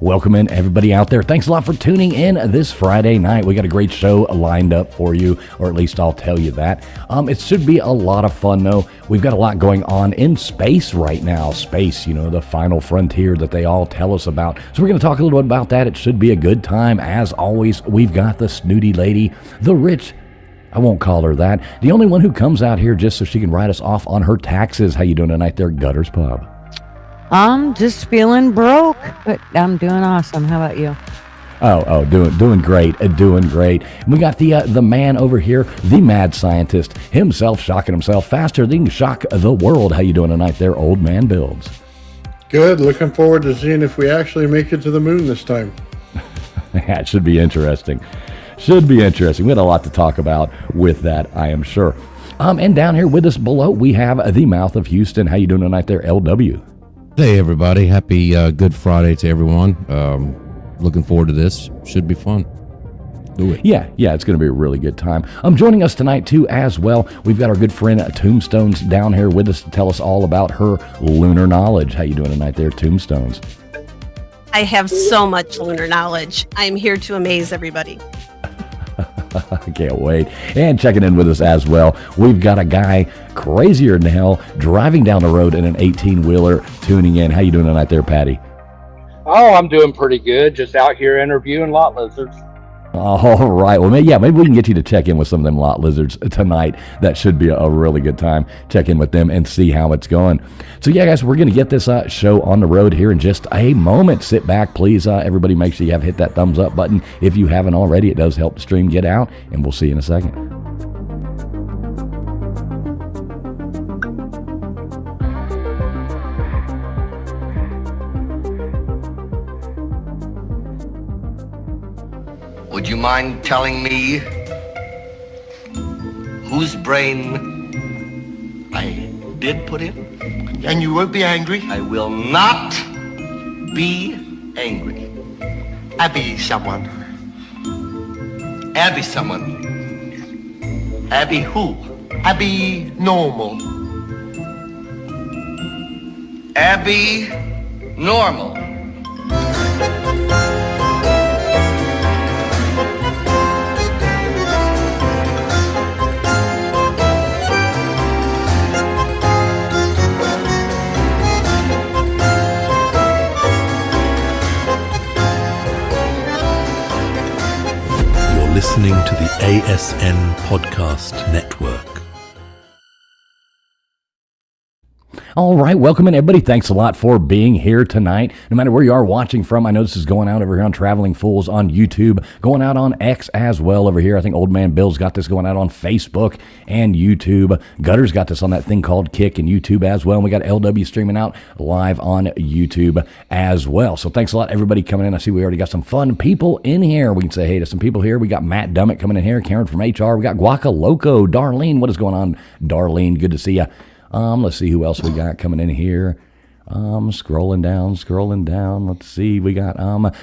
Welcome in, everybody out there. Thanks a lot for tuning in this Friday night. We got a great show lined up for you, or at least I'll tell you that. It should be a lot of fun, though. We've got a lot going on in space right now. Space, the final frontier that they all tell us about. So we're going to talk a little bit about that. It should be a good time. As always, we've got the snooty lady, the rich, I won't call her that, the only one who comes out here just so she can write us off on her taxes. How you doing tonight there, Gutters Pub? I'm just feeling broke, but I'm doing awesome. How about you? Doing great, doing great. And we got the man over here, the mad scientist himself, shocking himself faster than he can shock the world. How you doing tonight there, Old Man Builds? Good. Looking forward to seeing if we actually make it to the moon this time. Yeah, it should be interesting. We had a lot to talk about with that, I am sure. And down here with us below, we have the mouth of Houston. How you doing tonight there, LW? Hey, everybody. Happy Good Friday to everyone. Looking forward to this. Should be fun. Do it. Yeah, it's going to be a really good time. Joining us tonight, too, as well, we've got our good friend Tombstones down here with us to tell us all about her lunar knowledge. How you doing tonight there, Tombstones? I have so much lunar knowledge. I'm here to amaze everybody. I can't wait. And checking in with us as well, we've got a guy crazier than hell driving down the road in an 18-wheeler tuning in. How you doing tonight there, Patty? Oh, I'm doing pretty good. Just out here interviewing lot lizards. All right. Well, maybe we can get you to check in with some of them lot lizards tonight. That should be a really good time. Check in with them and see how it's going. So, yeah, guys, we're going to get this show on the road here in just a moment. Sit back, please. Everybody make sure you have hit that thumbs up button. If you haven't already, it does help the stream get out, and we'll see you in a second. Would you mind telling me whose brain I did put in? And you won't be angry? I will not be angry. Abby someone. Abby someone. Abby who? Abby normal. Abby normal. Listening to the ASN Podcast Network. All right, welcome in, everybody. Thanks a lot for being here tonight. No matter where you are watching from, I know this is going out over here on Traveling Fools on YouTube, going out on X as well over here. I think Old Man Bill's got this going out on Facebook and YouTube. Gutter's got this on that thing called Kick and YouTube as well. And we got LW streaming out live on YouTube as well. So thanks a lot, everybody coming in. I see we already got some fun people in here. We can say hey to some people here. We got Matt Dummett coming in here, Karen from HR. We got Guaca Loco, Darlene. What is going on, Darlene? Good to see you. Let's see who else we got coming in here. Scrolling down. Let's see. We got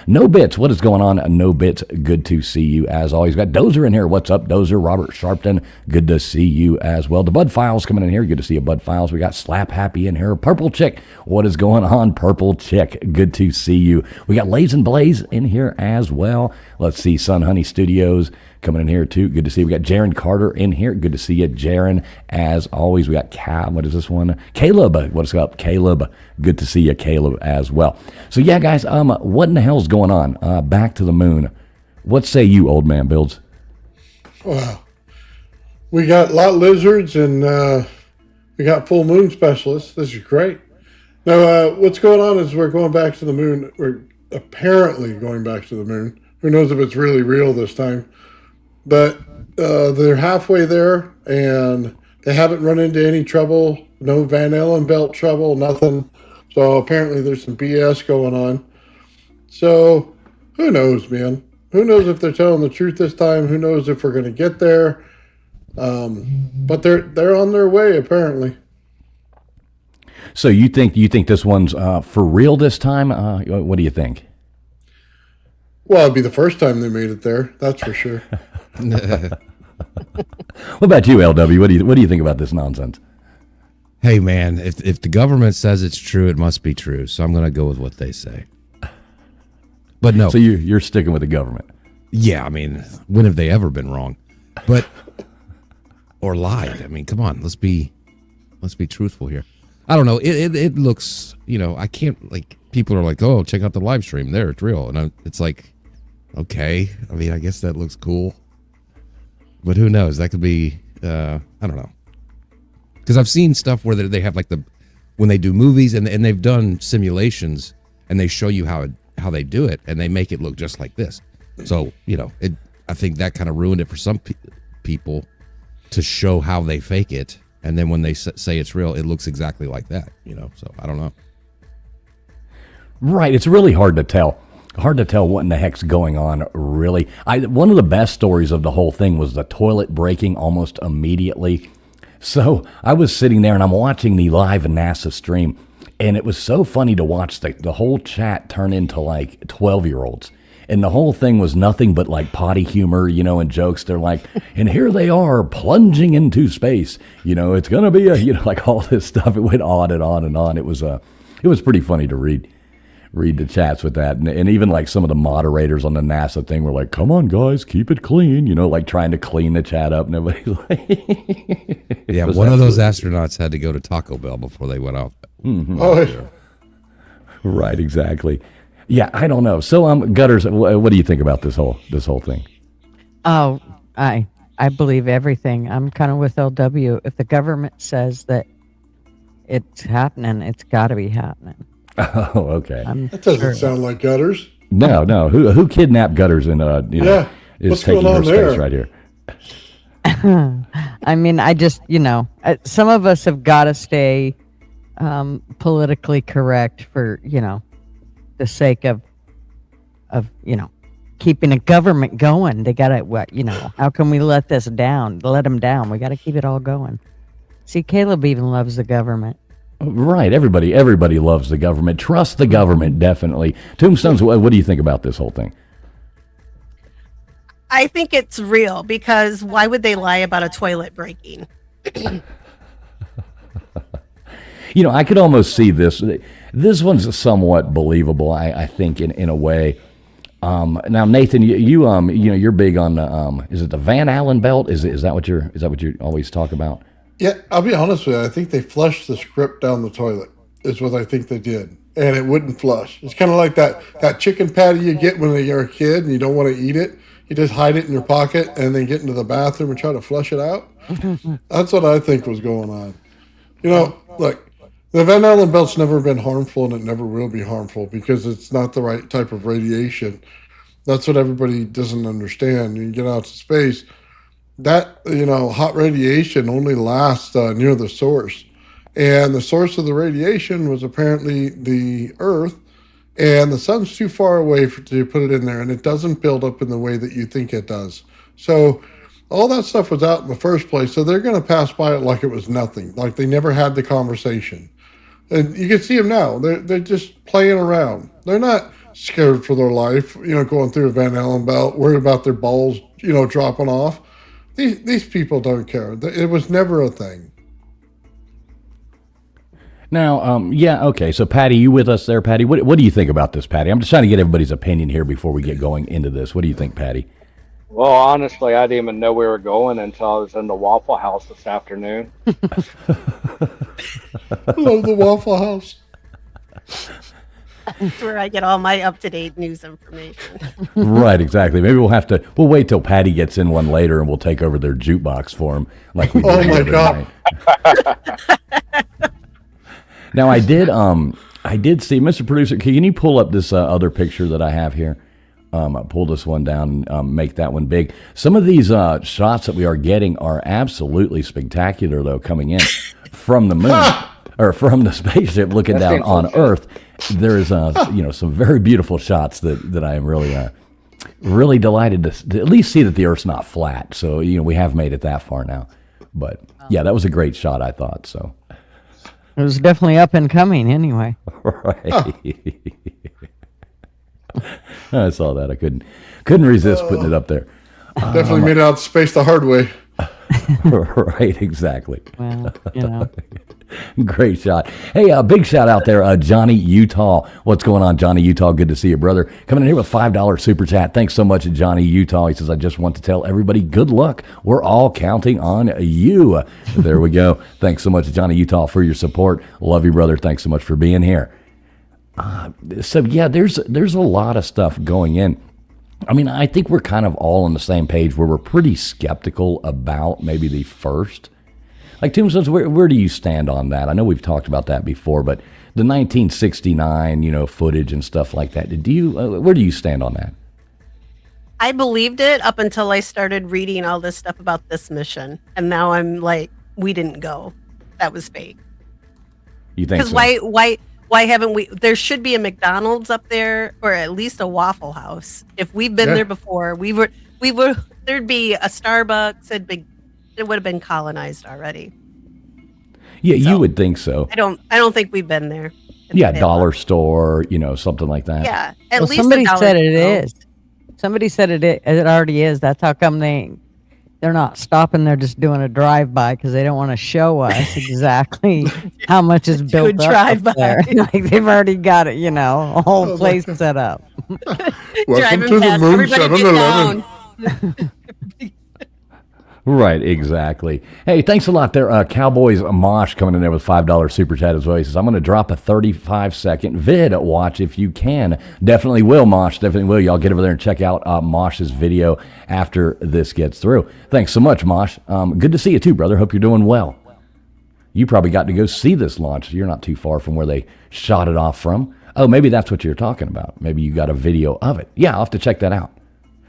No Bits. What is going on? No Bits. Good to see you as always. We got Dozer in here. What's up, Dozer? Robert Sharpton. Good to see you as well. The Bud Files coming in here. Good to see you, Bud Files. We got Slap Happy in here. Purple Chick. What is going on, Purple Chick? Good to see you. We got Lays and Blaze in here as well. Let's see. Sun Honey Studios coming in here too. Good to see you. We got Jaron Carter in here. Good to see you, Jaron. As always, we got what is this one? Caleb. What's up, Caleb? Good to see you, Caleb, as well. So yeah, guys, what in the hell's going on? Back to the moon. What say you, Old Man Builds? Well, we got lot lizards and we got full moon specialists. This is great. Now, what's going on is we're going back to the moon. We're apparently going back to the moon. Who knows if it's really real this time? But they're halfway there, and they haven't run into any trouble. No Van Allen belt trouble, nothing. So apparently there's some BS going on. So who knows, man? Who knows if they're telling the truth this time? Who knows if we're going to get there? But they're on their way, apparently. So you think this one's for real this time? What do you think? Well, it'd be the first time they made it there. That's for sure. What about you, LW? What do you think about this nonsense? Hey, man, if the government says it's true, it must be true. So I'm going to go with what they say. But no. So you're sticking with the government. Yeah, I mean, when have they ever been wrong? But or lied? I mean, come on, let's be truthful here. I don't know. It looks, I can't, like, people are like, oh, check out the live stream. There, it's real, and it's like, okay. I mean, I guess that looks cool, but who knows? That could be, I don't know, because I've seen stuff where they have like when they do movies and they've done simulations and they show you how they do it and they make it look just like this. So, I think that kind of ruined it for some people to show how they fake it. And then when they say it's real, it looks exactly like that, So I don't know. Right. It's really hard to tell. Hard to tell what in the heck's going on, really. One of the best stories of the whole thing was the toilet breaking almost immediately. So I was sitting there and I'm watching the live NASA stream. And it was so funny to watch the whole chat turn into like 12-year-olds. And the whole thing was nothing but like potty humor, and jokes. They're like, and here they are plunging into space. It's going to be like all this stuff. It went on and on and on. It was pretty funny to read the chats with that. And even like some of the moderators on the NASA thing were like, come on, guys, keep it clean, like trying to clean the chat up. And everybody's like, yeah, one of those astronauts had to go to Taco Bell before they went off. Mm-hmm. Oh, yeah. Right, exactly. Yeah, I don't know. So, Gutters, what do you think about this whole thing? Oh, I believe everything. I'm kind of with LW. If the government says that it's happening, it's got to be happening. Oh, okay. That doesn't sound like Gutters. No. Who kidnapped Gutters and is what's taking going her on space there? right here? I mean, I just, some of us have got to stay politically correct for, the sake of keeping the government going. They got to, how can we let them down? We got to keep it all going. See, Caleb even loves the government. Right. Everybody loves the government. Trust the government, definitely. Tombstones, what do you think about this whole thing? I think it's real because why would they lie about a toilet breaking? I could almost see this. This one's somewhat believable, I think, in a way. Now, Nathan, you're big on the is it the Van Allen belt? Is that what you always talk about? Yeah, I'll be honest with you. I think they flushed the script down the toilet. Is what I think they did, and it wouldn't flush. It's kind of like that chicken patty you get when you're a kid and you don't want to eat it. You just hide it in your pocket and then get into the bathroom and try to flush it out. That's what I think was going on. Look, the Van Allen belt's never been harmful and it never will be harmful because it's not the right type of radiation. That's what everybody doesn't understand. You get out to space, that, hot radiation only lasts near the source. And the source of the radiation was apparently the Earth, and the sun's too far away to put it in there, and it doesn't build up in the way that you think it does. So all that stuff was out in the first place, so they're going to pass by it like it was nothing, like they never had the conversation. And you can see them now. They're just playing around. They're not scared for their life, going through a Van Allen belt, worried about their balls, dropping off. These people don't care. It was never a thing. Now, okay. So, Patty, you with us there, Patty? What do you think about this, Patty? I'm just trying to get everybody's opinion here before we get going into this. What do you think, Patty? Well, honestly, I didn't even know we were going until I was in the Waffle House this afternoon. I love the Waffle House. That's where I get all my up-to-date news information. Right, exactly. Maybe we'll wait till Patty gets in one later and we'll take over their jukebox for him like we did Oh, my the God. night. Now, I did see, Mr. Producer, can you pull up this other picture that I have here? Pull this one down and make that one big. Some of these shots that we are getting are absolutely spectacular, though, coming in from the moon or from the spaceship looking down on Earth. There's some very beautiful shots that I am really delighted to at least see that the Earth's not flat. So we have made it that far now. But yeah, that was a great shot, I thought. So It was definitely up and coming anyway. right. I saw that. I couldn't resist putting it up there. Definitely made it out to space the hard way. Right, exactly. Well, Great shot. Hey, a big shout out there, Johnny Utah. What's going on, Johnny Utah? Good to see you, brother. Coming in here with $5 super chat. Thanks so much, Johnny Utah. He says, I just want to tell everybody good luck. We're all counting on you. There we go. Thanks so much, Johnny Utah, for your support. Love you, brother. Thanks so much for being here. So yeah, there's a lot of stuff going in. I mean, I think we're kind of all on the same page where we're pretty skeptical about maybe the first. Like Tombstones, where do you stand on that? I know we've talked about that before, but the 1969, footage and stuff like that. Where do you stand on that? I believed it up until I started reading all this stuff about this mission, and now I'm like, we didn't go. That was fake. You think? Because so? why haven't we? There should be a McDonald's up there, or at least a Waffle House. If we've been there before, we were. There'd be a Starbucks. It would have been colonized already. Yeah, so, you would think so. I don't think we've been there. Yeah, dollar store, something like that. Yeah, at least somebody said it is. Somebody said it already is. That's how come they're not stopping. They're just doing a drive-by because they don't want to show us exactly how much is built up there. Like they've already got it, a whole place set up. Welcome to the Moon 7-Eleven. Right, exactly. Hey, thanks a lot there. Cowboys Mosh coming in there with $5 super chat as well. He says, I'm going to drop a 35-second vid watch if you can. Definitely will, Mosh. Definitely will. Y'all get over there and check out Mosh's video after this gets through. Thanks so much, Mosh. Good to see you too, brother. Hope you're doing well. You probably got to go see this launch. You're not too far from where they shot it off from. Oh, maybe that's what you're talking about. Maybe you got a video of it. Yeah, I'll have to check that out.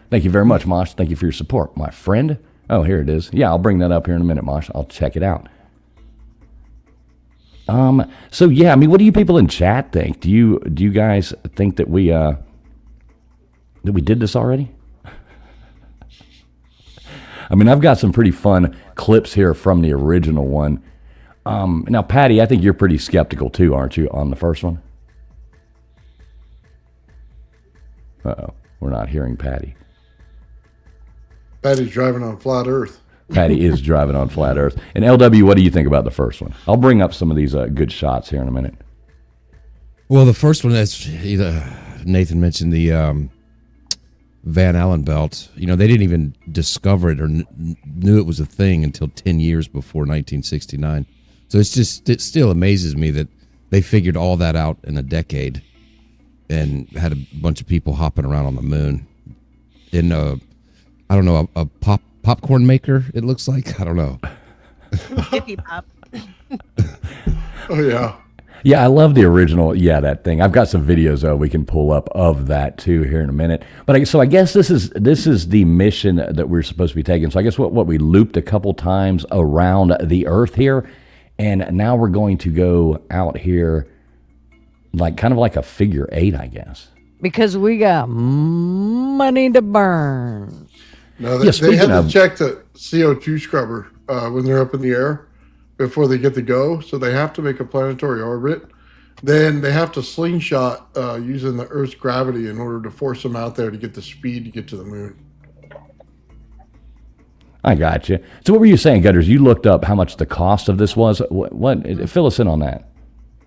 Thank you very much, Mosh. Thank you for your support, my friend. Oh, here it is. Yeah, I'll bring that up here in a minute, Mosh. I'll check it out. So yeah, I mean, what do you people in chat think? Do you guys think that we did this already? I mean, I've got some pretty fun clips here from the original one. Now, Patty, I think you're pretty skeptical too, aren't you, on the first one? Uh-oh, we're not hearing Patty. Patty's driving on flat Earth. Patty is driving on flat Earth. And LW, what do you think about the first one? I'll bring up some of these good shots here in a minute. Well, the first one, as Nathan mentioned, the Van Allen belt. They didn't even discover it or knew it was a thing until 10 years before 1969. So it still amazes me that they figured all that out in a decade and had a bunch of people hopping around on the moon in I don't know, a popcorn maker, it looks like. I don't know. Hippie pop. Oh, yeah. Yeah, I love the original, that thing. I've got some videos, though, we can pull up of that, too, here in a minute. But I guess this is the mission that we're supposed to be taking. So I guess what we looped a couple times around the Earth here, and now we're going to go out here kind of like a figure 8, I guess. Because we got money to burn. No, they have to check the CO2 scrubber when they're up in the air before they get to go. So they have to make a planetary orbit. Then they have to slingshot using the Earth's gravity in order to force them out there to get the speed to get to the moon. I got you. So what were you saying, Gutters? You looked up how much the cost of this was. What fill us in on that.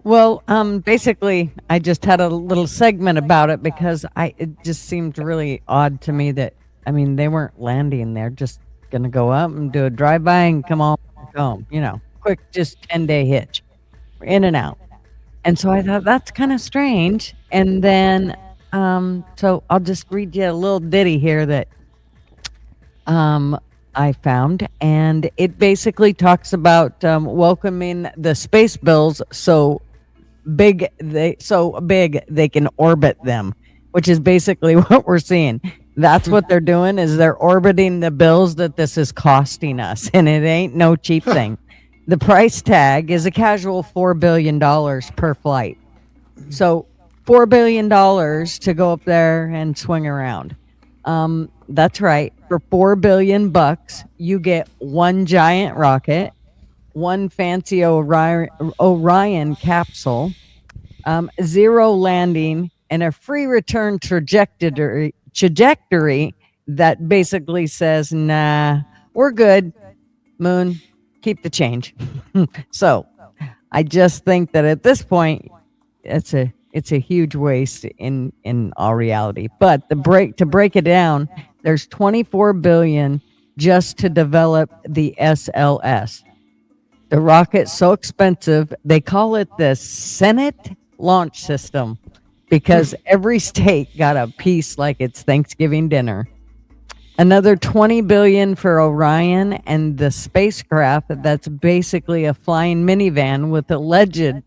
Well, basically, I just had a little segment about it because it just seemed really odd to me that, they weren't landing. They're just going to go up and do a drive-by and come on home, quick, just 10-day hitch, in and out. And so I thought, that's kind of strange. And then, so I'll just read you a little ditty here that I found. And it basically talks about welcoming the space bills so big they can orbit them, which is basically what we're seeing. That's what they're doing, is they're orbiting the bills that this is costing us, and it ain't no cheap thing. The price tag is a casual $4 billion per flight. So $4 billion to go up there and swing around. That's right. For $4 billion, you get one giant rocket, one fancy Orion capsule, 0 landing, and a free return trajectory that basically says, nah, we're good. Moon, keep the change. So I just think that at this point, it's a huge waste in all reality. But to break it down, there's 24 billion just to develop the SLS. The rocket's so expensive, they call it the Senate launch system because every state got a piece like it's Thanksgiving dinner. Another 20 billion for Orion and the spacecraft that's basically a flying minivan with alleged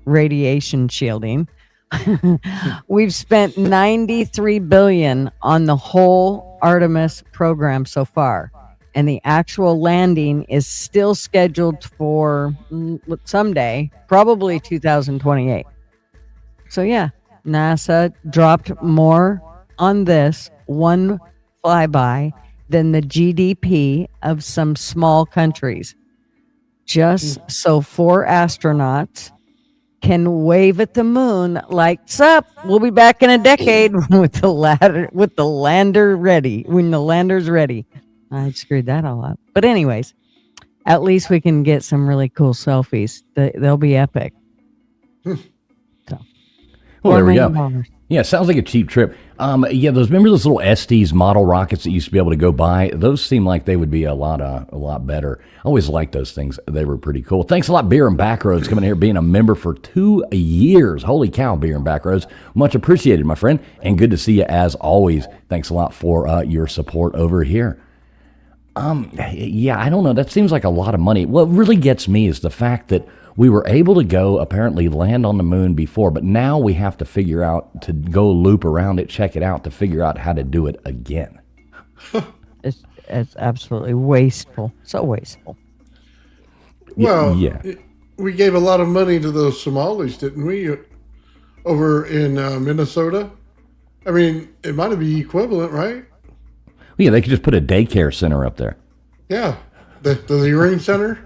radiation shielding. We've spent 93 billion on the whole Artemis program so far, and the actual landing is still scheduled for someday, probably 2028. So yeah, NASA dropped more on this one flyby than the GDP of some small countries, just so 4 astronauts can wave at the moon like, "Sup, we'll be back in a decade with the lander ready, when the lander's ready." I screwed that all up. But anyways, at least we can get some really cool selfies. They'll be epic. Well, there we go. $4 Yeah, sounds like a cheap trip. Yeah, remember those little Estes model rockets that you used to be able to go buy? Those seem like they would be a lot better. I always liked those things. They were pretty cool. Thanks a lot, Beer and Backroads, coming here, being a member for 2 years. Holy cow, Beer and Backroads. Much appreciated, my friend, and good to see you as always. Thanks a lot for your support over here. Yeah, I don't know. That seems like a lot of money. What really gets me is the fact that we were able to go apparently land on the moon before, but now we have to figure out to go loop around it, check it out to figure out how to do it again. It's absolutely wasteful. So wasteful. Well, yeah. We gave a lot of money to those Somalis, didn't we? Over in Minnesota. I mean, it might be equivalent, right? Yeah, they could just put a daycare center up there. Yeah. The Learning Center?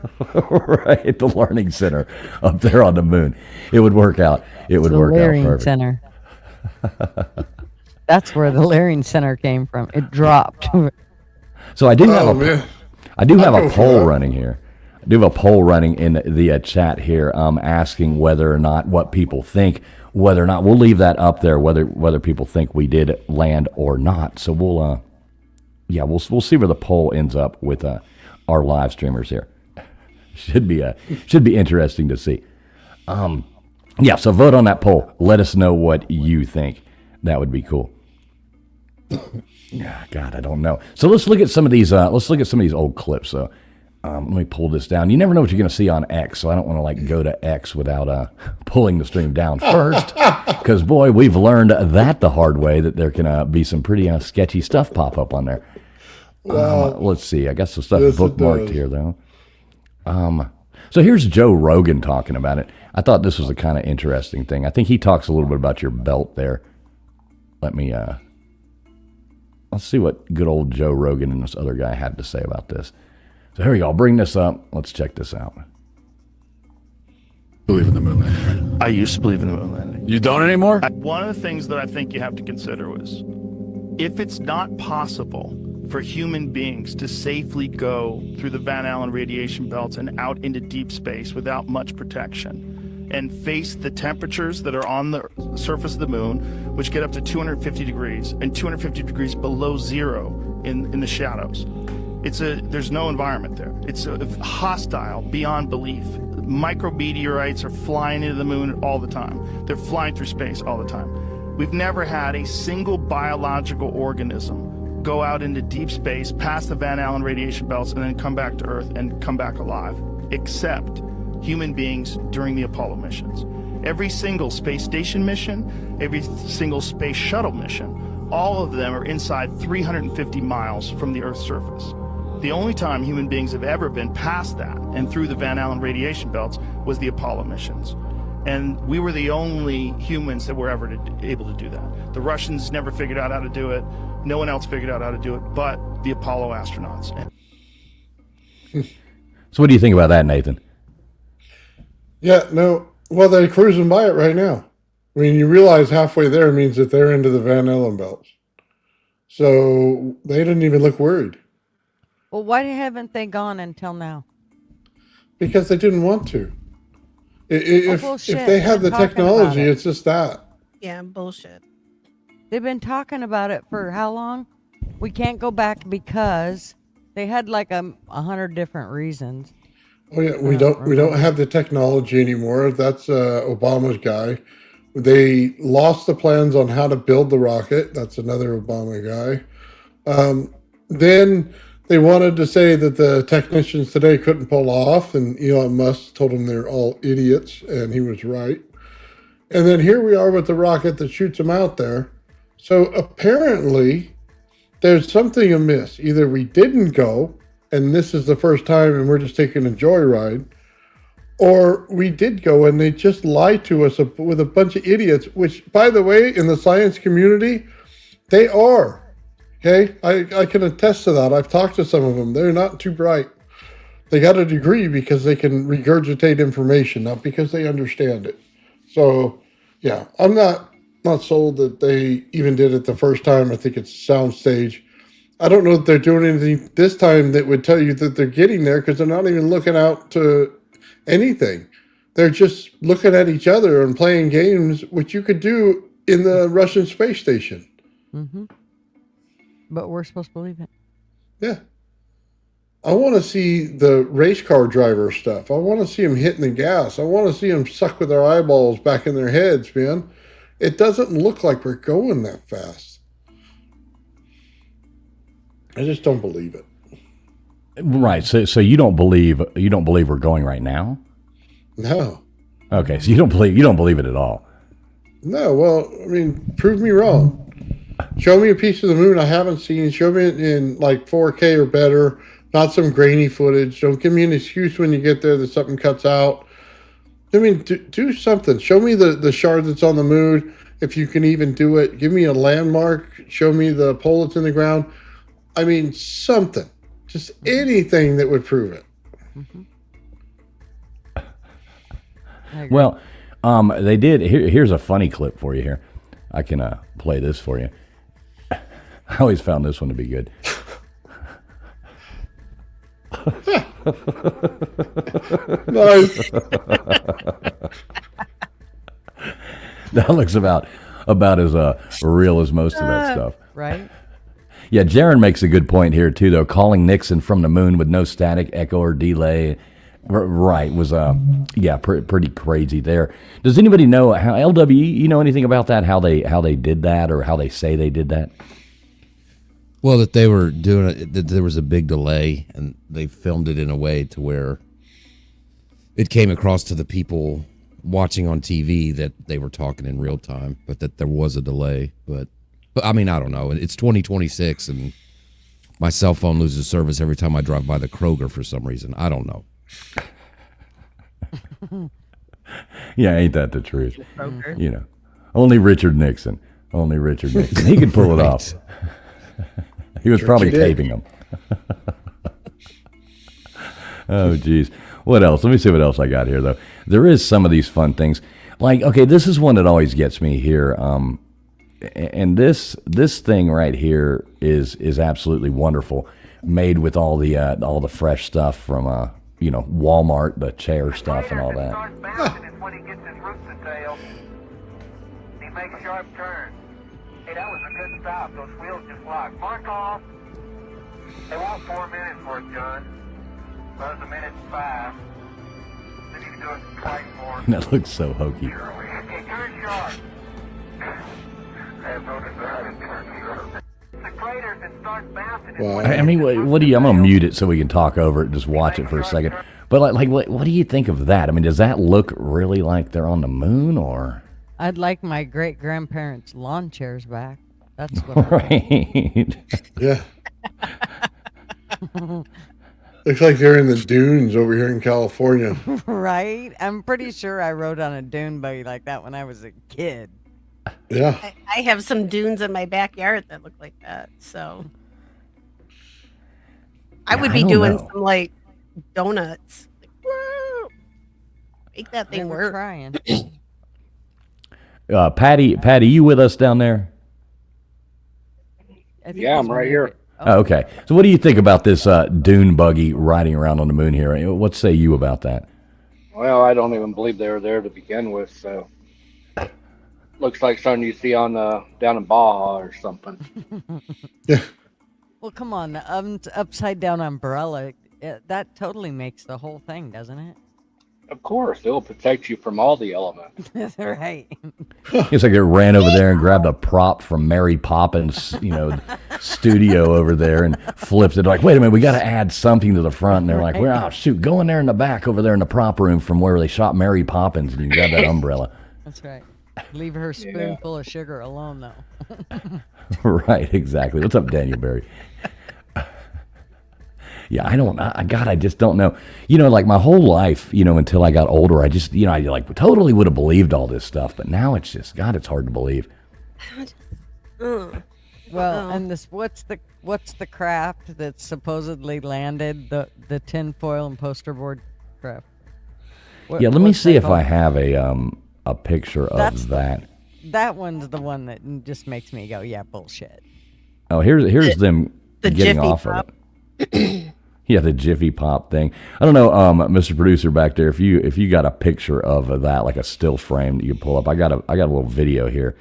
Right, the Learning Center up there on the moon. It would work out. It would work out perfect. Center. That's where the Learning Center came from. It dropped. So I do have a go poll running here. I do have a poll running in the chat here, asking whether or not what people think, whether or not we'll leave that up there, whether people think we did land or not. So we'll see where the poll ends up with our live streamers here. Should be interesting to see. Yeah, so vote on that poll. Let us know what you think. That would be cool. God, I don't know. So let's look at some of these. Old clips. So let me pull this down. You never know what you're going to see on X, so I don't want to go to X without pulling the stream down first. Because boy, we've learned that the hard way that there can be some pretty sketchy stuff pop up on there. Let's see. I got some stuff bookmarked here, though. So here's Joe Rogan talking about it. I thought this was a kind of interesting thing. I think he talks a little bit about your belt there. Let's see what good old Joe Rogan and this other guy had to say about this. So here we go. I'll bring this up. Let's check this out. Believe in the moon landing, right? I used to believe in the moon landing. You don't anymore? One of the things that I think you have to consider was, if it's not possible for human beings to safely go through the Van Allen radiation belts and out into deep space without much protection and face the temperatures that are on the surface of the moon, which get up to 250 degrees and 250 degrees below zero in the shadows. There's no environment there. It's hostile beyond belief. Micrometeorites are flying into the moon all the time. They're flying through space all the time. We've never had a single biological organism go out into deep space, past the Van Allen radiation belts, and then come back to Earth and come back alive, except human beings during the Apollo missions. Every single space station mission, every single space shuttle mission, all of them are inside 350 miles from the Earth's surface. The only time human beings have ever been past that and through the Van Allen radiation belts was the Apollo missions. And we were the only humans that were ever able to do that. The Russians never figured out how to do it. No one else figured out how to do it but the Apollo astronauts. So what do you think about that, Nathan? Yeah, no. Well, they're cruising by it right now. I mean, you realize halfway there means that they're into the Van Allen belts. So they didn't even look worried. Well, why haven't they gone until now? Because they didn't want to. If bullshit. they have the They're talking about technology, it. it's just that. Yeah, bullshit. They've been talking about it for how long? We can't go back because they had like 100 different reasons. Oh yeah, I we don't don't remember. have the technology anymore. That's Obama's guy. They lost the plans on how to build the rocket. That's another Obama guy. Then they wanted to say that the technicians today couldn't pull off, and Elon Musk told them they're all idiots, and he was right. And then here we are with the rocket that shoots them out there. So apparently, there's something amiss. Either we didn't go, and this is the first time, and we're just taking a joyride, or we did go, and they just lied to us with a bunch of idiots, which, by the way, in the science community, they are. Okay? I can attest to that. I've talked to some of them. They're not too bright. They got a degree because they can regurgitate information, not because they understand it. So, yeah, I'm not sold that they even did it the first time. I think it's a soundstage. I don't know that they're doing anything this time that would tell you that they're getting there, because they're not even looking out to anything. They're just looking at each other and playing games, which you could do in the Russian space station. Mm-hmm. But we're supposed to believe it. Yeah. I want to see the race car driver stuff. I want to see them hitting the gas. I want to see them suck with their eyeballs back in their heads, man. It doesn't look like we're going that fast. I just don't believe it. Right. So you don't believe we're going right now? No. Okay. So you don't believe it at all. No. Well, I mean, prove me wrong. Show me a piece of the moon I haven't seen. Show me it in like 4K or better. Not some grainy footage. Don't give me an excuse when you get there that something cuts out. I mean, do something. Show me the shard that's on the moon, if you can even do it. Give me a landmark. Show me the pole that's in the ground. I mean, something. Just anything that would prove it. Mm-hmm. Well, they did. Here's a funny clip for you here. I can play this for you. I always found this one to be good. Nice. That looks about as real as most of that stuff. Right? Yeah, Jaron makes a good point here too, though. Calling Nixon from the moon with no static, echo, or delay, right, was pretty crazy there. Does anybody know how LW? You know anything about that? How they did that, or how they say they did that? Well, that they were doing it, that there was a big delay, and they filmed it in a way to where it came across to the people watching on TV that they were talking in real time, but that there was a delay. But I mean, I don't know. It's 2026, and my cell phone loses service every time I drive by the Kroger for some reason. I don't know. Yeah, ain't that the truth? Kroger. You know, only Richard Nixon. He could pull it off. He was probably taping them. Oh, geez. What else? Let me see what else I got here, though. There is some of these fun things. Like, okay, this is one that always gets me here. And this thing right here is absolutely wonderful. Made with all the fresh stuff from Walmart, the chair stuff and all that. When he gets his roots and tail, he makes sharp turns. Hey, that was a good stop. Those wheels just locked. Mark off. They want 4 minutes for it, John. That was 1:05. Then you can do it twice more. That looks so hokey. Okay, turn sharp. I have noticed that it turns sharp. The craters that start bouncing. Wow. I mean, what do you? I'm gonna mute it so we can talk over it and just watch it for a second. But like, what do you think of that? I mean, does that look really like they're on the moon, or? I'd like my great grandparents' lawn chairs back. That's what. Right. Yeah. Looks like they're in the dunes over here in California. Right? I'm pretty sure I rode on a dune buggy like that when I was a kid. Yeah. I have some dunes in my backyard that look like that. So I would be doing some like donuts. Like, woo! Make that thing work. Trying. Patty, you with us down there? Yeah, I'm right here. Oh, okay. So what do you think about this dune buggy riding around on the moon here? What say you about that? Well, I don't even believe they were there to begin with, so looks like something you see on down in Baja or something. Yeah. Well, come on, the upside down umbrella, that totally makes the whole thing, doesn't it? Of course, it'll protect you from all the elements. That's right. It's like it ran over there and grabbed a prop from Mary Poppins, studio over there and flipped it. Like, wait a minute, we got to add something to the front. And they're like, well, oh, shoot, go in there in the back over there in the prop room from where they shot Mary Poppins, and you can grab that umbrella. That's right. Leave her spoonful of sugar alone, though. Right, exactly. What's up, Daniel Berry? Yeah, I just don't know. Like my whole life, until I got older, I just, I like totally would have believed all this stuff. But now it's just, God, it's hard to believe. Well, and what's the craft that supposedly landed the tinfoil and poster board craft? Let me see if I have a picture of that. That one's the one that just makes me go, yeah, bullshit. Oh, here's them the getting Jiffy off Pop. of it. Yeah, the Jiffy Pop thing. I don't know, Mr. Producer back there, if you got a picture of that, like a still frame that you pull up. I got a little video here.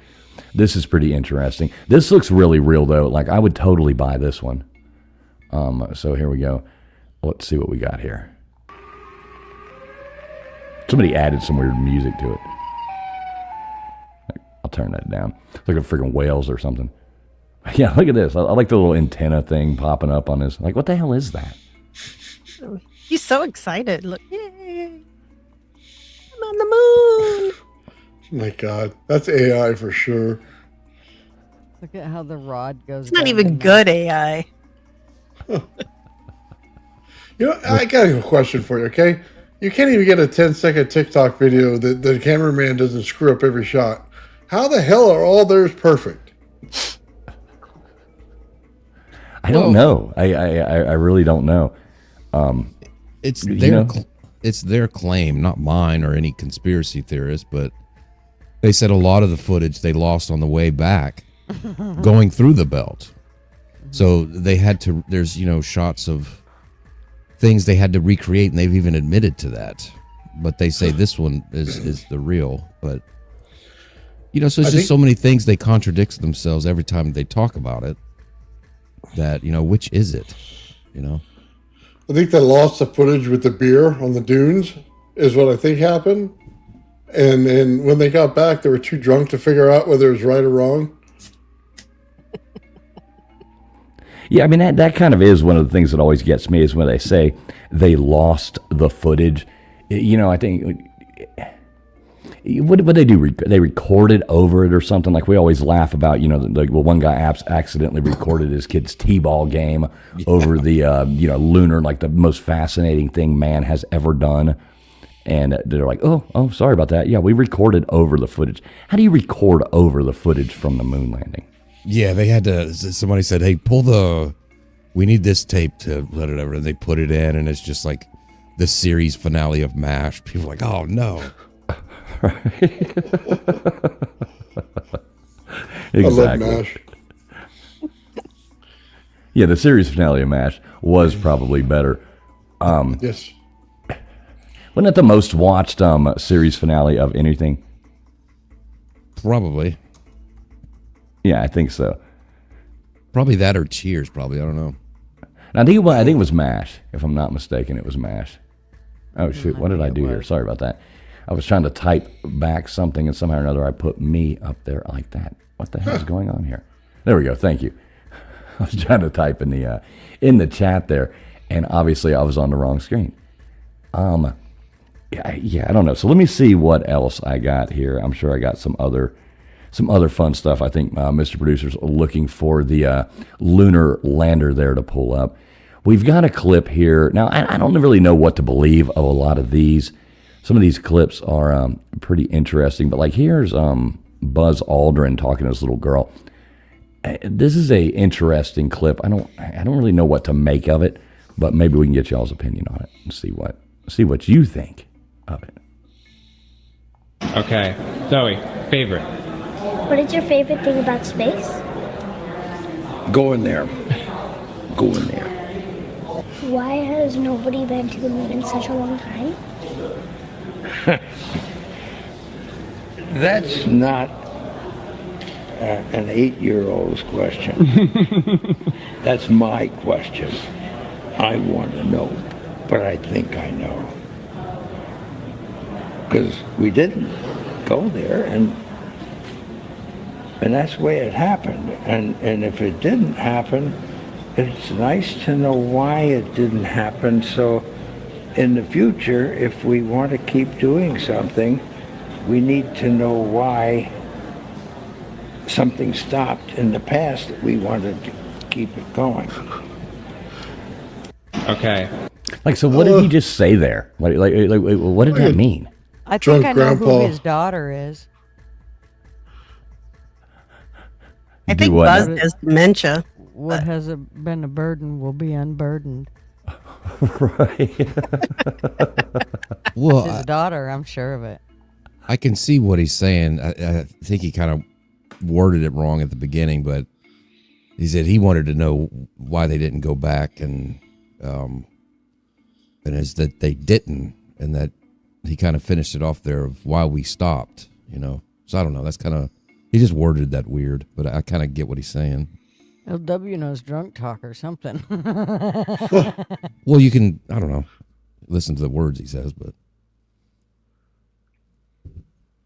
This is pretty interesting. This looks really real though. Like I would totally buy this one. So here we go. Let's see what we got here. Somebody added some weird music to it. I'll turn that down. It's like a freaking whales or something. Yeah, look at this. I like the little antenna thing popping up on this. Like, what the hell is that? He's so excited. Look, yay! I'm on the moon. Oh my God, that's AI for sure. Look at how the rod goes. It's not even good AI. I got a question for you, okay? You can't even get a 10-second TikTok video that the cameraman doesn't screw up every shot. How the hell are all theirs perfect? I don't know. I really don't know. It's their claim, not mine or any conspiracy theorist, but they said a lot of the footage they lost on the way back going through the belt. So they had to, there's, shots of things they had to recreate, and they've even admitted to that. But they say this one is the real. But, so it's just so many things they contradict themselves every time they talk about it that, which is it, I think they lost the footage with the beer on the dunes is what I think happened. And when they got back, they were too drunk to figure out whether it was right or wrong. Yeah, I mean, that kind of is one of the things that always gets me is when they say they lost the footage. I think, what did they do? They recorded over it or something? Like we always laugh about, one guy accidentally recorded his kid's t-ball game over the, lunar, like the most fascinating thing man has ever done. And they're like, oh, sorry about that. Yeah, we recorded over the footage. How do you record over the footage from the moon landing? Yeah, they had to. Somebody said, "Hey, we need this tape to whatever," and they put it in, and it's just like the series finale of MASH. People are like, "Oh no!" Exactly. I love MASH. Yeah, the series finale of MASH was probably better. Yes. Wasn't it the most watched series finale of anything? Probably. Yeah, I think so. Probably that or Cheers, probably. I don't know. I think it was MASH, if I'm not mistaken. It was MASH. Oh, shoot. What did I do here? Sorry about that. I was trying to type back something, and somehow or another I put me up there like that. What the hell is going on here? There we go. Thank you. I was trying to type in the chat there, and obviously I was on the wrong screen. Yeah, I don't know. So let me see what else I got here. I'm sure I got some other fun stuff. I think Mr. Producer's looking for the lunar lander there to pull up. We've got a clip here. Now, I don't really know what to believe of a lot of these. Some of these clips are pretty interesting. But like here's Buzz Aldrin talking to this little girl. This is a interesting clip. I don't really know what to make of it, but maybe we can get y'all's opinion on it and see what you think of it. Okay, Zoe, favorite. What is your favorite thing about space? Go in there. Go in there. Why has nobody been to the moon in such a long time? That's not an 8-year-old's question. That's my question. I want to know, but I think I know. Because we didn't go there, and that's the way it happened. And if it didn't happen, it's nice to know why it didn't happen. So in the future, if we want to keep doing something, we need to know why something stopped in the past that we wanted to keep it going. Okay. Like, so what did he just say there? Like what did that mean? I think I know who his daughter is. I think Buzz has dementia. What has been a burden will be unburdened. Right. Well, His daughter, I'm sure of it. I can see what he's saying. I think he kind of worded it wrong at the beginning, but he said he wanted to know why they didn't go back, and is that they didn't, and that he kind of finished it off there of why we stopped, So I don't know. That's kind of, he just worded that weird, but I kind of get what he's saying. LW knows drunk talk or something. Well, you can, I don't know, listen to the words he says, but.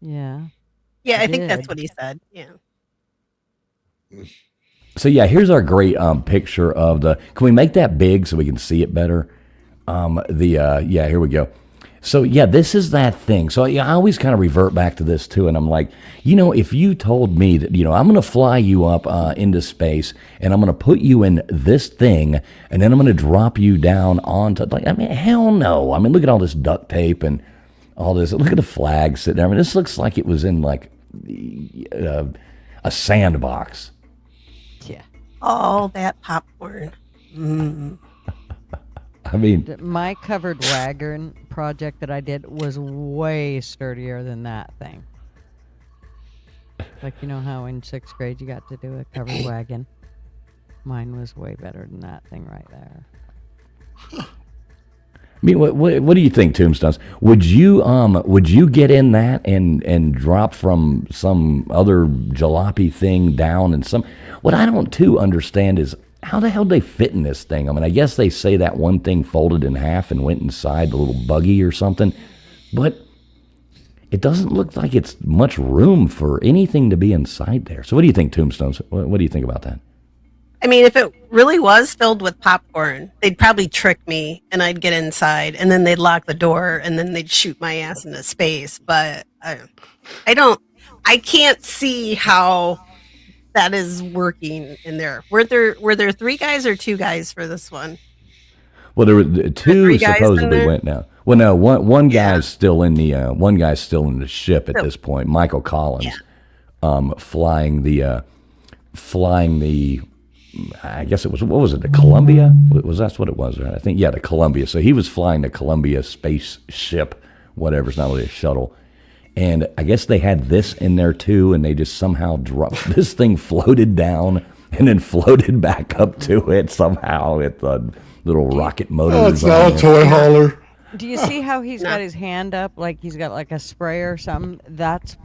Yeah. Yeah, I think that's what he said. Yeah. So yeah, here's our great picture of the. Can we make that big so we can see it better? Yeah, here we go. So yeah, this is that thing. So yeah, I always kind of revert back to this too, and I'm like, if you told me that, I'm going to fly you up into space, and I'm going to put you in this thing, and then I'm going to drop you down onto, hell no. I mean, look at all this duct tape and all this. Look at the flag sitting there. I mean, this looks like it was in like a sandbox. Yeah. All that popcorn. Mm. I mean, my covered wagon project that I did was way sturdier than that thing. Like, how in 6th grade you got to do a covered wagon? Mine was way better than that thing right there. I mean, what do you think, Tombstones? Would you get in that and drop from some other jalopy thing down and some? What I don't too understand is, how the hell did they fit in this thing? I mean, I guess they say that one thing folded in half and went inside the little buggy or something, but it doesn't look like it's much room for anything to be inside there. So what do you think, Tombstones? What do you think about that? I mean, if it really was filled with popcorn, they'd probably trick me and I'd get inside, and then they'd lock the door and then they'd shoot my ass into space. But I can't see how that is working in there. Were there 3 guys or 2 guys for this one? Well, there were 2 supposedly went now. Well, no, one guy's still in the ship at this point. Michael Collins, flying the. I guess it was, what was it, the Columbia? That's what it was, right? I think, the Columbia. So he was flying the Columbia spaceship, whatever. It's not really a shuttle. And I guess they had this in there too, and they just somehow dropped, this thing floated down and then floated back up to it somehow with the little rocket motors. Oh, it's now a toy hauler. Do you see how he's got his hand up like he's got like a sprayer or something? That's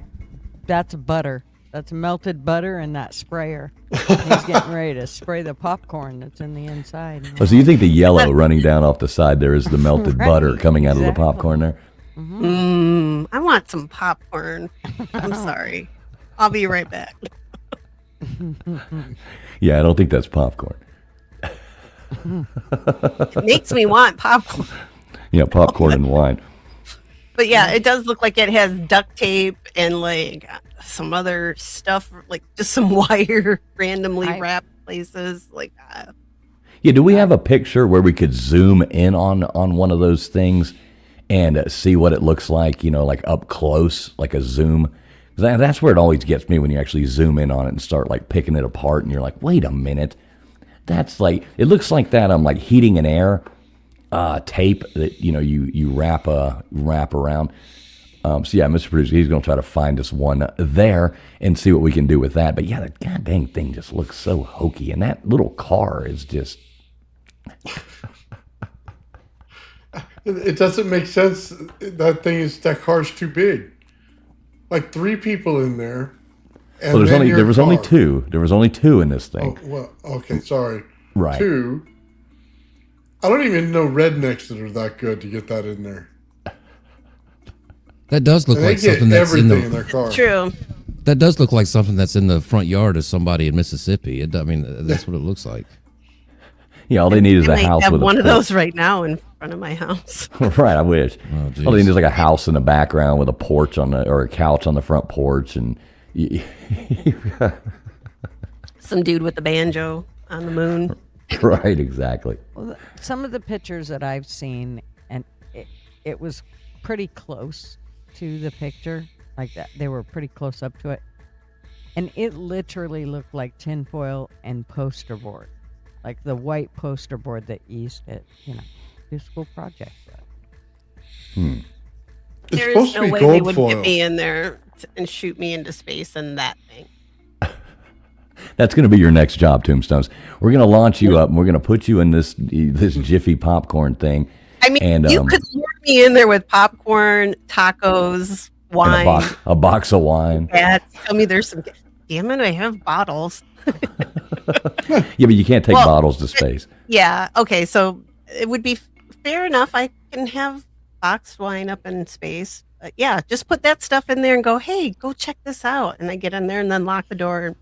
butter. That's melted butter in that sprayer. He's getting ready to spray the popcorn that's in the inside. Oh, so you think the yellow running down off the side there is the melted butter coming out of the popcorn there? I want some popcorn. I'm sorry. I'll be right back. Yeah, I don't think that's popcorn. It makes me want popcorn. Yeah, popcorn and wine. But yeah, it does look like it has duct tape and like some other stuff, like just some wire randomly wrapped places like that. Yeah, do we have a picture where we could zoom in on one of those things and see what it looks like, like up close, like a zoom? That's where it always gets me, when you actually zoom in on it and start like picking it apart, and you're like, wait a minute, that's like, it looks like that on like heating and air tape that you wrap around. So yeah, Mr. Producer, he's going to try to find us one there and see what we can do with that. But yeah, that god dang thing just looks so hokey, and that little car is just. It doesn't make sense. That car's too big. Like 3 people in there. And Well, then there was only car. 2. There was only 2 in this thing. Oh, well, okay, sorry. Right. 2. I don't even know rednecks that are that good to get that in there. That does look And like they get something that's everything in their car. True. That does look like something that's in the front yard of somebody in Mississippi. I mean, that's what it looks like. Yeah, all they need is I a might house have with one a of those right now in front of my house. Right, I wish. Oh, all they need is like a house in the background with a porch or a couch on the front porch, and Some dude with a banjo on the moon. right, exactly. Well, some of the pictures that I've seen, and it was pretty close to the picture, like that. They were pretty close up to it, and it literally looked like tinfoil and poster board, like the white poster board that you used to, do school projects with. There supposed is to no be way gold they would foil. get me in there and shoot me into space in that thing. That's going to be your next job, Tombstones. We're going to launch you up, and we're going to put you in this Jiffy popcorn thing. I mean, and, you could lure me in there with popcorn, tacos, and wine. a box of wine. Cats. Tell me there's some. Damn it, I have bottles. Yeah, but you can't take bottles to space. Yeah. Okay. So it would be fair enough. I can have boxed wine up in space. Yeah. Just put that stuff in there and go, hey, go check this out. And I get in there and then lock the door and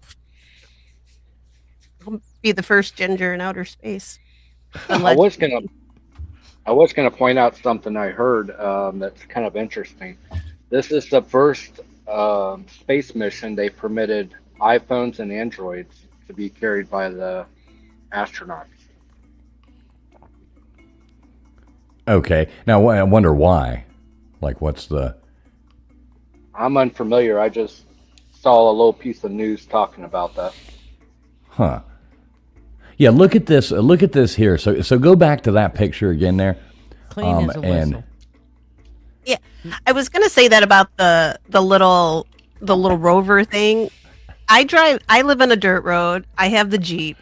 I'll be the first ginger in outer space. I was gonna point out something I heard that's kind of interesting. This is the first space mission they permitted iPhones and Androids to be carried by the astronauts. Okay. Now, I wonder why. Like, what's the... I'm unfamiliar. I just saw a little piece of news talking about that. Huh. Yeah, look at this. Look at this here. So go back to that picture again there. Clean as a whistle. Yeah. I was gonna say that about the little rover thing. I live on a dirt road. I have the Jeep.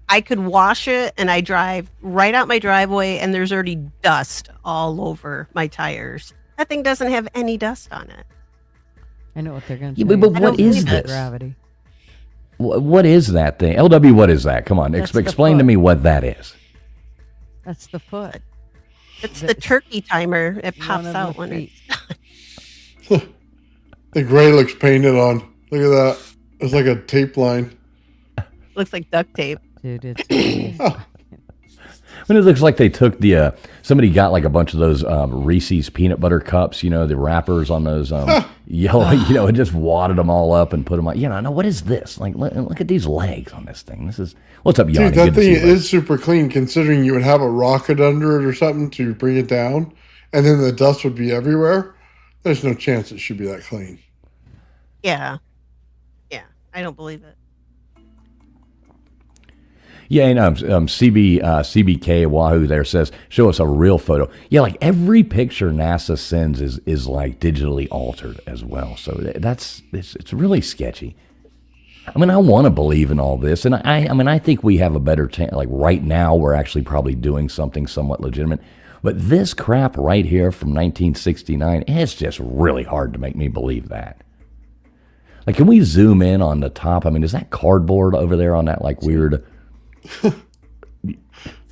I could wash it and I drive right out my driveway and there's already dust all over my tires. That thing doesn't have any dust on it. I know what they're going to Yeah, say. but what is this? Gravity. What is that thing? LW, what is that? Come on, That's the explain to foot. me what that is. That's the foot. It's the turkey timer. It pops of out the when feet. it's The gray looks painted on. Look at that. It's like a tape line. looks like duct tape. Dude, it's I mean, it looks like they took the somebody got like a bunch of those Reese's peanut butter cups, the wrappers on those yellow, and just wadded them all up and put them on. Now what is this? Like, look at these legs on this thing. This is what's up, Yanni? Dude, that Good to see thing you, is super clean considering you would have a rocket under it or something to bring it down, and then the dust would be everywhere. There's no chance it should be that clean. Yeah. Yeah. I don't believe it. Yeah, and CBK Wahoo there says, show us a real photo. Yeah, like every picture NASA sends is like digitally altered as well. So it's really sketchy. I mean, I want to believe in all this, and I think we have a better chance. Like right now, we're actually probably doing something somewhat legitimate. But this crap right here from 1969, it's just really hard to make me believe that. Like, can we zoom in on the top? I mean, is that cardboard over there on that like weird?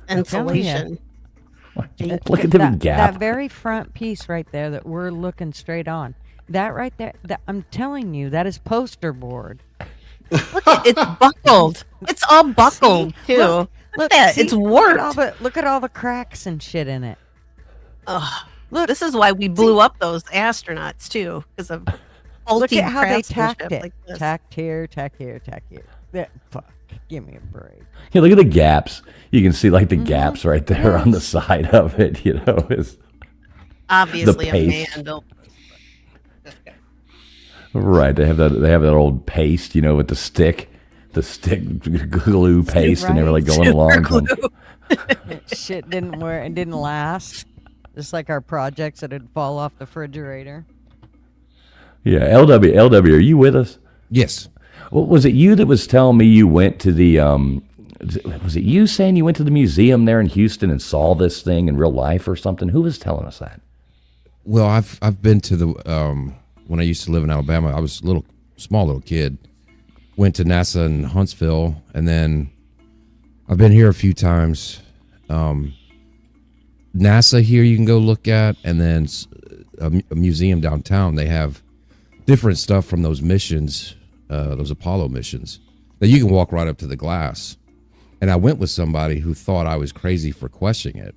Insulation. Look at the that, gap. That very front piece right there that we're looking straight on. That right there, I'm telling you, that is poster board. Look, it's buckled. It's all buckled too. Look Look at that. see, It's warped. Look at all the cracks and shit in it. Ugh. Look, this is why we blew up those astronauts too, because of Look faulty at how they tacked craftsmanship it. like this. Tacked here, tack here, tack here. Fuck. Give me a break. Yeah, look at the gaps. You can see like the gaps right there on the side of it. Is Obviously, a paste. man. Don't. Right. They have that old paste, with the stick glue paste, and they were like going along. Shit didn't wear. It didn't last. Just like our projects that would fall off the refrigerator. Yeah, LW, are you with us? Yes. What was it you that was telling me you went to the was it you saying you went to the museum there in Houston and saw this thing in real life or something? Who was telling us that? Well, I've been to the when I used to live in Alabama. I was a small little kid. Went to NASA in Huntsville, and then I've been here a few times. NASA here you can go look at, and then a museum downtown. They have different stuff from those missions, those Apollo missions, that you can walk right up to the glass. And I went with somebody who thought I was crazy for questioning it,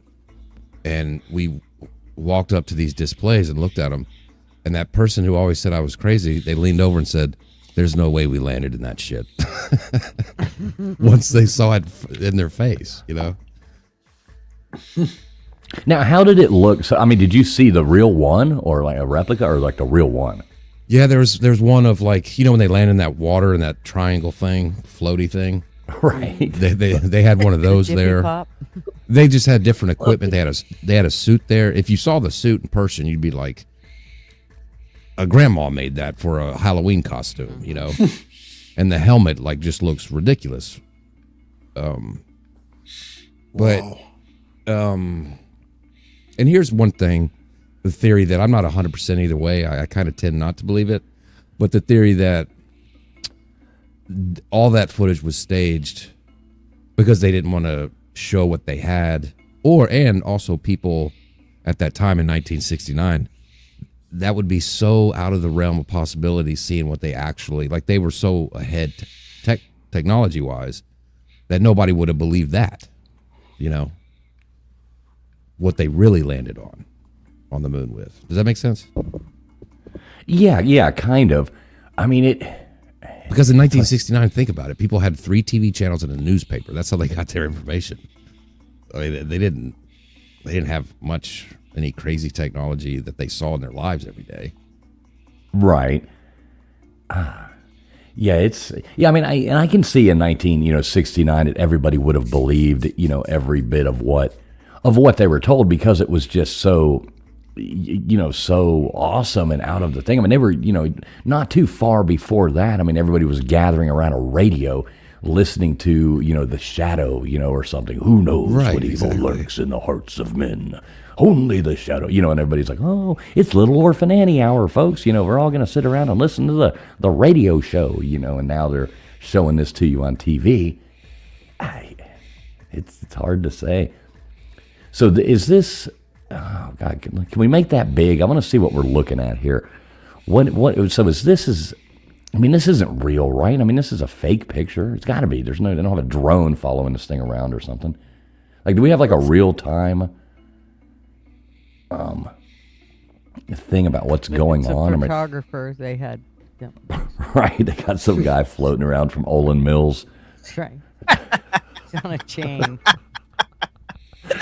and we walked up to these displays and looked at them. And that person who always said I was crazy, they leaned over and said, "There's no way we landed in that shit." Once they saw it in their face, you know. Now, how did it look? So, I mean, did you see the real one, or like a replica, or like the real one? Yeah, there's one of, like, you know, when they land in that water in that triangle thing, floaty thing. Right. They had one of those there. Pop. They just had different equipment. They had a suit there. If you saw the suit in person, you'd be like, a grandma made that for a Halloween costume, you know. And the helmet like just looks ridiculous. And here's one thing, the theory that I'm not 100% either way. I kind of tend not to believe it, but the theory that all that footage was staged because they didn't want to show what they had, and also people at that time in 1969, that would be so out of the realm of possibility, seeing what they actually, like, they were so ahead technology wise that nobody would have believed that, you know, what they really landed on the moon with. Does that make sense? Yeah, kind of. I mean, because in 1969, think about it, people had 3 TV channels and a newspaper. That's how they got their information. I mean, they didn't have any crazy technology that they saw in their lives every day. Right. I mean, I can see in 1969 that everybody would have believed, every bit of what they were told, because it was just so, so awesome and out of the thing. I mean, they were, not too far before that. I mean, everybody was gathering around a radio listening to, the shadow, or something. Who knows what evil lurks in the hearts of men? Only the shadow, and everybody's like, oh, it's Little Orphan Annie hour, folks. We're all going to sit around and listen to the radio show, and now they're showing this to you on TV. It's hard to say. So is this, oh God, can we make that big? I want to see what we're looking at here. So this isn't real, right? I mean, this is a fake picture. It's got to be. They don't have a drone following this thing around or something. Like, do we have like a real time thing about what's going on? Photographer, they had. Yeah. Right, they got some guy floating around from Olin Mills. That's right. He's on a chain.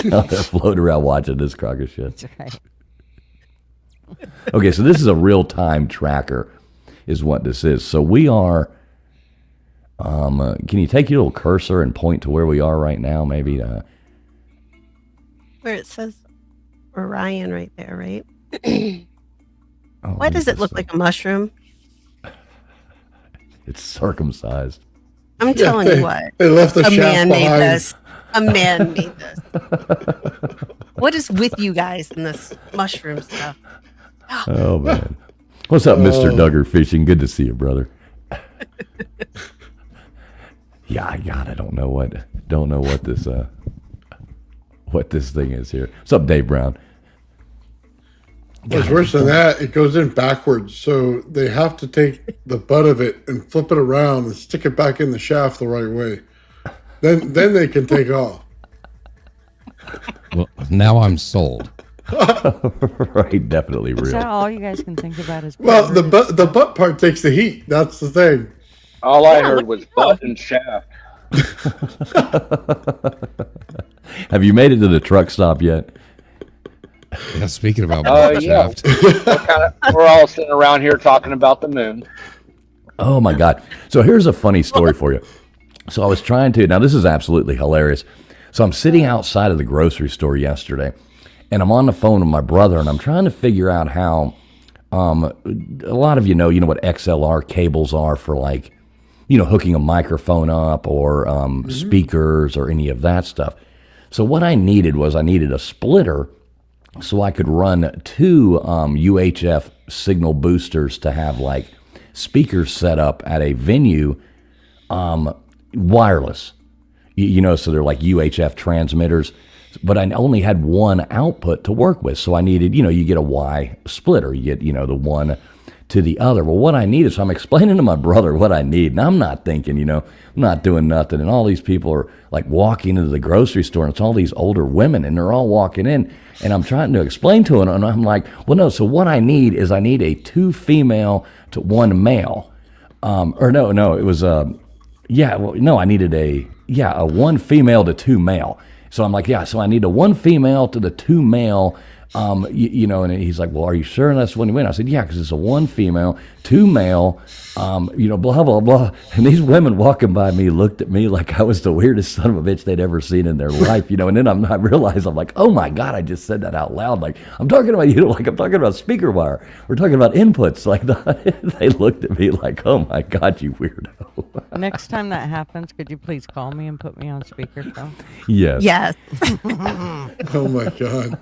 They're floating around watching this crock of shit. That's right. Okay, so this is a real-time tracker, is what this is. So we are. Can you take your little cursor and point to where we are right now? Maybe. Where it says Orion right there, right? Oh, Why does it look like a mushroom? It's circumcised. I'm telling you what. They left the a shaft man behind. made this. A man made this. What is with you guys in this mushroom stuff? Oh man, what's up, Mr. Duggar Fishing? Good to see you, brother. Yeah, I don't know what this thing is here. What's up, Dave Brown? It's worse than that. It goes in backwards, so they have to take the butt of it and flip it around and stick it back in the shaft the right way. Then they can take off. Well, now I'm sold. Right, definitely real. Is that all you guys can think about? Is Well, the butt part takes the heat. That's the thing. All I heard was butt and shaft. Have you made it to the truck stop yet? Yeah, speaking about butt shaft. We're all sitting around here talking about the moon. Oh my God. So here's a funny story for you. So I was trying to, now this is absolutely hilarious. So I'm sitting outside of the grocery store yesterday, and I'm on the phone with my brother, and I'm trying to figure out how, a lot of you know what XLR cables are for, like, hooking a microphone up or speakers or any of that stuff. So what I needed a splitter so I could run 2 UHF signal boosters to have like speakers set up at a venue, wireless, so they're like UHF transmitters, but I only had one output to work with. So I needed, you get a Y splitter, you get, the one to the other. Well, what I needed, so I'm explaining to my brother what I need, and I'm not thinking, I'm not doing nothing. And all these people are like walking into the grocery store, and it's all these older women, and they're all walking in, and I'm trying to explain to them, and I'm like, well, no, so what I need is I need a 2 female to 1 male. It was, I needed a 1 female to 2 male. So I'm like, so I need a 1 female to the 2 male. And he's like, well, are you sure that's when you win? I said, yeah, because it's a 1 female, 2 male, blah, blah, blah. And these women walking by me looked at me like I was the weirdest son of a bitch they'd ever seen in their life, and then I realized, I'm like, oh my God, I just said that out loud. Like, I'm talking about, like I'm talking about speaker wire. We're talking about inputs. Like, they looked at me like, oh my God, you weirdo. Next time that happens, could you please call me and put me on speakerphone? Yes. Yes. Oh my God.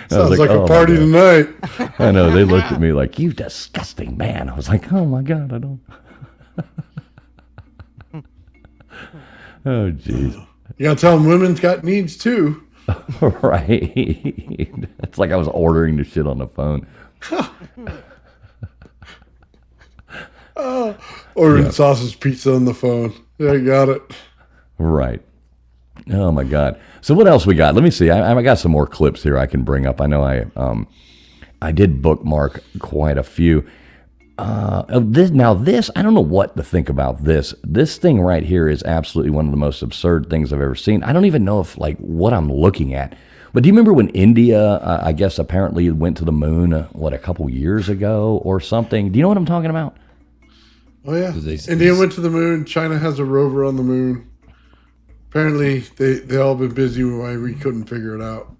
Sounds like a party tonight. I know. They looked at me like, you disgusting man. I was like, oh my God, I don't. Oh, jeez. You gotta tell them women's got needs too. Right. It's like I was ordering the shit on the phone. Ordering sausage pizza on the phone. Yeah, you got it. Right. Oh my God. So what else we got? Let me see. I got some more clips here I can bring up. I know I did bookmark quite a few. This, I don't know what to think about this. This thing right here is absolutely one of the most absurd things I've ever seen. I don't even know if what I'm looking at. But do you remember when India, I guess apparently went to the moon, a couple years ago or something? Do you know what I'm talking about? Oh yeah. India went to the moon. China has a rover on the moon. Apparently, they all been busy why we couldn't figure it out.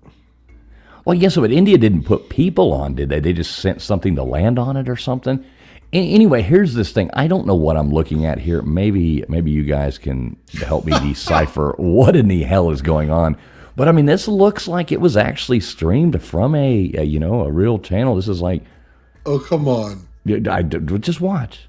Well, yes, but India didn't put people on, did they? They just sent something to land on it or something. Anyway, here's this thing. I don't know what I'm looking at here. Maybe you guys can help me decipher what in the hell is going on. But I mean, this looks like it was actually streamed from a real channel. This is like, oh come on! Just watch.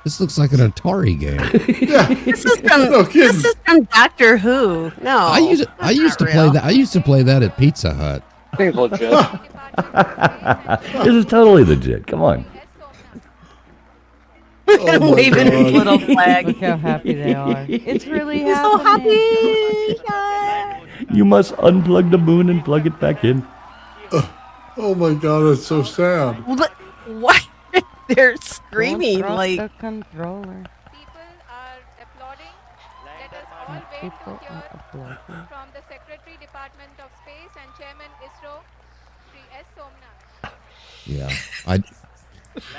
This looks like an Atari game. Yeah. This is from Doctor Who. No, I used to play that. I used to play that at Pizza Hut. Seems legit. This is totally legit. Come on. Oh waving his little flag. Look how happy they are. It's really He's so happening. happy. You must unplug the moon and plug it back in. Oh my God, it's so sad. What? They're screaming like. The controller. People are applauding. Let us all wait to hear from the Secretary Department of Space and Chairman ISRO, Sri S. Somnath. Yeah,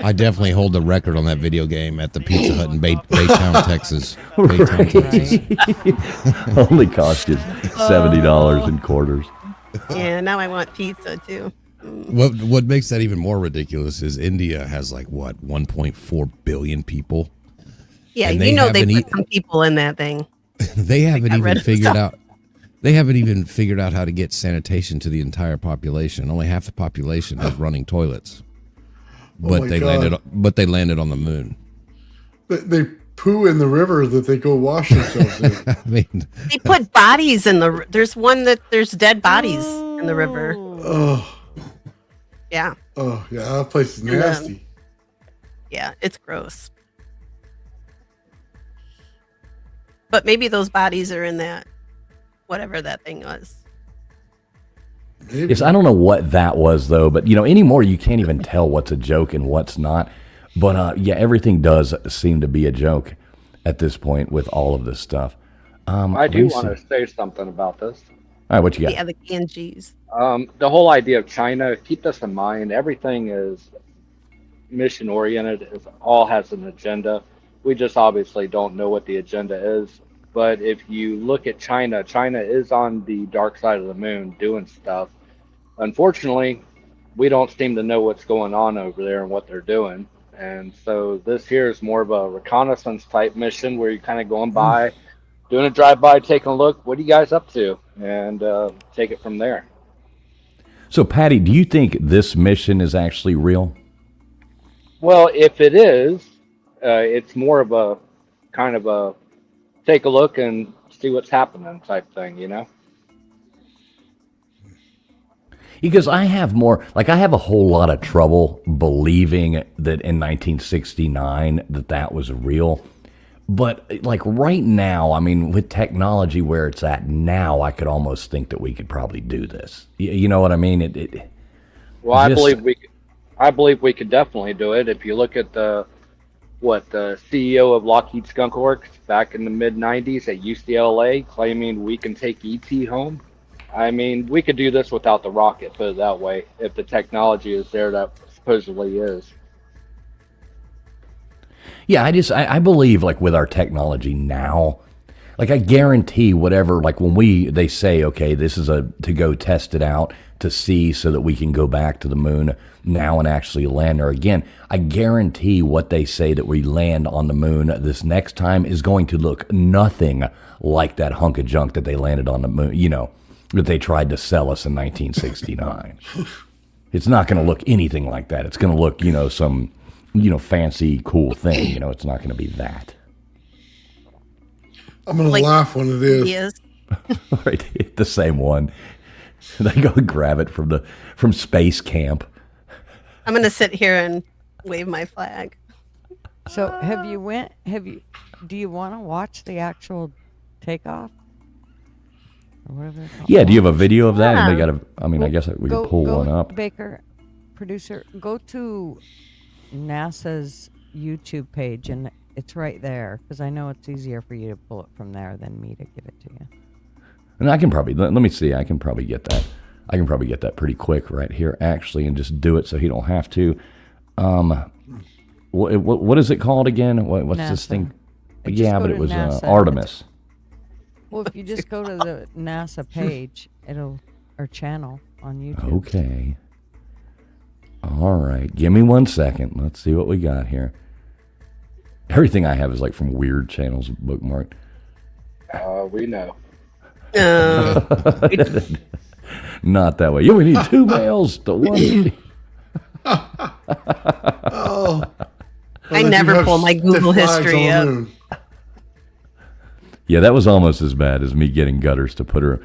I definitely hold the record on that video game at the Pizza Hut in Baytown, Texas. Baytown, Texas. Only cost you $70 in quarters. Yeah, now I want pizza too. What makes that even more ridiculous is India has 1.4 billion people. Yeah, they put some people in that thing. They haven't even figured out. They haven't even figured out how to get sanitation to the entire population. Only half the population has running toilets. But they landed on the moon. They poo in the river that they go wash themselves in. I mean, they put bodies in the. There's dead bodies in the river. Oh. Yeah. Oh yeah, that place is nasty. Yeah, it's gross. But maybe those bodies are in that, whatever that thing was. Maybe. Yes, I don't know what that was though, but anymore you can't even tell what's a joke and what's not. But everything does seem to be a joke at this point with all of this stuff. I do want to say something about this. All right, what you got? Yeah, the Ganges. The whole idea of China, keep this in mind. Everything is mission oriented. It all has an agenda. We just obviously don't know what the agenda is. But if you look at China, China is on the dark side of the moon doing stuff. Unfortunately, we don't seem to know what's going on over there and what they're doing. And so this here is more of a reconnaissance type mission where you're kind of going by, doing a drive-by, taking a look. What are you guys up to? And take it from there. So, Patty, do you think this mission is actually real? Well, if it is, it's more of a kind of a take a look and see what's happening type thing, you know? Because I have a whole lot of trouble believing that in 1969 that was real. But like right now, I mean, with technology where it's at now, I could almost think that we could probably do this. You know what I mean? Well, I believe we could definitely do it. If you look at the CEO of Lockheed Skunk Works back in the mid '90s at UCLA claiming we can take ET home. I mean, we could do this without the rocket, put it that way, if the technology is there that supposedly is. Yeah, I believe like with our technology now, like I guarantee whatever, like when they say, okay, this is to go test it out to see so that we can go back to the moon now and actually land there again. I guarantee what they say that we land on the moon this next time is going to look nothing like that hunk of junk that they landed on the moon, you know, that they tried to sell us in 1969. It's not going to look anything like that. It's going to look, you know, some, you know, fancy, cool thing. You know, it's not going to be that. I'm going to laugh when it is. Yes. Right, the same one. They go grab it from space camp. I'm going to sit here and wave my flag. So do you want to watch the actual takeoff? Or whatever it's called? Yeah, do you have a video of that? Yeah. And I guess we could pull one up. Baker, producer, go to NASA's YouTube page, and it's right there, because I know it's easier for you to pull it from there than me to give it to you. And I can probably, let me see, I can probably get that. I can probably get that pretty quick right here, actually, and just do it so he don't have to. What is it called again? What's NASA. this thing? Just Yeah, go but to it was NASA. Artemis. Well, if you just go to the NASA page, or channel on YouTube. Okay. All right. Give me 1 second. Let's see what we got here. Everything I have is like from weird channels bookmarked. We know. Not that way. You only need 2 males to 1. Oh. I never pull my Google history up. Yeah, that was almost as bad as me getting Gutters or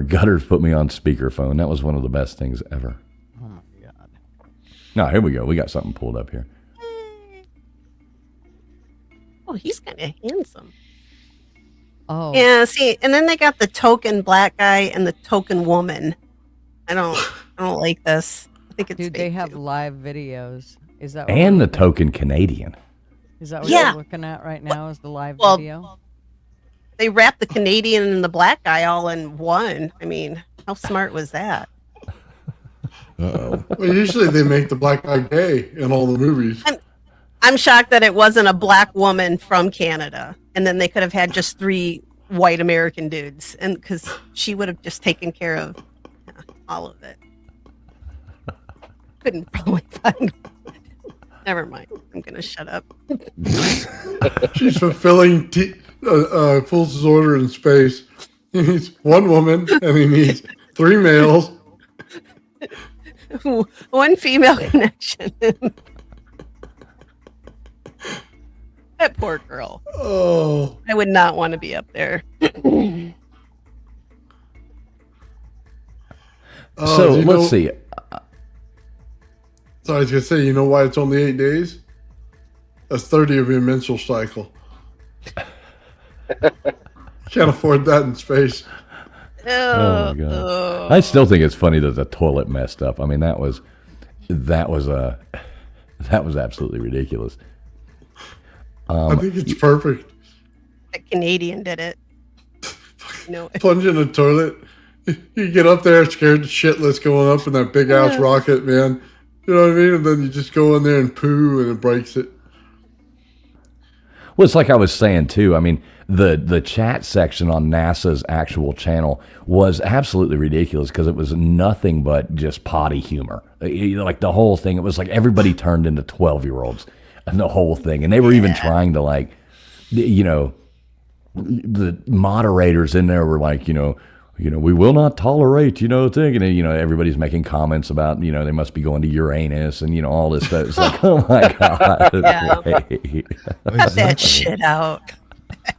Gutters put me on speakerphone. That was one of the best things ever. Oh my God. No, here we go. We got something pulled up here. Oh, he's kind of handsome. Oh. Yeah, see, and then they got the token black guy and the token woman. I don't like this. I think it's Dude, fake they have too. live videos. Is that what And we're the looking- token Canadian. Is that what Yeah. you're looking at right now? Is the live Well, video? They wrapped the Canadian and the black guy all in one. I mean, how smart was that? Well, usually they make the black guy gay in all the movies. I'm shocked that it wasn't a black woman from Canada, and then they could have had just 3 white American dudes, and because she would have just taken care of all of it. Couldn't probably find. Never mind. I'm gonna shut up. She's fulfilling Fool's order in space. He needs 1 woman and he needs 3 males. 1 female connection. That poor girl. Oh. I would not want to be up there. So let's see. So I was going to say, you know why it's only 8 days? That's 30 of your menstrual cycle. Can't afford that in space. Oh my God. I still think it's funny that the toilet messed up. I mean, that was absolutely ridiculous. I think it's perfect. That Canadian did it. No. Plunge in the toilet. You get up there scared shitless going up in that big ass rocket, man. You know what I mean? And then you just go in there and poo and it breaks it. Well, it's like I was saying too. I mean, the chat section on NASA's actual channel was absolutely ridiculous because it was nothing but just potty humor. Like the whole thing, it was like everybody turned into 12-year-olds and the whole thing. And they were even trying to like, you know, the moderators in there were like, we will not tolerate, thing. And, everybody's making comments about, they must be going to Uranus and, all this stuff. It's like, oh my God. Cut that shit out.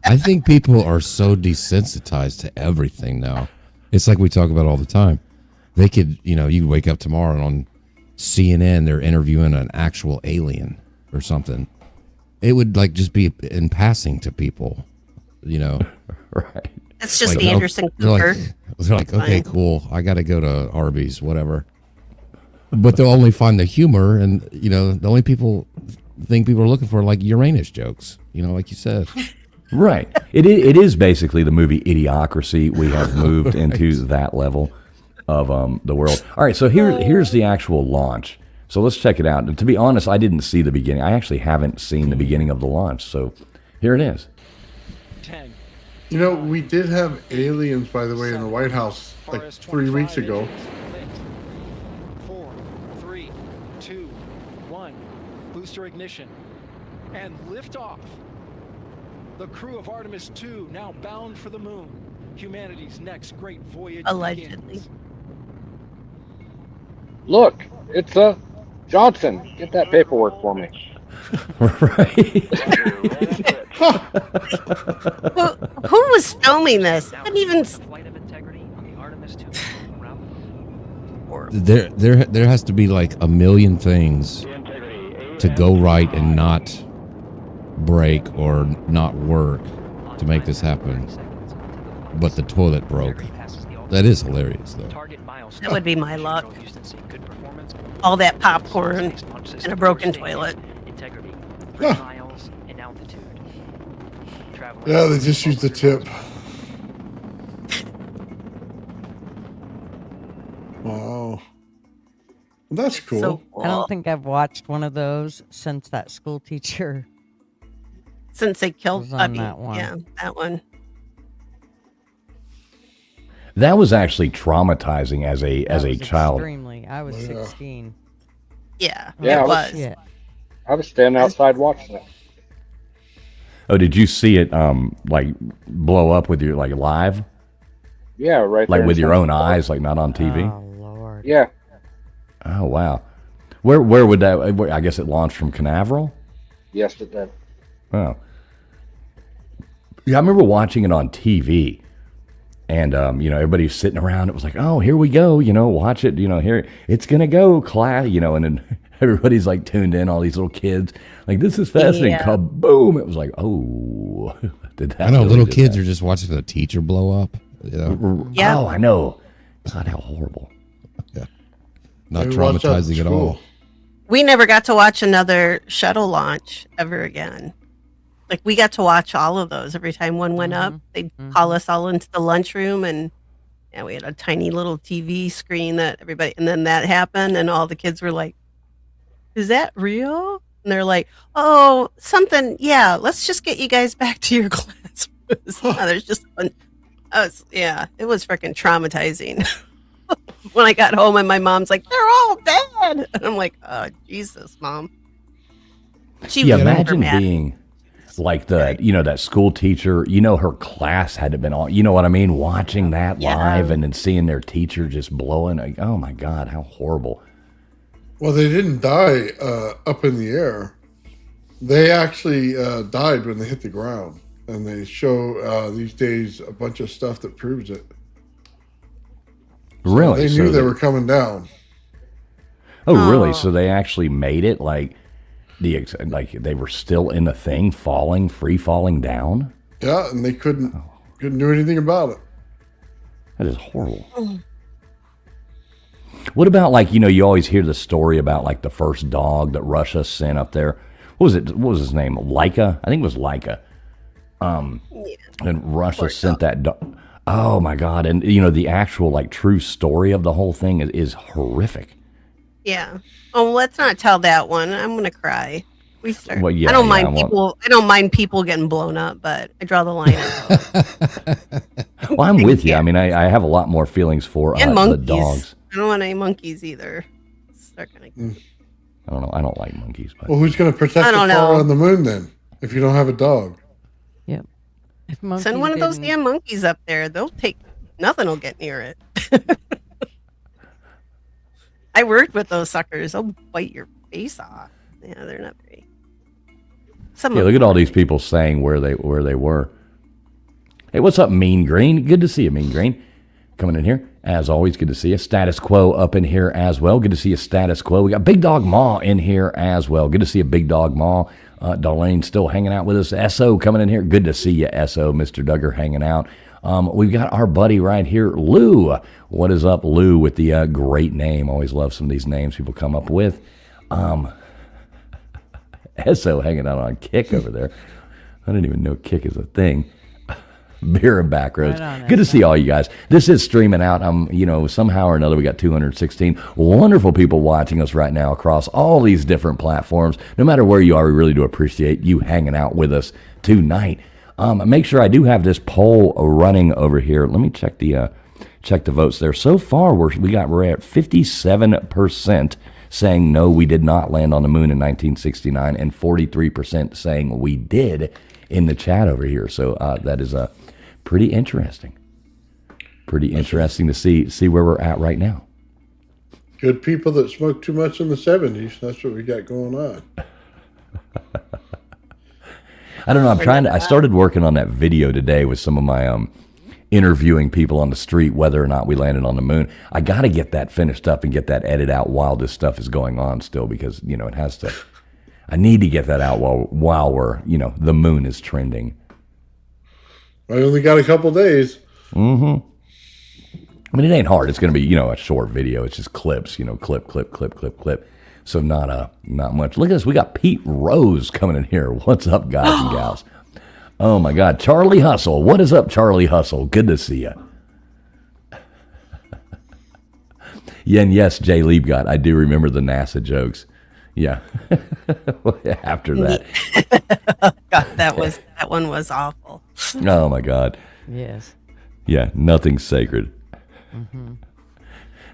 I think people are so desensitized to everything now. It's like we talk about all the time. They could, you wake up tomorrow and on CNN, they're interviewing an actual alien or something. It would like just be in passing to people, Right. It's just like, Anderson Cooper. They're like, okay, cool. I got to go to Arby's, whatever. But they'll only find the humor, and the only people are looking for like Uranus jokes. Like you said. Right. It is basically the movie Idiocracy. We have moved into that level of the world. All right, so here's the actual launch. So let's check it out. And to be honest, I didn't see the beginning. I actually haven't seen the beginning of the launch. So here it is. 10. We did have aliens, by the way, in the White House like 3 weeks ago. 4, 3, 2, 1. Booster ignition. And liftoff. The crew of Artemis 2 now bound for the moon. Humanity's next great voyage allegedly begins. Look, it's Johnson. Get that paperwork for me. Right. Who was filming this? I didn't even. There has to be like a million things to go right and not break or not work to make this happen. But the toilet broke. That is hilarious, though. That would be my luck. All that popcorn and a broken toilet. Yeah, they just used the tip. Wow. Well, that's cool. So cool. I don't think I've watched one of those since that school teacher. Since they killed was on that one. Yeah, that one. That was actually traumatizing as a child. Extremely. I was 16. Yeah, Yeah, it was. Yeah. I was standing outside watching it. Oh, did you see it like blow up with your like live? Yeah, right. Like there with in your own Central Park. eyes, like not on TV? Oh, Lord. Yeah. Oh, wow. Where would that? I guess it launched from Canaveral. Yes, it did. Oh. Yeah, I remember watching it on TV, and everybody's sitting around. It was like, oh, here we go. Watch it. Here it's gonna go, class. And then everybody's like tuned in. All these little kids, like this is fascinating. Yeah. Kaboom! It was like, oh, did that? I know really little did kids that. are just watching a teacher blow up. Yeah. Oh, I know. God, how horrible. Yeah. Not Maybe watch that in traumatizing at school. all. We never got to watch another shuttle launch ever again. Like we got to watch all of those every time one went up. They'd call us all into the lunchroom, and we had a tiny little TV screen that everybody. And then that happened, and all the kids were like, "Is that real?" And they're like, "Oh, something. Yeah, let's just get you guys back to your class." There's just it was freaking traumatizing. When I got home and my mom's like, "They're all dead," and I'm like, "Oh, Jesus, Mom." Yeah, was imagine mad. being like that school teacher. Her class had to been on. You know what I mean? Watching that live and then seeing their teacher just blowing. Like, oh my God, how horrible! Well, they didn't die up in the air. They actually died when they hit the ground. And they show these days a bunch of stuff that proves it. So Really? they knew they were coming down. Oh, really? So they actually made it like they were still in the thing, free falling down? Yeah, and they couldn't do anything about it. That is horrible. What about you always hear the story about like the first dog that Russia sent up there. What was it? What was his name? Laika? I think it was Laika. And Russia sent that dog. Oh my God. And the actual true story of the whole thing is horrific. Yeah. Oh, let's not tell that one. I'm gonna cry. We start. Well, yeah, I don't yeah, mind well- people. I don't mind people getting blown up, but I draw the line at Well, I'm with you. I mean, I have a lot more feelings for and the monkeys. dogs. I don't want any monkeys either. Start kind of. I don't know. I don't like monkeys, but Well, who's going to protect I the don't car know. on the moon then? If you don't have a dog, Yep. If Send monkeys one of those didn't- damn monkeys up there. They'll take. Nothing will get near it. I worked with those suckers. They'll bite your face off. Yeah, they're not very. Some yeah, of look at them all are. these people saying where they were. Hey, what's up, Mean Green? Good to see you, Mean Green. Coming in here. As always, good to see you. Status Quo up in here as well. Good to see you, Status Quo. We got Big Dog Ma in here as well. Good to see you, Big Dog Ma. Darlene still hanging out with us. SO coming in here. Good to see you, SO. Mr. Duggar hanging out. We've got our buddy right here, Lou. What is up, Lou, with the great name? Always love some of these names people come up with. SO hanging out on Kick over there. I didn't even know Kick is a thing. Beer and back rows. Right on, Good to see all you guys. This is streaming out. Somehow or another, we got 216 wonderful people watching us right now across all these different platforms. No matter where you are, we really do appreciate you hanging out with us tonight. Make sure I do have this poll running over here. Let me check the votes there. So far, we're at 57% saying no, we did not land on the moon in 1969, and 43% saying we did in the chat over here. So that is pretty interesting. Pretty interesting to see where we're at right now. good people that smoked too much in the 70s. That's what we got going on. I don't know. I started working on that video today with some of my interviewing people on the street, whether or not we landed on the moon. I got to get that finished up and get that edited out while this stuff is going on still, because, it has to, I need to get that out while we're, the moon is trending. I only got a couple days. Mm-hmm. I mean, it ain't hard. It's going to be, a short video. It's just clips, clip. So not much. Look at this. We got Pete Rose coming in here. What's up, guys and gals? Oh, my God. Charlie Hustle. What is up, Charlie Hustle? Good to see you. Yeah, and yes, Jay Liebgott. I do remember the NASA jokes. Yeah. After that. God, that one was awful. Oh, my God. Yes. Yeah, nothing's sacred. Mm-hmm.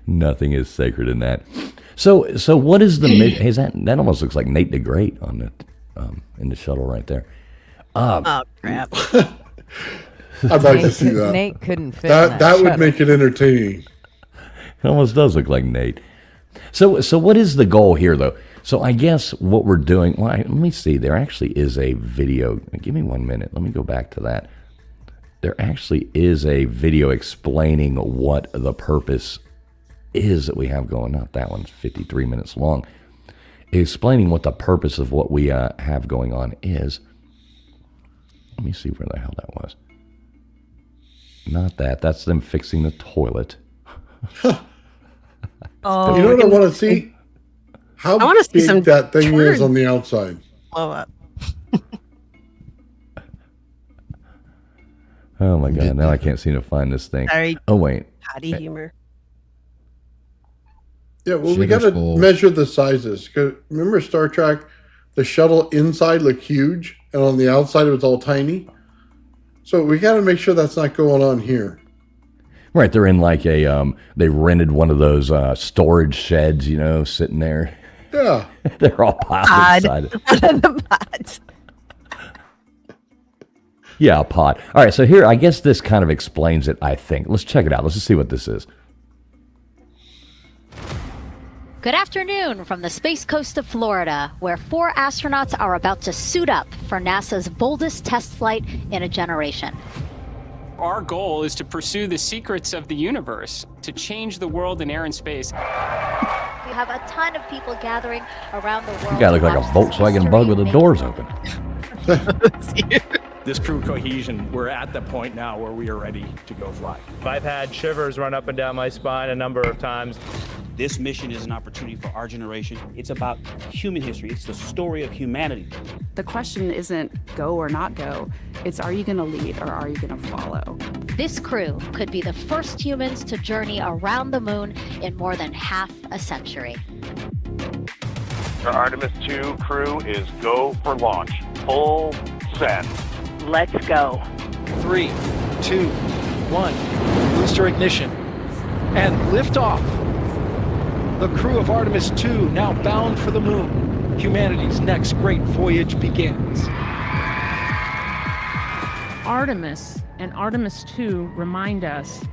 Nothing is sacred in that. So what is the mission? Is that almost looks like Nate the Great on the in the shuttle right there. Oh crap! I'd like to see that. Nate couldn't fit. That would make it entertaining. It almost does look like Nate. So what is the goal here, though? So I guess what we're doing. Well, let me see. There actually is a video. Give me 1 minute. Let me go back to that. There actually is a video explaining what the purpose is that we have going. Not that one's 53 minutes long. Explaining what the purpose of what we have going on is. Let me see where the hell that was. Not that. That's them fixing the toilet. Oh, you know what I want to see? How I wanna see big some that thing is turd on the outside. blow up. Oh my God! Now I can't seem to find this thing. Sorry. Oh wait. Potty humor. Yeah, well, we got to measure the sizes. 'Cause remember Star Trek? The shuttle inside looked huge, and on the outside it was all tiny. So we got to make sure that's not going on here. Right, they're in like a they rented one of those storage sheds, sitting there. Yeah. They're all piled inside it. One of the pods. Yeah, a pod. All right, so here, I guess this kind of explains it, I think. Let's check it out. Let's just see what this is. Good afternoon from the Space Coast of Florida, where 4 astronauts are about to suit up for NASA's boldest test flight in a generation. Our goal is to pursue the secrets of the universe, to change the world in air and space. We have a ton of people gathering around the world. You gotta look like a Volkswagen Bug with the doors open. This crew cohesion, we're at the point now where we are ready to go fly. I've had shivers run up and down my spine a number of times. This mission is an opportunity for our generation. It's about human history. It's the story of humanity. The question isn't go or not go. It's are you going to lead or are you going to follow? This crew could be the first humans to journey around the moon in more than half a century. The Artemis 2 crew is go for launch. Full send. Let's go. 3, 2, 1. Booster ignition. And lift off. The crew of Artemis 2 now bound for the moon. Humanity's next great voyage begins. Artemis and Artemis 2 remind us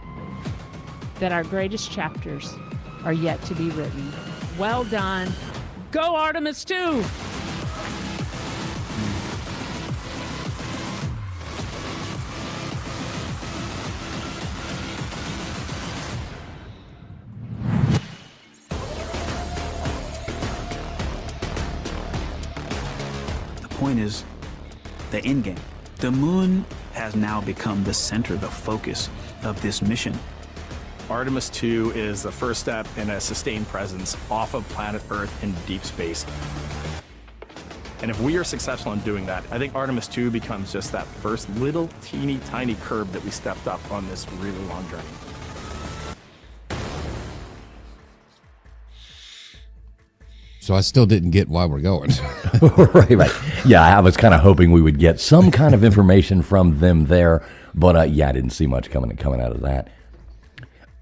that our greatest chapters are yet to be written. Well done. Go Artemis 2! The point is the end game. The moon has now become the center, the focus of this mission. Artemis 2 is the first step in a sustained presence off of planet Earth in deep space. And if we are successful in doing that, I think Artemis 2 becomes just that first little teeny tiny curb that we stepped up on this really long journey. So I still didn't get why we're going. right. Yeah, I was kind of hoping we would get some kind of information from them there, but yeah, I didn't see much coming out of that.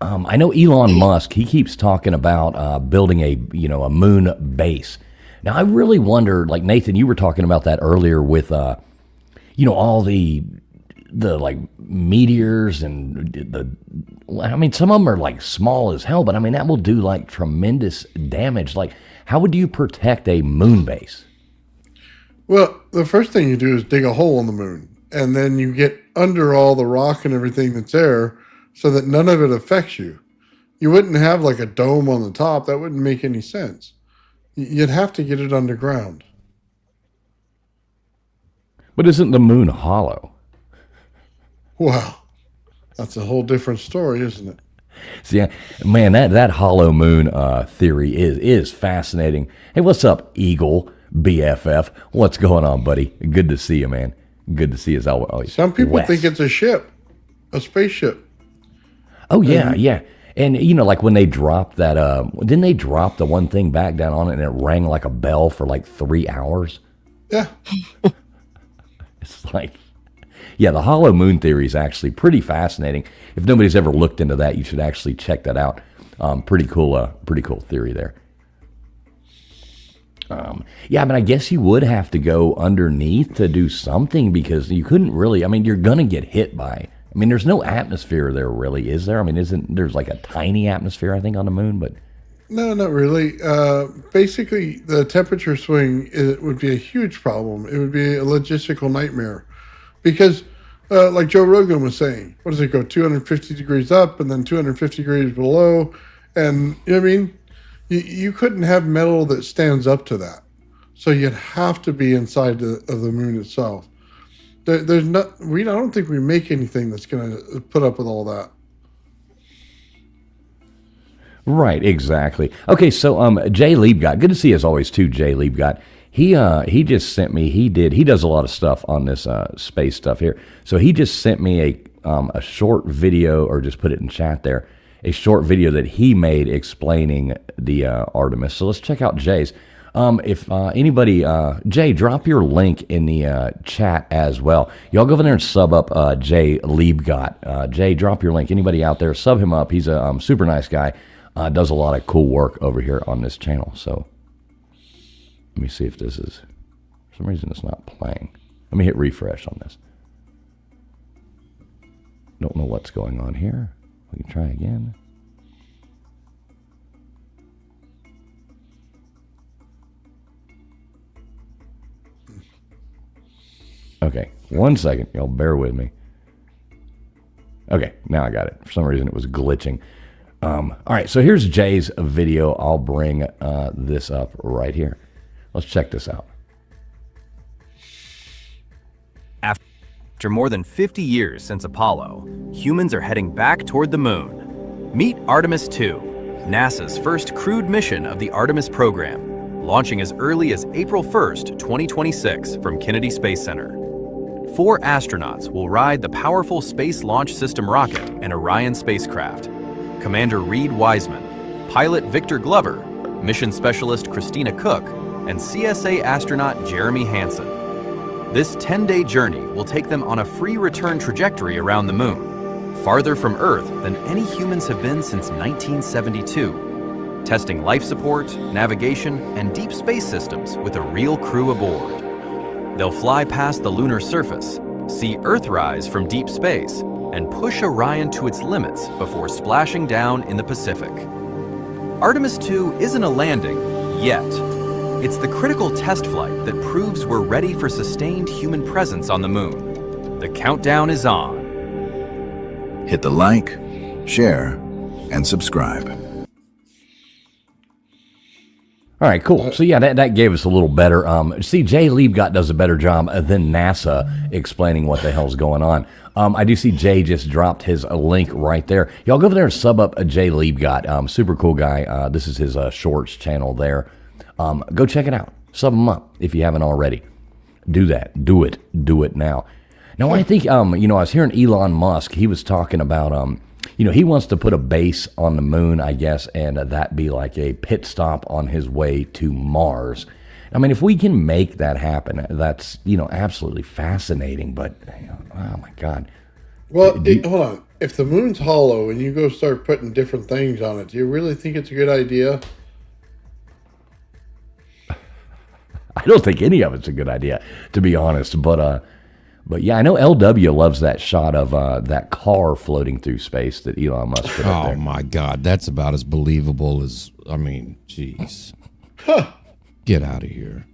I know Elon Musk, he keeps talking about building a moon base. Now, I really wonder, like Nathan, you were talking about that earlier with, all the like meteors and some of them are like small as hell, but I mean, that will do like tremendous damage. Like, how would you protect a moon base? Well, the first thing you do is dig a hole in the moon, and then you get under all the rock and everything that's there so that none of it affects you. You wouldn't have like a dome on the top. That wouldn't make any sense. You'd have to get it underground. But isn't the moon hollow? Well, that's a whole different story, isn't it? See, man, that hollow moon theory is fascinating. Hey, what's up, Eagle BFF? What's going on, buddy? Good to see you, man. Good to see you as always. Some people think it's a ship, a spaceship. Oh yeah, yeah. And like when they dropped that, didn't they drop the one thing back down on it and it rang like a bell for like 3 hours? Yeah. It's like, yeah, the hollow moon theory is actually pretty fascinating. If nobody's ever looked into that, you should actually check that out. Pretty cool theory there. Yeah, but I guess you would have to go underneath to do something because you couldn't really, you're going to get hit by, there's no atmosphere there really, is there? There's like a tiny atmosphere, I think, on the moon, but. No, not really. Basically, the temperature swing would be a huge problem. It would be a logistical nightmare because, like Joe Rogan was saying, what does it go, 250 degrees up and then 250 degrees below? And, you couldn't have metal that stands up to that. So you'd have to be inside of the moon itself. I don't think we make anything that's going to put up with all that. Right, exactly. Okay, so Jay Liebgott, good to see you as always too, Jay Liebgott. He just sent me, he does a lot of stuff on this space stuff here. So he just sent me a short video, or just put it in chat there, a short video that he made explaining the Artemis. So let's check out Jay's. If anybody, Jay, drop your link in the chat as well. Y'all go over there and sub up Jay Liebgott. Jay, drop your link. Anybody out there, sub him up. He's a super nice guy. Does a lot of cool work over here on this channel. So let me see if this is, for some reason it's not playing. Let me hit refresh on this. Don't know what's going on here. We can try again. Okay, 1 second. Y'all bear with me. Okay, now I got it. For some reason it was glitching. All right, so here's Jay's video. I'll bring this up right here. Let's check this out. After more than 50 years since Apollo, humans are heading back toward the moon. Meet Artemis 2, NASA's first crewed mission of the Artemis program, launching as early as April 1st, 2026 from Kennedy Space Center. 4 astronauts will ride the powerful Space Launch System rocket and Orion spacecraft. Commander Reed Wiseman, pilot Victor Glover, mission specialist Christina Cook, and CSA astronaut Jeremy Hansen. This 10-day journey will take them on a free return trajectory around the moon, farther from Earth than any humans have been since 1972, testing life support, navigation, and deep space systems with a real crew aboard. They'll fly past the lunar surface, see Earthrise from deep space, and push Orion to its limits before splashing down in the Pacific. Artemis 2 isn't a landing yet. It's the critical test flight that proves we're ready for sustained human presence on the moon. The countdown is on. Hit the like, share, and subscribe. All right, cool. So yeah, that gave us a little better. See, Jay Liebgott does a better job than NASA explaining what the hell's going on. I do see Jay just dropped his link right there. Y'all go over there and sub up Jay Liebgott. Super cool guy. This is his shorts channel there. Go check it out. Sub him up if you haven't already. Do that. Do it now. Now I think I was hearing Elon Musk. He was talking about he wants to put a base on the moon, I guess, and that be like a pit stop on his way to Mars. I mean, if we can make that happen, that's, absolutely fascinating. But, oh, my God. Well, hold on. If the moon's hollow and you go start putting different things on it, do you really think it's a good idea? I don't think any of it's a good idea, to be honest. But yeah, I know LW loves that shot of that car floating through space that Elon Musk put up there. Oh, my God. That's about as believable as, jeez. Huh. Get out of here.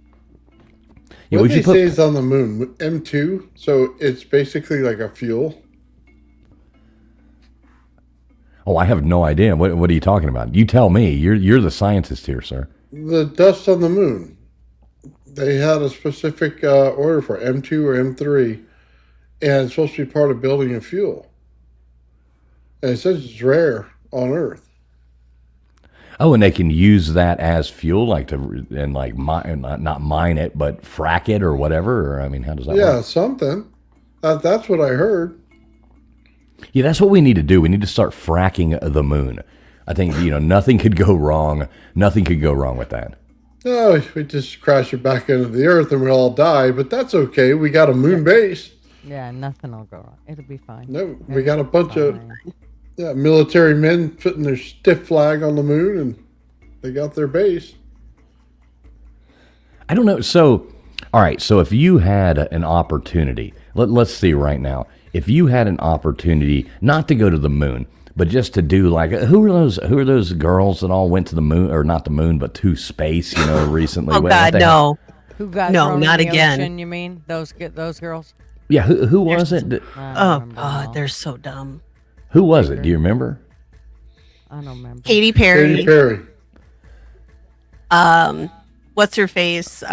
Yeah, what did they say is on the moon? M2? So it's basically like a fuel? Oh, I have no idea. What are you talking about? You tell me. You're the scientist here, sir. The dust on the moon. They had a specific order for M2 or M3, and it's supposed to be part of building a fuel. And it says it's rare on Earth. Oh, and they can use that as fuel, not mine it, but frack it or whatever. Or, how does that work? Yeah, something. That's what I heard. Yeah, that's what we need to do. We need to start fracking the moon. I think nothing could go wrong. Nothing could go wrong with that. No, we just crash it back into the Earth and we all die. But that's okay. We got a moon base. Yeah, nothing will go wrong. It'll be fine. No, we got a bunch of military men putting their stiff flag on the moon, and they got their base. I don't know. So, all right. So if you had an opportunity, let's see right now. If you had an opportunity not to go to the moon, but just to do who are those girls that all went to the moon, or not the moon, but to space, recently? Oh, God, no. Who got no, thrown not in the again. ocean, you mean? Those girls? Yeah, who was it? Oh, God, they're so dumb. Who was it? Do you remember? I don't remember. Katy Perry. Katy Perry. What's her face?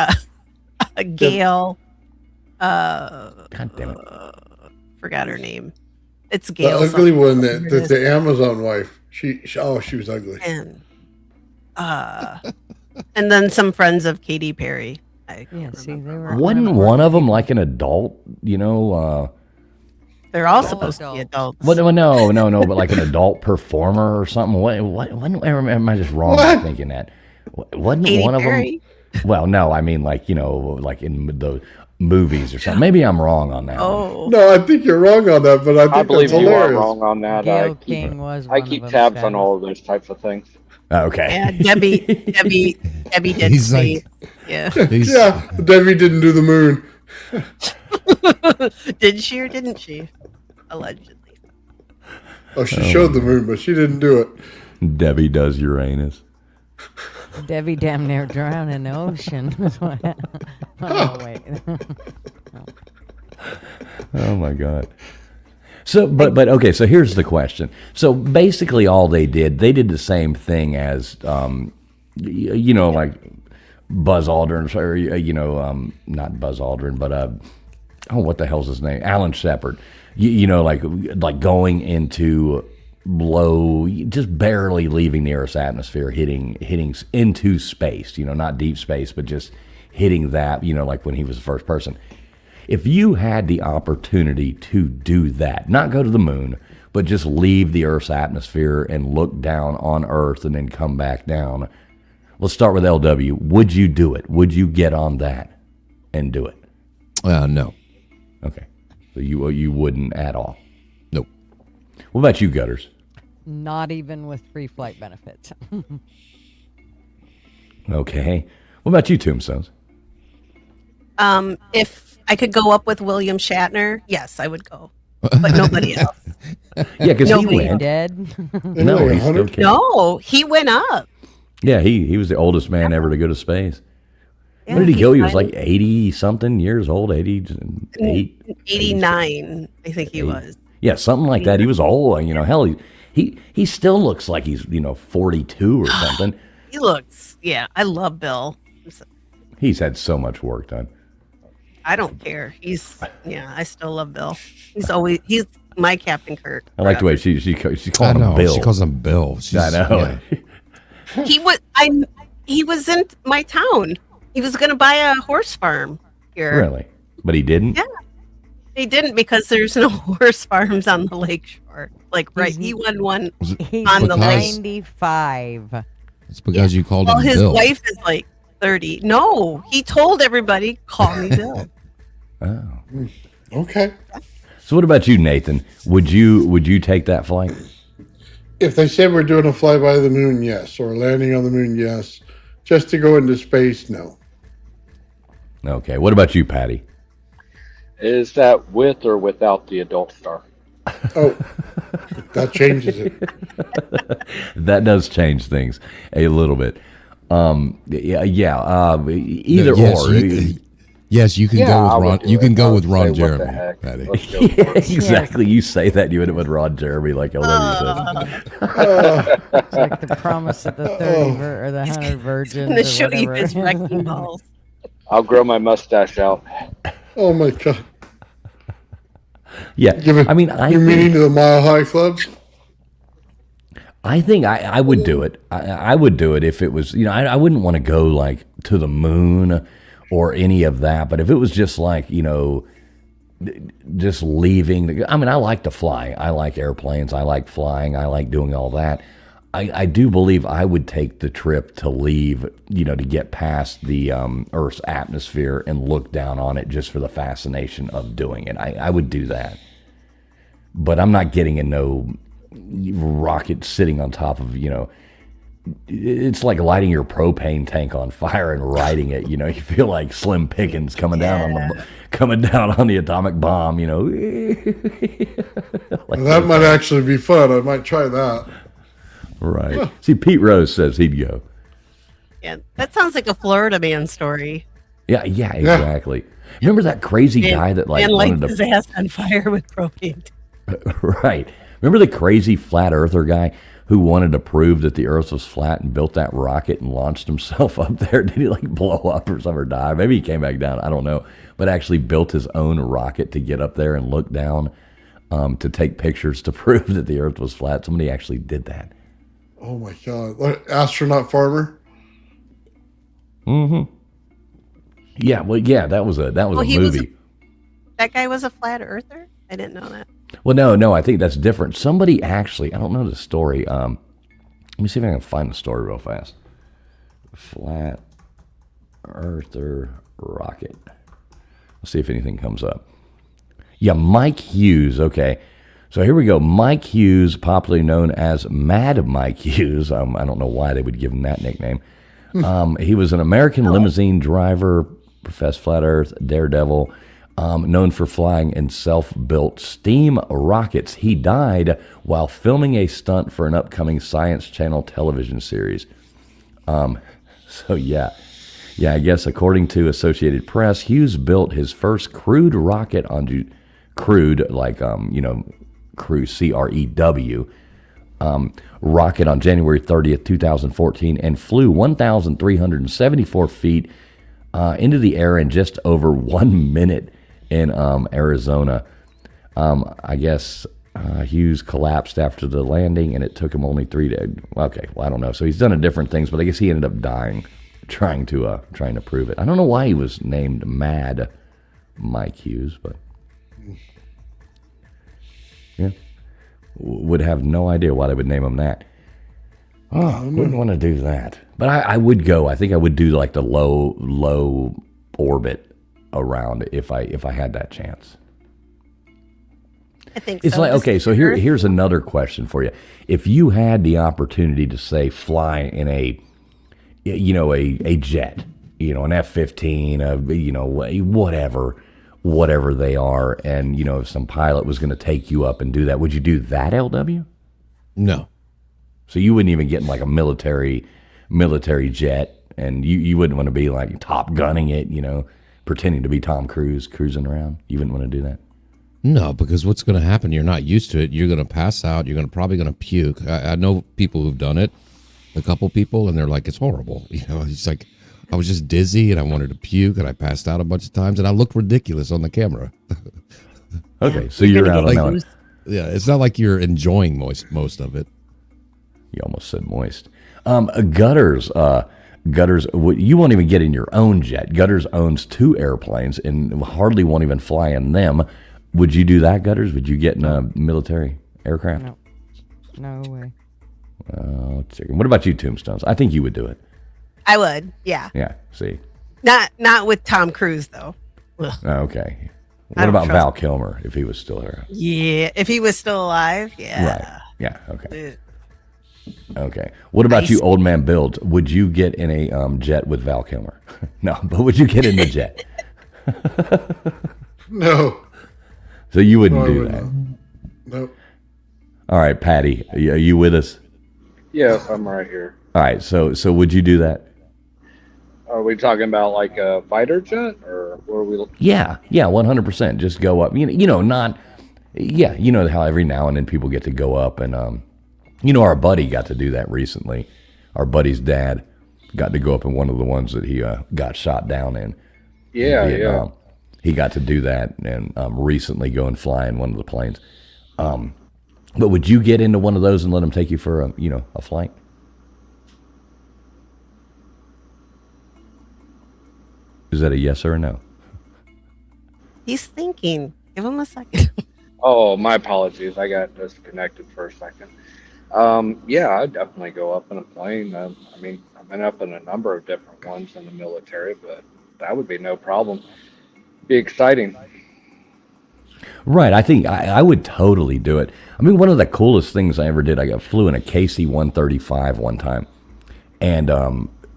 Gail. God damn it. Forgot her name. It's The Gail. ugly one that's the Amazon wife. She was ugly. And then some friends of Katy Perry. See, they were. Wasn't one of them like an adult? They're all supposed to be adults. Well, no, but like an adult performer or something. What am I just wrong in thinking that? Wasn't Katy one of Perry? them? Well, no, I mean like in the movies or something. Maybe I'm wrong on that. Oh no, I think you're wrong on that, but I believe that's you are hilarious. wrong on that. Gail King was I one keep of them, tabs Stan. on all of those types of things. Okay. Yeah, Debbie did He's see. like- Yeah. Yeah, Debbie didn't do the moon. Did she or didn't she? Allegedly. Oh, she showed the moon, but she didn't do it. Debbie does Uranus. Debbie damn near drowned in the ocean. Oh, wait. Oh my God. So, but okay. So here's the question. So basically, all they did the same thing as, like Buzz Aldrin, or not Buzz Aldrin, but what the hell's his name? Alan Shepard. Like going into low, just barely leaving the Earth's atmosphere, hitting into space. Not deep space, but just hitting that. Like when he was the first person. If you had the opportunity to do that, not go to the moon, but just leave the Earth's atmosphere and look down on Earth and then come back down, Let's start with LW. Would you do it? Would you get on that and do it? No. Okay. So you wouldn't at all? Nope. What about you, Gutters? Not even with free flight benefits. Okay. What about you, Tombstones? If I could go up with William Shatner, yes, I would go. But nobody else. Yeah, because he Nobody went. Dead? No, he still can't. No, he went up. Yeah, he was the oldest man ever to go to space. Yeah, When did he go? He was finally- like 80-something years old, 88. 89, I think he was. Yeah, something like that. He was old. Hell, he still looks like he's, 42 or something. He looks, yeah, I love Bill. He's had so much work done. I don't care. I still love Bill. He's my Captain Kirk. I like the way she called I know, him Bill. she calls him Bill. I know. Yeah. He was in my town. He was going to buy a horse farm here. Really? But he didn't? Yeah. He didn't because there's no horse farms on the lake shore. He won one He's on the lake. 95. It's because you called him His Bill. wife is like 30. No, he told everybody, call me Bill. Oh. Okay. So what about you, Nathan? Would you take that flight? If they said we're doing a flyby of the moon, yes, or landing on the moon, yes. Just to go into space, no. Okay. What about you, Patty? Is that with or without the adult star? Oh, that changes it. That does change things a little bit. Either Yes, or. Yes, you can Yeah, go I with would Ron. do You it. can I go would with Ron say, what the Jeremy, heck? Patty. Let's go Yeah, for it. exactly. You say that, you end up with Ron Jeremy, like LW says. It's like the promise of the 30 or the 100 virgins. Gonna or show you whatever. his wrecking balls. I'll grow my mustache out. Oh my God. Yeah. You're meaning to the Mile High Club? I think I would do it. I would do it if it was, I wouldn't want to go like to the moon or any of that. But if it was just like, just leaving. I like to fly. I like airplanes. I like flying. I like doing all that. I do believe I would take the trip to leave, to get past the Earth's atmosphere and look down on it just for the fascination of doing it. I would do that. But I'm not getting in no rocket sitting on top of, it's like lighting your propane tank on fire and riding it. You feel like Slim Pickens coming down on the atomic bomb. That might actually be fun. I might try that. Right. See, Pete Rose says he'd go. Yeah, that sounds like a Florida man story. Yeah, exactly. Remember that crazy guy that man wanted lights his to ass on fire with propane. Right. Remember the crazy flat earther guy who wanted to prove that the Earth was flat and built that rocket and launched himself up there? Did he blow up or something or die? Maybe he came back down. I don't know. But actually built his own rocket to get up there and look down to take pictures to prove that the Earth was flat. Somebody actually did that. Oh my God. Like astronaut farmer? Yeah, well, yeah, that was a movie. That guy was a flat earther? I didn't know that. Well, no, I think that's different. Somebody actually, I don't know the story. Let me see if I can find the story real fast. Flat earther rocket. Let's see if anything comes up. Yeah, Mike Hughes. Okay. So here we go. Mike Hughes, popularly known as Mad Mike Hughes. I don't know why they would give him that nickname. He was an American limousine driver, professed flat earth, daredevil, known for flying in self-built steam rockets. He died while filming a stunt for an upcoming Science Channel television series. I guess according to Associated Press, Hughes built his first crewed rocket on crewed, like, crew, CREW, rocket on January 30th, 2014, and flew 1,374 feet into the air in just over 1 minute in Arizona. I guess Hughes collapsed after the landing, and it took him only 3 days. Okay, well, I don't know. So he's done different things, but I guess he ended up dying trying to prove it. I don't know why he was named Mad Mike Hughes, but yeah, would have no idea why they would name him that. Oh, wouldn't want to do that. But I would go. I think I would do like the low orbit around if I had that chance. I think it's so. like, okay, so here's another question for you. If you had the opportunity to say fly in a jet, an F-15, whatever they are, and if some pilot was going to take you up and do that, would you do that, LW? No. So you wouldn't even get in like a military jet, and you wouldn't want to be like Top Gunning it, pretending to be Tom Cruise cruising around. You wouldn't want to do that. No, because what's going to happen? You're not used to it. You're going to pass out. You're probably going to puke. I know people who've done it, a couple people, and they're like, it's horrible. It's like, I was just dizzy and I wanted to puke and I passed out a bunch of times and I looked ridiculous on the camera. Okay, so you're out on that one. Yeah, it's not like you're enjoying most of it. You almost said moist. Gutters, you won't even get in your own jet. Gutters owns 2 airplanes and hardly won't even fly in them. Would you do that, Gutters? Would you get in a military aircraft? No way. What about you, Tombstones? I think you would do it. I would, yeah. Yeah, see. Not with Tom Cruise, though. Ugh. Okay. What about Val Kilmer, if he was still here? Yeah, if he was still alive, yeah. Right, yeah, okay. Okay. What about you, Old Man Builds? Would you get in a jet with Val Kilmer? No, but would you get in the jet? No. So you wouldn't do that? Nope. All right, Patty, are you with us? Yes, I'm right here. All right, so would you do that? Are we talking about like a fighter jet, or were we? Yeah, 100%. Just go up. Not. Yeah, how every now and then people get to go up, and our buddy got to do that recently. Our buddy's dad got to go up in one of the ones that he got shot down in. Yeah, Vietnam. He got to do that, and recently go and fly in one of the planes. But would you get into one of those and let them take you for a flight? Is that a yes or a no? He's thinking. Give him a second. Oh, my apologies. I got disconnected for a second. Yeah, I'd definitely go up in a plane. I mean, I've been up in a number of different ones in the military, but that would be no problem. Be exciting. Right. I think I would totally do it. I mean, one of the coolest things I ever did, I flew in a KC-135 one time, and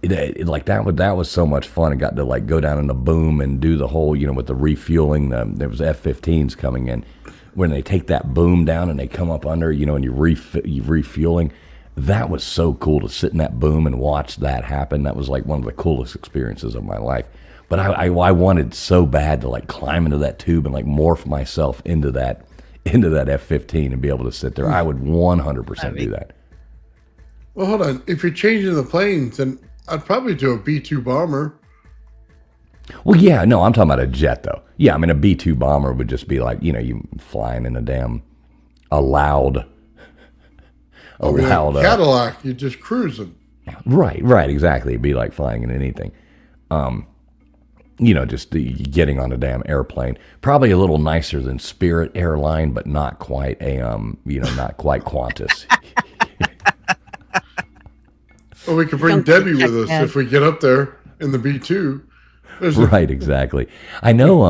that was so much fun. I got to like go down in the boom and do the whole, with the refueling. There was F-15s coming in when they take that boom down and they come up under, and you're refueling. That was so cool to sit in that boom and watch that happen. That was like one of the coolest experiences of my life. But I wanted so bad to like climb into that tube and like morph myself into that F-15 and be able to sit there. I would 100% do that. Well, hold on. If you're changing the planes, then I'd probably do a B-2 bomber. Well, yeah, no, I'm talking about a jet though. Yeah, I mean a B-2 bomber would just be like, you flying in a loud Cadillac, you're just cruising. Right, exactly. It'd be like flying in anything. Just getting on a damn airplane. Probably a little nicer than Spirit Airline, but not quite not quite Qantas. Well, we could bring Debbie with us if we get up there in the B-2. Right, exactly. I know,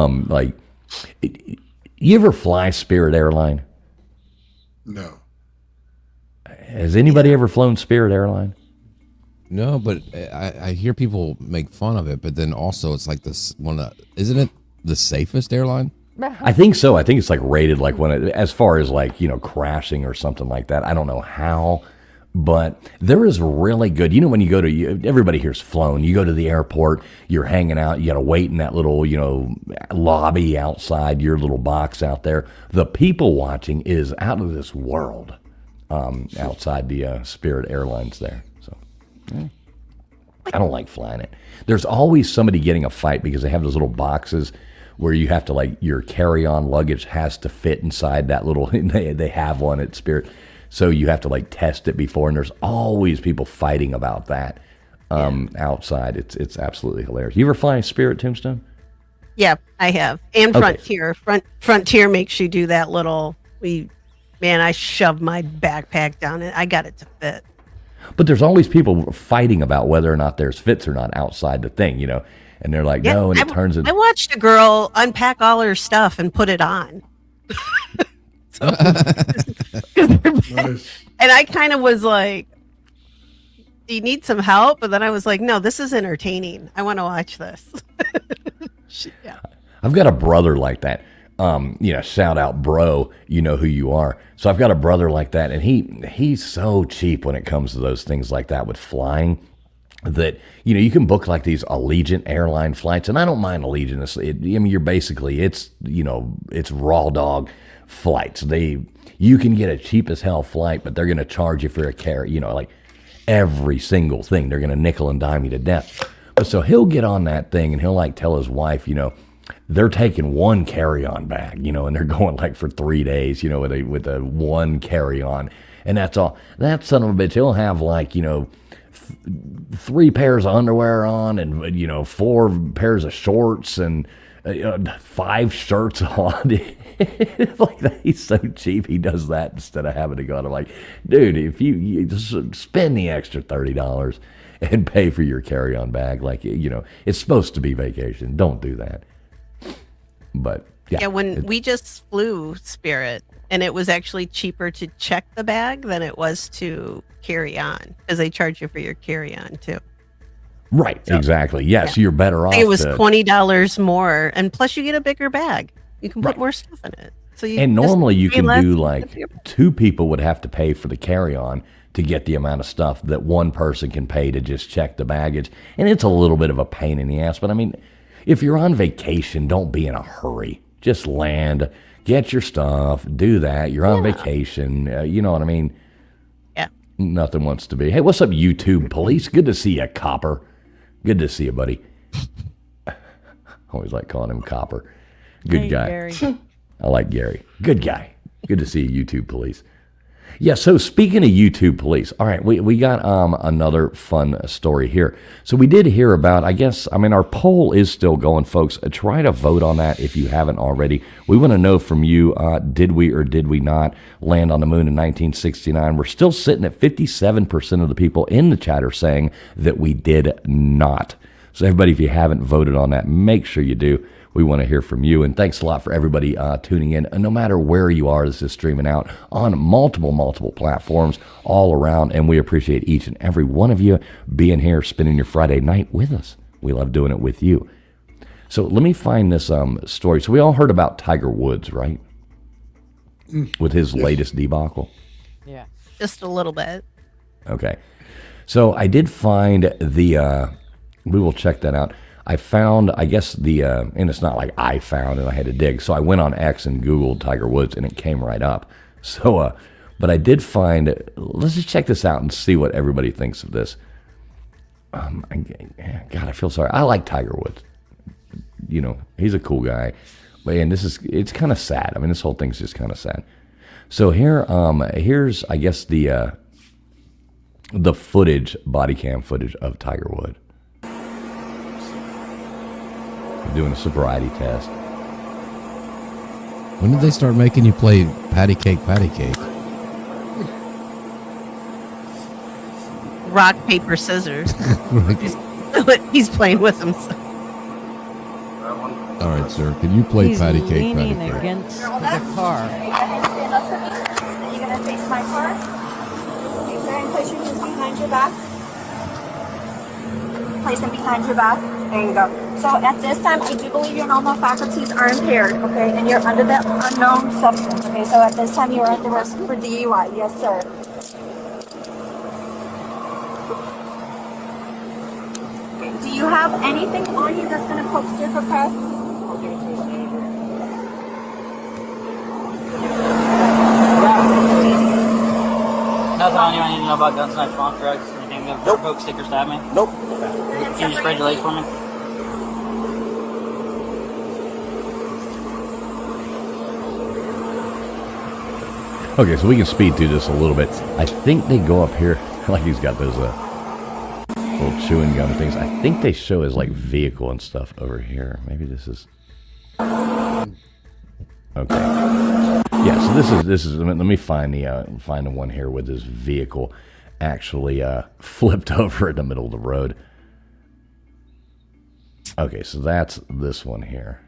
you ever fly Spirit Airline? No. Has anybody ever flown Spirit Airline? No, but I hear people make fun of it, but then also it's like this one. Isn't it the safest airline? I think so. I think it's like rated like as far as like, crashing or something like that. I don't know how, but there is really good. When you go to, everybody here's flown. You go to the airport, you're hanging out, you got to wait in that little, lobby outside, your little box out there. The people watching is out of this world outside the Spirit Airlines there. I don't like flying it. There's always somebody getting a fight because they have those little boxes where you have to like your carry-on luggage has to fit inside that little. They have one at Spirit, so you have to like test it before. And there's always people fighting about that outside. It's absolutely hilarious. You ever fly Spirit, Tombstone? Yeah, I have. And Frontier. Frontier makes you do that little. I shoved my backpack down and I got it to fit. But there's always people fighting about whether or not there's fits or not outside the thing, you know. And they're like, no, and it turns into... I watched a girl unpack all her stuff and put it on. And I kind of was like, do you need some help? But then I was like, no, this is entertaining. I want to watch this. Yeah. I've got a brother like that. You know, shout out, bro. You know who you are. So I've got a brother like that, and he's so cheap when it comes to those things like that with flying. That, you know, you can book like these Allegiant airline flights, and I don't mind Allegiant. I mean, you're basically, it's, you know, it's raw dog flights. You can get a cheap as hell flight, but they're going to charge you for a carry, you know, like every single thing. They're going to nickel and dime you to death. But so he'll get on that thing and he'll like tell his wife, you know, they're taking one carry-on bag, you know, and they're going like for 3 days, you know, with a one carry-on, and that's all. That son of a bitch, he'll have like, you know, 3 pairs of underwear on, and, you know, 4 pairs of shorts, and 5 shirts on. Like that, he's so cheap. He does that instead of having to go. I'm like, dude, if you just spend the extra $30 and pay for your carry-on bag, like, you know, it's supposed to be vacation. Don't do that. But yeah, when we just flew Spirit, and it was actually cheaper to check the bag than it was to carry on, because they charge you for your carry-on too. Right, so, exactly. Yes, yeah. You're better off. It was $20 more, and plus you get a bigger bag. You can put more stuff in it. So and normally you can do like 2 people would have to pay for the carry-on to get the amount of stuff that one person can pay to just check the baggage. And it's a little bit of a pain in the ass, but I mean, if you're on vacation, don't be in a hurry. Just land, get your stuff, do that. You're on vacation. You know what I mean? Yeah. Nothing wants to be. Hey, what's up, YouTube police? Good to see you, Copper. Good to see you, buddy. Always like calling him Copper. Good guy. Gary. I like Gary. Good guy. Good to see you, YouTube police. Yeah, so speaking of YouTube police, all right, we got another fun story here. So we did hear about, our poll is still going, folks. Try to vote on that if you haven't already. We want to know from you, did we or did we not land on the moon in 1969? We're still sitting at 57% of the people in the chat are saying that we did not. So everybody, if you haven't voted on that, make sure you do. We want to hear from you, and thanks a lot for everybody tuning in. And no matter where you are, this is streaming out on multiple platforms all around, and we appreciate each and every one of you being here, spending your Friday night with us. We love doing it with you. So let me find this story. So we all heard about Tiger Woods, right? With his latest debacle. Yeah, just a little bit. Okay, so I did find the. We will check that out. I found, and it's not like I found and I had to dig. So I went on X and Googled Tiger Woods, and it came right up. So, but I did find, let's just check this out and see what everybody thinks of this. God, I feel sorry. I like Tiger Woods. You know, he's a cool guy. And it's kind of sad. I mean, this whole thing's just kind of sad. So here's, I guess, the footage, body cam footage of Tiger Woods. Doing a sobriety test. When did they start making you play patty cake? Rock, paper, scissors. He's playing with himself. All right, sir. Can you play patty cake? He's leaning against the car. Stand up for me. You're going to face my car. Okay, sir, and place your hands behind your back. Place them behind your back. There you go. So at this time, I do believe your normal faculties are impaired, okay? And you're under the unknown substance, okay? So at this time, you are at the risk for DUI. Yes, sir. Okay. Do you have anything on you that's going to coax your press? Nothing on you I need to know about guns, knives, bomb drugs, anything that poke, stick, or stab me? Nope. Can you just spread your legs for me? Okay, so we can speed through this a little bit. I think they go up here, like he's got those little chewing gum things. I think they show his like vehicle and stuff over here. Maybe this is. Okay. Yeah, so this is. Let me find the one here with his vehicle. actually flipped over in the middle of the road. Okay, so that's this one here.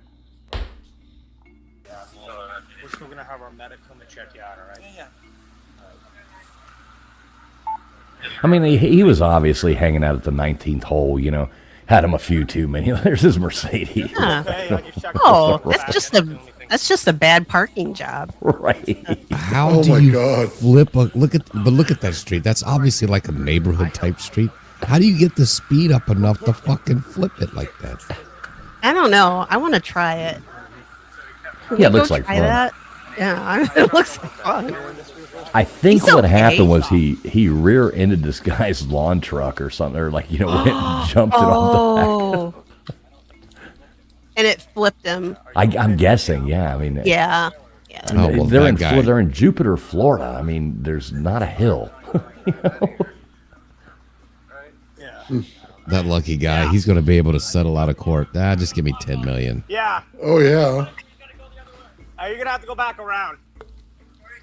We're still gonna have our medic come and check you out, all right? Yeah. I mean, he was obviously hanging out at the 19th hole, you know, had him a few too many. There's his Mercedes. Yeah. Oh, that's just a bad parking job. Right. How do you flip look at that street? That's obviously like a neighborhood type street. How do you get the speed up enough to fucking flip it like that? I don't know. I want to try it. Yeah, it looks like fun. That? Yeah, it looks like fun. I think He's what okay. happened was he rear-ended this guy's lawn truck or something, or like, you know, went and jumped it off the back. And it flipped him. I'm guessing, yeah. I mean, Yeah. I mean, they're in Jupiter, Florida. I mean, there's not a hill. You know? That lucky guy, he's going to be able to settle out of court. Just give me $10 million. Yeah. Oh, yeah. You're gonna have to go back around.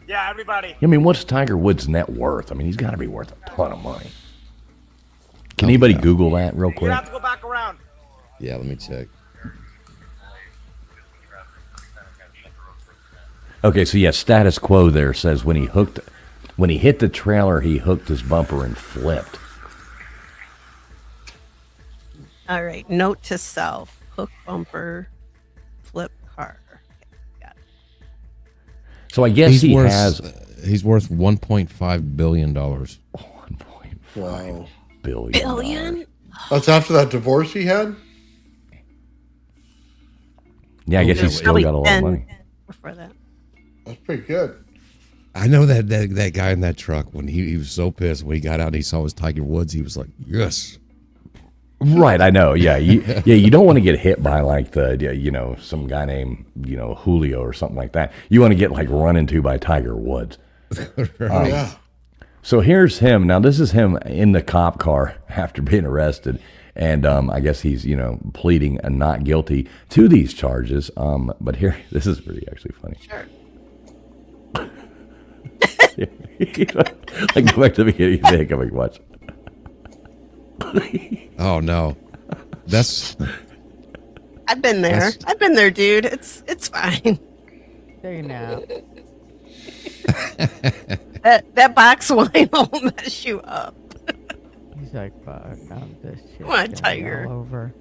Yeah, everybody. I mean, what's Tiger Woods' net worth? I mean, he's got to be worth a ton of money. Can anybody Google that real You're quick? gonna have to go back around. Yeah, let me check. Okay, so yeah, status quo there says when he hit the trailer, he hooked his bumper and flipped. All right. Note to self: hook bumper, flip car. So I guess he's worth $1.5 billion. Wow. Billion? That's after that divorce he had? Yeah, I guess he's still got a lot of money. Before that. That's pretty good. I know that guy in that truck, when he was so pissed when he got out and he saw his Tiger Woods, he was like, yes. Right, I know. Yeah, you don't want to get hit by like some guy named Julio or something like that. You want to get like run into by Tiger Woods. Yeah. So here's him. Now this is him in the cop car after being arrested, and I guess he's pleading not guilty to these charges. But here, this is pretty actually funny. Sure. Like go back to the beginning. Think of it. Watch. Oh no, I've been there. I've been there, dude. It's fine. Take a nap. That box wine will mess you up. He's like, fuck, this shit. Come on, Tiger. All over.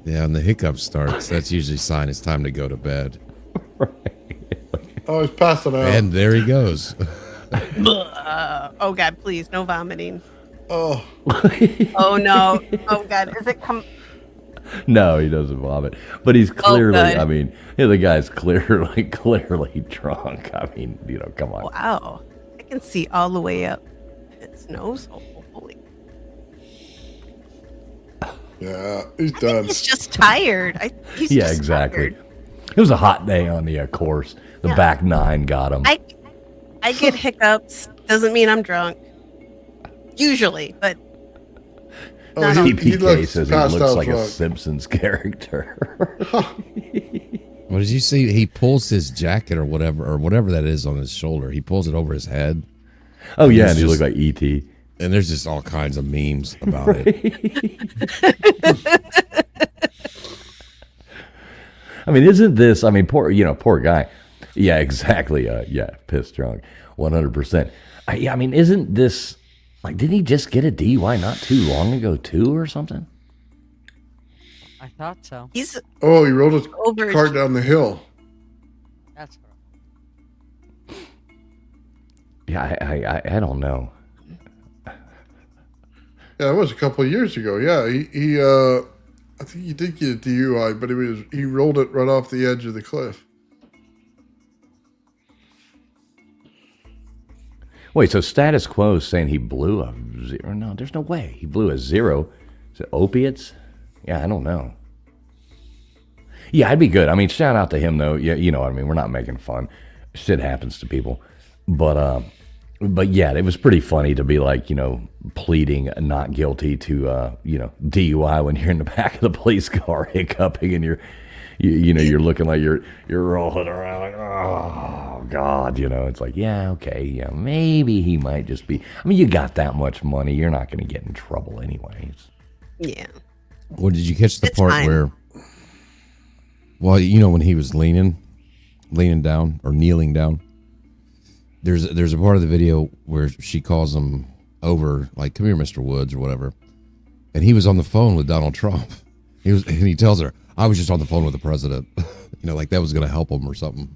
Yeah, and the hiccup starts. That's usually a sign it's time to go to bed. Oh, he's passing out. And there he goes. Oh God, please, no vomiting. Oh. Oh no. Oh God, is it come? No, he doesn't vomit. But he's clearly, good. I mean, the guy's clearly drunk. I mean, come on. Wow, I can see all the way up his nose. Oh, holy. Yeah, he's done. He's just tired. He's Yeah, just exactly. tired. It was a hot day on the course. The back nine got him. I get hiccups. Doesn't mean I'm drunk. Usually, but. TPK says he passed looks out like a drunk. Simpsons character. What did you see? He pulls his jacket or whatever that is on his shoulder. He pulls it over his head. Oh yeah, and he looked like E.T. And there's just all kinds of memes about it. I mean, isn't this? I mean, poor guy. Yeah, exactly. Pissed drunk, 100%. I mean, isn't this like? Didn't he just get a DUI not too long ago too, or something? I thought so. He rode his over cart down the hill. That's right. Yeah, I don't know. Yeah, it was a couple of years ago. Yeah, he I think he did get a DUI, but he rolled it right off the edge of the cliff. Wait, so status quo is saying he blew a zero? No, there's no way. He blew a zero. Is it opiates? Yeah, I don't know. Yeah, I'd be good. I mean, shout out to him, though. Yeah, you know what I mean? We're not making fun. Shit happens to people. But yeah, it was pretty funny to be like, pleading not guilty to, DUI when you're in the back of the police car hiccuping and you're looking like you're rolling around like, oh, God, it's like, yeah, okay, yeah, maybe he might just be. I mean, you got that much money, you're not going to get in trouble anyways. Yeah. Well, did you catch the It's part fine. where? Well, when he was leaning down or kneeling down. There's a part of the video where she calls him over, like, "Come here, Mr. Woods," or whatever, and he was on the phone with Donald Trump. And he tells her, "I was just on the phone with the president," like that was going to help him or something.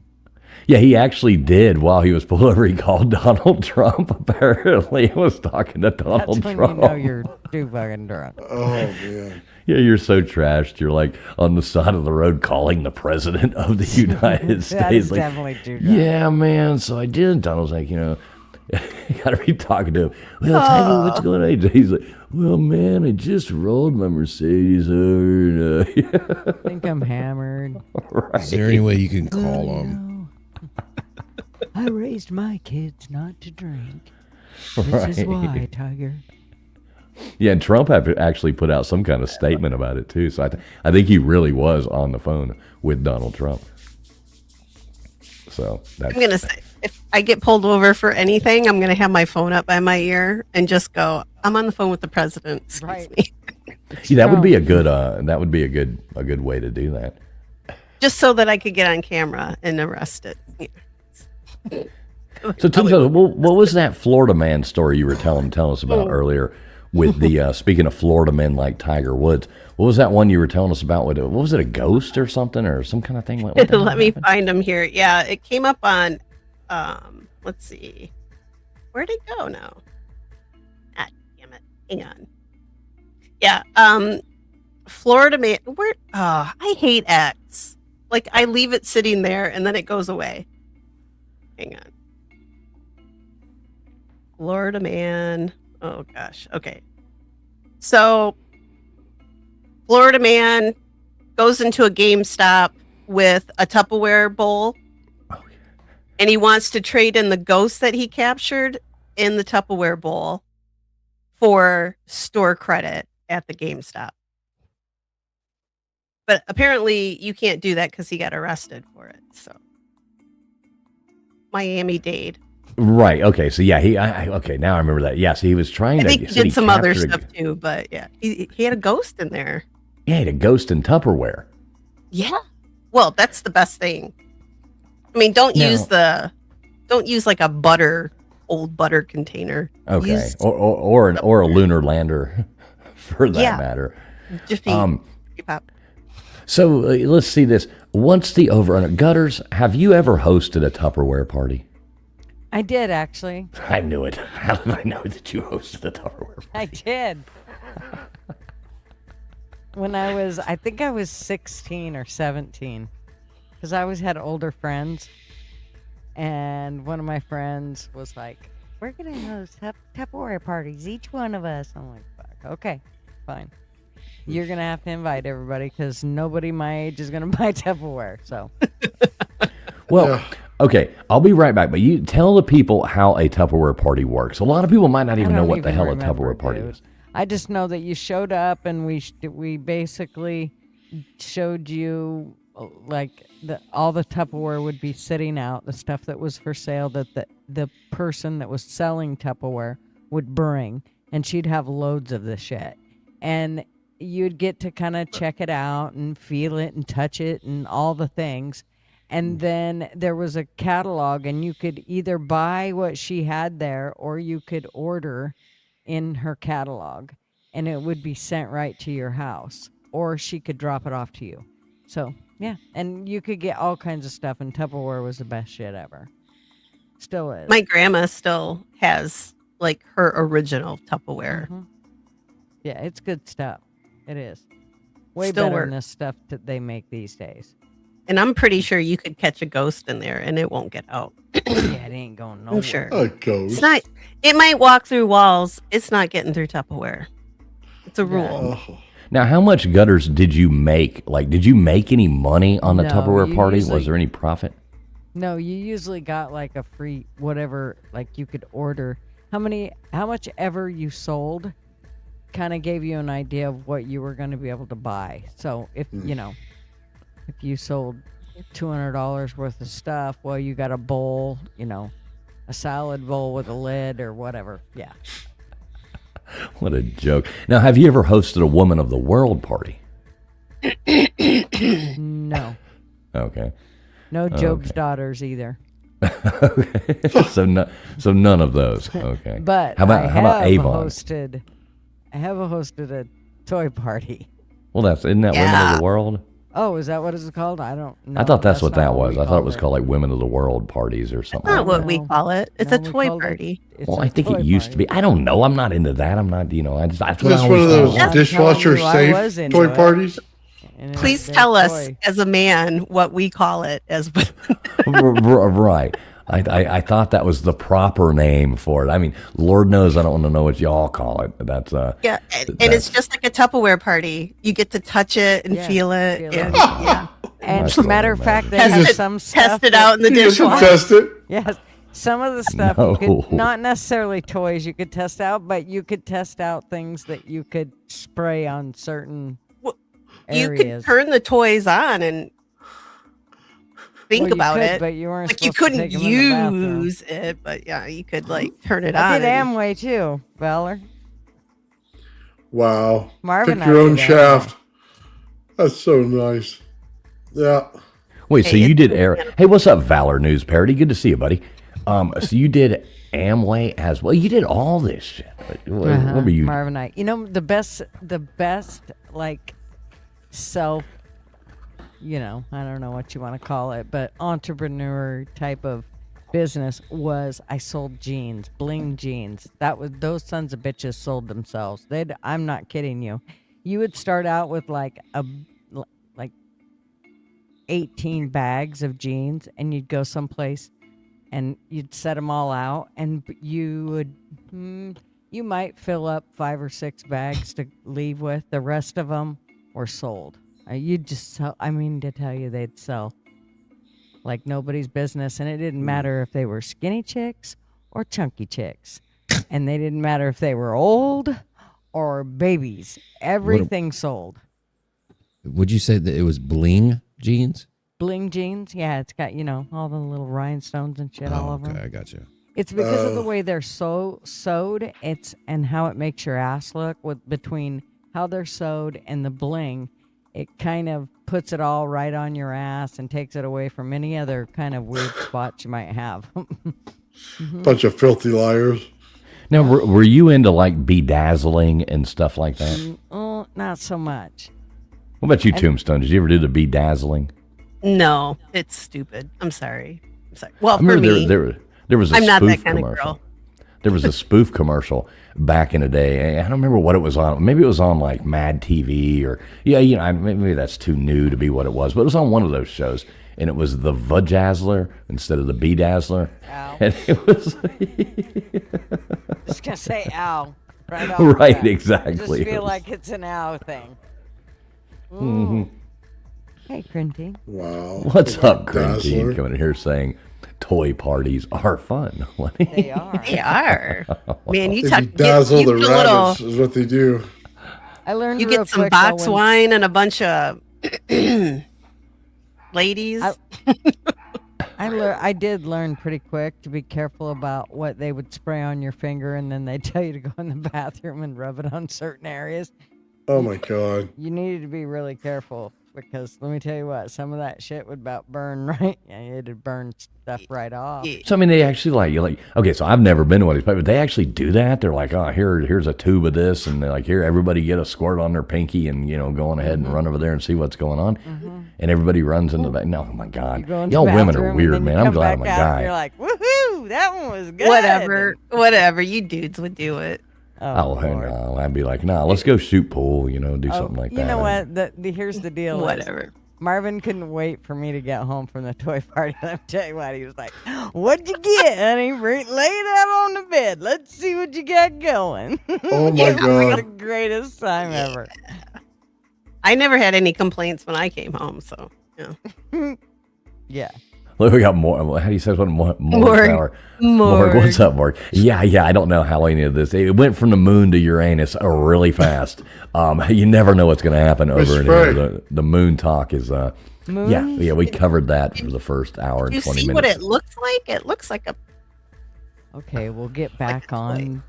Yeah, he actually did while he was pulled over. He called Donald Trump. Apparently, he was talking to Donald That's when Trump. you know you're too fucking drunk. Oh, man. Yeah, you're so trashed. You're like on the side of the road calling the president of the United States. That is like, definitely too drunk. Yeah, man. So I did. Donald's like, you got to be talking to him. Well, Tiger, what's going on? He's like, well, man, I just rolled my Mercedes over. I think I'm hammered. Right. Is there any way you can call him? I raised my kids not to drink. This is why, Tiger. Yeah, and Trump actually put out some kind of statement about it too. So I think he really was on the phone with Donald Trump. So I'm gonna say, if I get pulled over for anything, I'm gonna have my phone up by my ear and just go, "I'm on the phone with the president." Excuse me. See, that would be a good way to do that. Just so that I could get on camera and arrest it. Yeah. So tell us, what was that Florida man story you were telling us about earlier with the speaking of Florida men like Tiger Woods? What was that one you were telling us about? What was it, a ghost or something or some kind of thing? What Let me find them here. Yeah, it came up on let's see. Where'd it go now? Ah, damn it. Hang on. Yeah, Florida man, I hate X. Like, I leave it sitting there and then it goes away. Hang on. Florida man. Oh gosh. Okay. So Florida man goes into a GameStop with a Tupperware bowl. And he wants to trade in the ghost that he captured in the Tupperware bowl for store credit at the GameStop. But apparently you can't do that because he got arrested for it. So Miami-Dade. Right. Okay. So yeah, okay. Now I remember that. Yeah. So he was trying to. I think he did some other stuff too, but yeah, he had a ghost in there. Yeah, he had a ghost in Tupperware. Yeah. Well, that's the best thing. I mean, don't use like a old butter container. Okay. Use Or a lunar lander, for that matter. Just pop. So let's see this. What's the over under Gutters? Have you ever hosted a Tupperware party? I did, actually. I knew it. How did I know that you hosted a Tupperware party? I did. When I think I was 16 or 17. Because I always had older friends. And one of my friends was like, we're going to host Tupperware parties, each one of us. I'm like, fuck, okay, fine. You're going to have to invite everybody because nobody my age is going to buy Tupperware. So, well, okay, I'll be right back. But you tell the people how a Tupperware party works. A lot of people might not even know what the hell a Tupperware party is. I just know that you showed up and we basically showed you like all the Tupperware would be sitting out, the stuff that was for sale that the person that was selling Tupperware would bring, and she'd have loads of the shit. And you'd get to kind of check it out and feel it and touch it and all the things. And then there was a catalog, and you could either buy what she had there or you could order in her catalog, and it would be sent right to your house, or she could drop it off to you. So, yeah. And you could get all kinds of stuff, and Tupperware was the best shit ever. Still is. My grandma still has like her original Tupperware. Mm-hmm. Yeah, it's good stuff. It is. Way Still better work. than the stuff that they make these days. And I'm pretty sure you could catch a ghost in there and it won't get out. Yeah, it ain't going nowhere. I'm sure. A ghost. It's not. It might walk through walls. It's not getting through Tupperware. It's a rule. Now, how much Gutters did you make? Like, did you make any money on the No, Tupperware you party? usually- Was there any profit? No, you usually got like a free whatever, like you could order. How much ever you sold kind of gave you an idea of what you were going to be able to buy. So if, if you sold $200 worth of stuff. Well, you got a bowl, a salad bowl with a lid or whatever. Yeah. What a joke. Now, have you ever hosted a Woman of the World party? No. Okay. No Job's daughters either. Okay. So none of those. Okay. But how about Avon? I have hosted a toy party. Well, isn't that Women of the World? Oh, is that what it's called? I don't know. I thought that's what that not was. we I thought it was called called like Women of the World parties or something. Not like what we call it. It's a toy party. Well, I think it used to be. I don't know. I'm not into that. I'm not. That's what I Just one of always those thought. dishwasher safe toy parties. Please tell us, as a man, what we call it as Right. I thought that was the proper name for it. I mean, Lord knows I don't want to know what y'all call it. That's yeah, and it's just like a Tupperware party. You get to touch it and feel it. And, yeah. And as a matter of fact, they have some stuff. Test it out in the dishwasher. Test it. Yes. Some of the stuff you could, not necessarily toys you could test out, but you could test out things that you could spray on certain You areas. could turn the toys on and think about it. But you weren't like you supposed to couldn't take 'em in the bathroom. use it, but yeah, you could like turn it I on. did and- Amway too, Valor. Wow. Marvin Pick and your I own did shaft. That's so nice. Yeah. Wait, so you did air? Hey, what's up, Valor News Parody? Good to see you, buddy. So you did Amway as well. You did all this shit. What were you? Marvin and I. The best like self. I don't know what you want to call it, but entrepreneur type of business was I sold jeans, bling jeans. Those sons of bitches sold themselves. I'm not kidding you. You would start out with like 18 bags of jeans, and you'd go someplace and you'd set them all out, and you might fill up 5 or 6 bags to leave with. The rest of them were sold. You'd just sell. I mean, to tell you, they'd sell like nobody's business, and it didn't matter if they were skinny chicks or chunky chicks, and they didn't matter if they were old or babies. Everything sold. Would you say that it was bling jeans? Bling jeans, yeah, it's got all the little rhinestones and shit all over. Okay, them. I got you. It's because of the way they're sewed. And how it makes your ass look between how they're sewed and the bling. It kind of puts it all right on your ass and takes it away from any other kind of weird spots you might have. Bunch of filthy liars. Now, were you into like bedazzling and stuff like that? Oh, not so much. What about you, Tombstone? Did you ever do the bedazzling? No, it's stupid. I'm sorry. Well, I for remember me, there was a I'm not spoof that kind commercial. of girl. There was a spoof commercial back in the day. I don't remember what it was on. Maybe it was on like Mad TV or maybe that's too new to be what it was. But it was on one of those shows, and it was the Vajazzler instead of the Bedazzler. Ow. And it was Just gonna say ow. Right off Right, the bat. exactly. I just feel like it's an ow thing. Mm-hmm. Hey, Crinty. Wow. What's up, Dazzler. Grantine? Coming in here saying toy parties are fun. They are. They are. Man, you They talk. bedazzle you the get a little. rabbits is what they do. I learned You real get some quick, box though, when- wine and a bunch of ladies. I did learn pretty quick to be careful about what they would spray on your finger, and then they tell you to go in the bathroom and rub it on certain areas. Oh my God. You needed to be really careful because let me tell you what, some of that shit would about burn right. Yeah, it'd burn stuff right off. So I mean, they actually okay. So I've never been to one of these, but they actually do that. They're like, oh, here's a tube of this, and they're like, here, everybody get a squirt on their pinky, and go on ahead and run over there and see what's going on. And everybody runs into the back. No, oh my God, You go in the y'all women are bathroom, weird, and then man. you I'm come glad I'm a back out, and guy. You're like, woohoo, that one was good. Whatever. You dudes would do it. Oh, hey, no, I'd be like, no, let's go shoot pool. Do something like that. You know what? Here's the deal. is Whatever. Marvin couldn't wait for me to get home from the toy party. Let me tell you what, he was like, "What'd you get, honey? Lay it out on the bed. Let's see what you got going." Oh my It was God. the greatest time ever. I never had any complaints when I came home, so yeah. Yeah. Look, we got more. How do you say what? Morg. Morg. What's up, Morg? Yeah. I don't know how any of this. It went from the moon to Uranus really fast. You never know what's going to happen over and over. The moon talk is Moon. Yeah, we covered that for the first hour and You 20 see minutes. what it looks like? It looks like a. Okay, we'll get back on.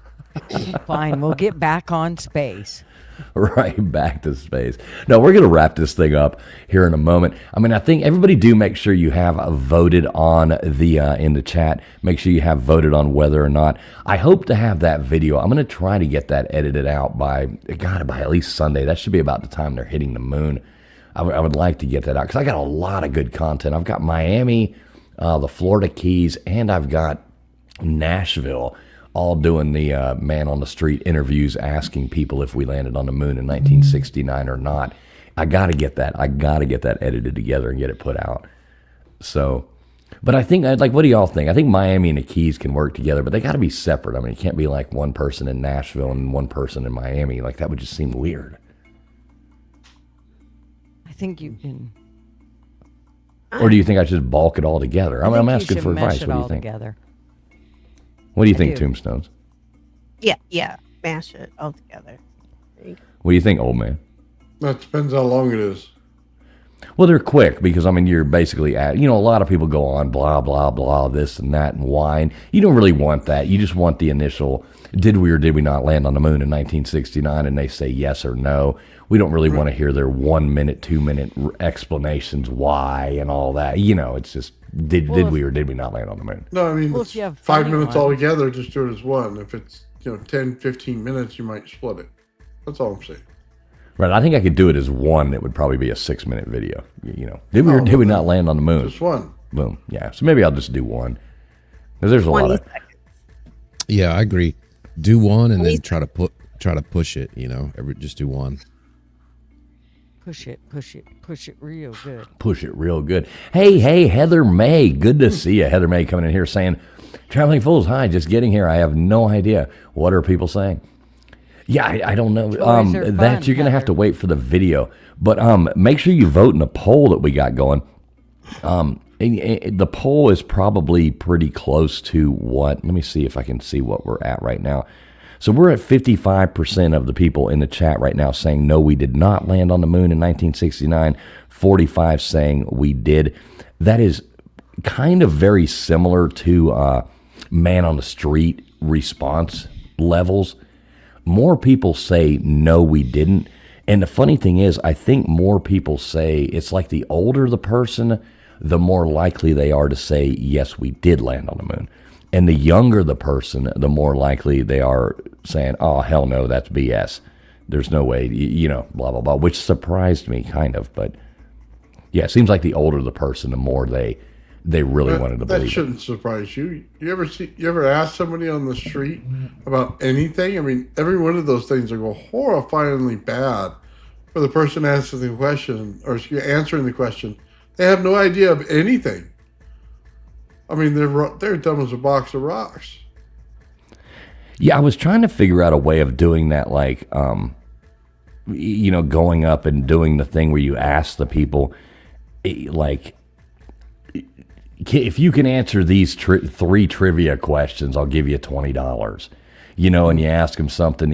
Fine, we'll get back on space. Right back to space. No, we're going to wrap this thing up here in a moment. I mean, I think everybody do make sure you have voted on the in the chat. Make sure you have voted on whether or not. I hope to have that video. I'm going to try to get that edited out by at least Sunday. That should be about the time they're hitting the moon. I would like to get that out because I got a lot of good content. I've got Miami, the Florida Keys, and I've got Nashville, all doing the man on the street interviews, asking people if we landed on the moon in 1969 or not. I got to get that. I got to get that edited together and get it put out. So, but I think, like, what do y'all think? I think Miami and the Keys can work together, but they got to be separate. I mean, it can't be like one person in Nashville and one person in Miami. Like, that would just seem weird. I think you can. Or do you think I should bulk it all together? I'm asking for advice. What do you think? Together. What do you think, Tombstones? Yeah, mash it all together. What do you think, old man? That depends how long it is. Well, they're quick because, I mean, you're basically at, a lot of people go on blah, blah, blah, this and that and whine. You don't really want that. You just want the initial, did we or did we not land on the moon in 1969? And they say yes or no. We don't really want to hear their 1 minute, 2 minute explanations why and all that. It's just, did we or did we not land on the moon? No, I mean, Well, if you have 5 funny minutes ones. altogether, just do it as one. If it's, 10, 15 minutes, you might split it. That's all I'm saying. Right. I think I could do it as one. It would probably be a 6 minute video. Did we or did we not land on the moon? Just one. Boom. Yeah. So maybe I'll just do one. Because there's a lot of. Yeah, I agree. Do one and then try to push it. Just do one. Push it real good. Push it real good. Hey, Heather May. Good to see you. Heather May coming in here saying, Traveling Fools, hi, just getting here. I have no idea. What are people saying? Yeah, I don't know. Toys are fun, That you're going to have to wait for the video. But make sure you vote in the poll that we got going. The poll is probably pretty close to what? Let me see if I can see what we're at right now. So we're at 55% of the people in the chat right now saying, no, we did not land on the moon in 1969. 45 saying we did. That is kind of very similar to man on the street response levels. More people say, no, we didn't. And the funny thing is, I think more people say it's like the older the person, the more likely they are to say, yes, we did land on the moon. And the younger the person, the more likely they are saying, oh, hell no, that's BS. There's no way, blah, blah, blah, which surprised me kind of. But yeah, it seems like the older the person, the more they really wanted to believe That it. shouldn't surprise you. You ever ask somebody on the street about anything? I mean, every one of those things are go horrifyingly bad for the person asking the question or answering the question. They have no idea of anything. I mean, they're dumb as a box of rocks. Yeah, I was trying to figure out a way of doing that, like, going up and doing the thing where you ask the people, like, if you can answer these 3 trivia questions, I'll give you $20. And you ask them something,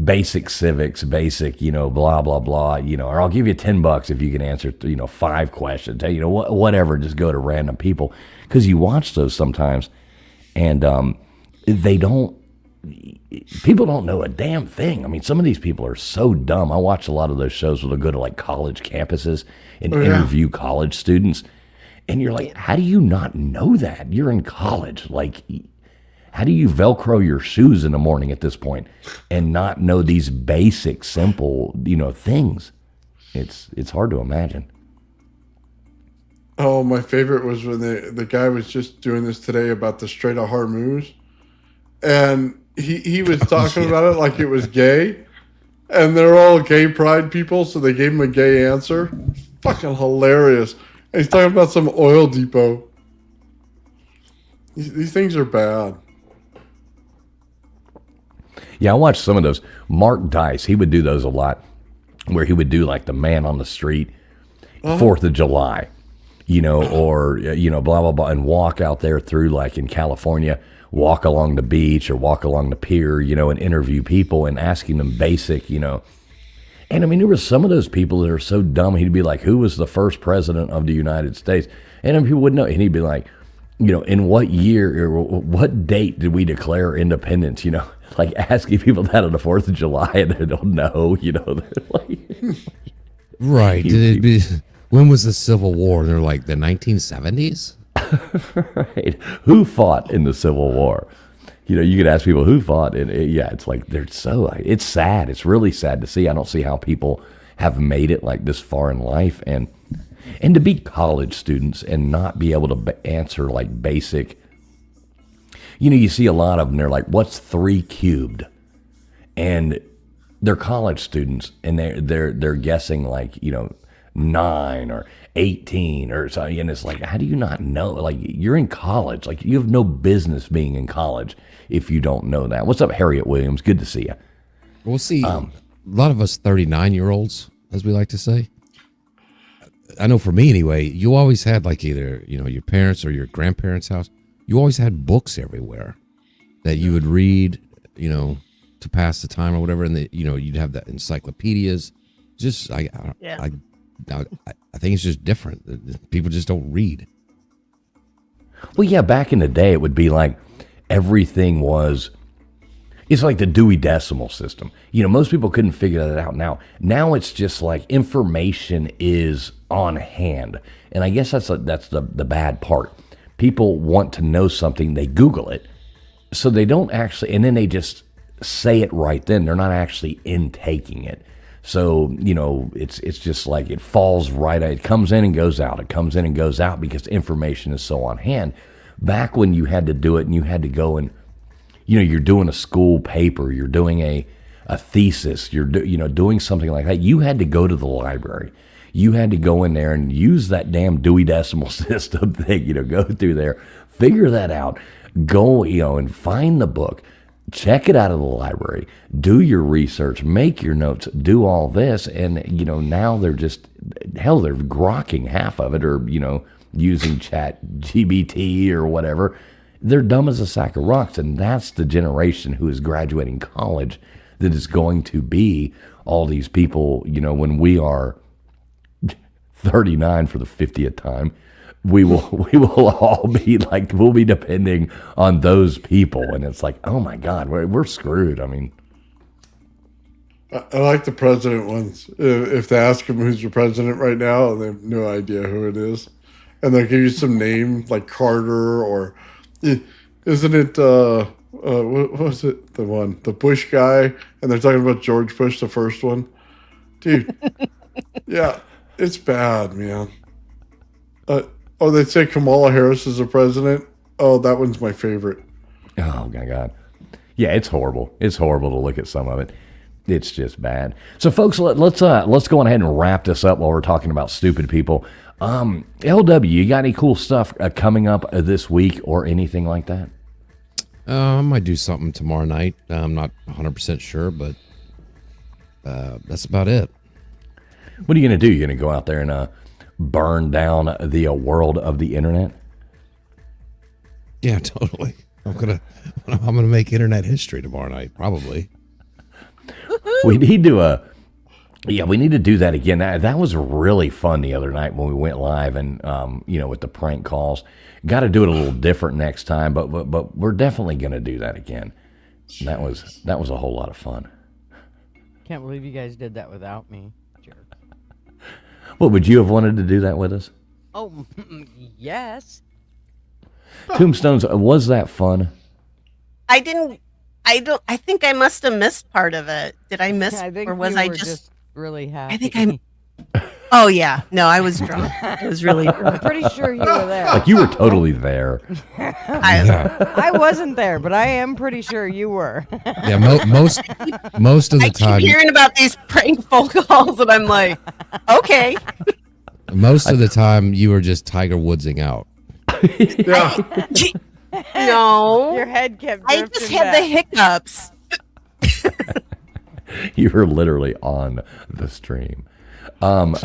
basic civics, basic, blah, blah, blah, or I'll give you $10 if you can answer, 5 questions, whatever, just go to random people. Because you watch those sometimes and people don't know a damn thing. I mean, some of these people are so dumb. I watch a lot of those shows where they go to like college campuses and interview college students. And you're like, how do you not know that? You're in college. Like, how do you Velcro your shoes in the morning at this point and not know these basic, simple, things? It's hard to imagine. Oh, my favorite was when the guy was just doing this today about the Strait of Hormuz. And he was talking about it like it was gay. And they're all gay pride people, so they gave him a gay answer. Fucking hilarious. And he's talking about some oil depot. These things are bad. Yeah, I watched some of those. Mark Dice, he would do those a lot, where he would do like the man on the street, 4th of July, or, blah, blah, blah, and walk out there through, like in California, walk along the beach or walk along the pier, and interview people and asking them basic, And I mean, there were some of those people that are so dumb. He'd be like, "Who was the first president of the United States?" And then people wouldn't know. And he'd be like, in what year or what date did we declare independence? Like asking people that on the 4th of July, and they don't know. They're like, right? Did it be? When was the Civil War? They're like the 1970s. Right? Who fought in the Civil War? You could ask people who fought, and it's like it's sad. It's really sad to see. I don't see how people have made it like this far in life, and to be college students and not be able to answer like basic. You see a lot of them. They're like, "What's 3 cubed?" And they're college students, and they're guessing like 9 or 18 or something, and it's like, how do you not know? Like, you're in college. Like, you have no business being in college if you don't know that. What's up, Harriet Williams? Good to see you. We'll see. A lot of us 39-year-olds, as we like to say. I know for me anyway, you always had like either your parents or your grandparents' house. You always had books everywhere that you would read, to pass the time or whatever, and you'd have the encyclopedias. Just I think it's just different. People just don't read. Well, yeah, back in the day, it would be like everything was. It's like the Dewey Decimal System. Most people couldn't figure that out now. Now it's just like information is on hand, and I guess that's the bad part. People want to know something, they Google it, so they don't actually, and then they just say it right then. They're not actually intaking it. So, it's just like it falls right out. It comes in and goes out. It comes in and goes out because information is so on hand. Back when you had to do it and you had to go and, you're doing a school paper, you're doing a thesis, you're doing something like that, you had to go to the library. You had to go in there and use that damn Dewey Decimal System thing, go through there, figure that out, go, and find the book. Check it out of the library, do your research, make your notes, do all this. And, now they're just, hell, they're grokking half of it or, using Chat GBT or whatever. They're dumb as a sack of rocks. And that's the generation who is graduating college that is going to be all these people, when we are 39 for the 50th time. We will all be like, we'll be depending on those people, and it's like, oh my God, we're screwed. I mean, I like the president ones. If they ask them who's your president right now, they have no idea who it is, and they'll give you some name like Carter or isn't it what was it, the Bush guy, and they're talking about George Bush, the first one, dude. Yeah, it's bad, man. Oh, they say Kamala Harris is the president. Oh, that one's my favorite. Oh my God. Yeah, it's horrible. It's horrible to look at some of it. It's just bad. So folks, let's go on ahead and wrap this up while we're talking about stupid people. LW, you got any cool stuff coming up this week or anything like that? I might do something tomorrow night. I'm not 100% sure, but that's about it. What are you going to do? You're going to go out there and burn down the world of the internet? Yeah, totally. I'm gonna make internet history tomorrow night, probably. We need to we need to do that again. That was really fun the other night when we went live and with the prank calls. Got to do it a little different next time, but we're definitely going to do that again. That was a whole lot of fun. Can't believe you guys did that without me. What, would you have wanted to do that with us? Oh, yes. Tombstones, was that fun? I think I must have missed part of it. Did I miss, I think or was you I were just really happy? I think Oh yeah, no, I was drunk. I was really drunk. I'm pretty sure you were there. Like you were totally there. I wasn't there, but I am pretty sure you were. Yeah, most of the time. I keep hearing about these prank phone calls, and I'm like, okay. Most of the time, you were just Tiger Woodsing out. No, your head kept. I just had the hiccups. You were literally on the stream. You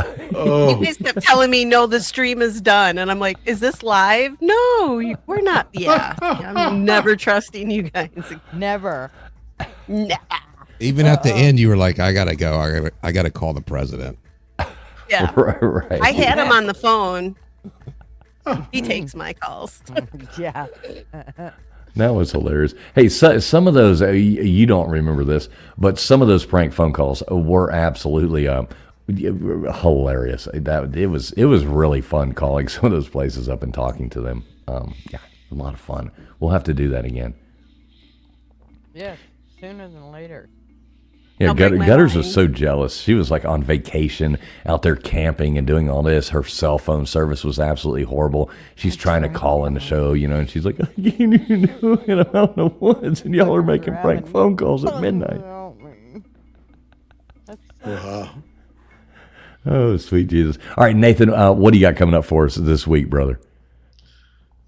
guys kept telling me, no, the stream is done. And I'm like, is this live? No, we're not. Yeah. I'm never trusting you guys. Never. Nah. Even at the end, you were like, "I gotta go. I gotta call the president." Yeah. Right. I had him on the phone. He takes my calls. Yeah. That was hilarious. Hey, some of those, you don't remember this, but some of those prank phone calls were absolutely hilarious. It was really fun calling some of those places up and talking to them. Yeah, a lot of fun. We'll have to do that again. Yeah, sooner than later. Yeah, I'll bring my Gutters wine. was so jealous. She was like on vacation out there camping and doing all this. Her cell phone service was absolutely horrible. She's trying to call in the show, and she's like, I can't even do it. I'm out in the woods and y'all are making prank phone calls at midnight. Wow. Oh, sweet Jesus. All right, Nathan, what do you got coming up for us this week, brother?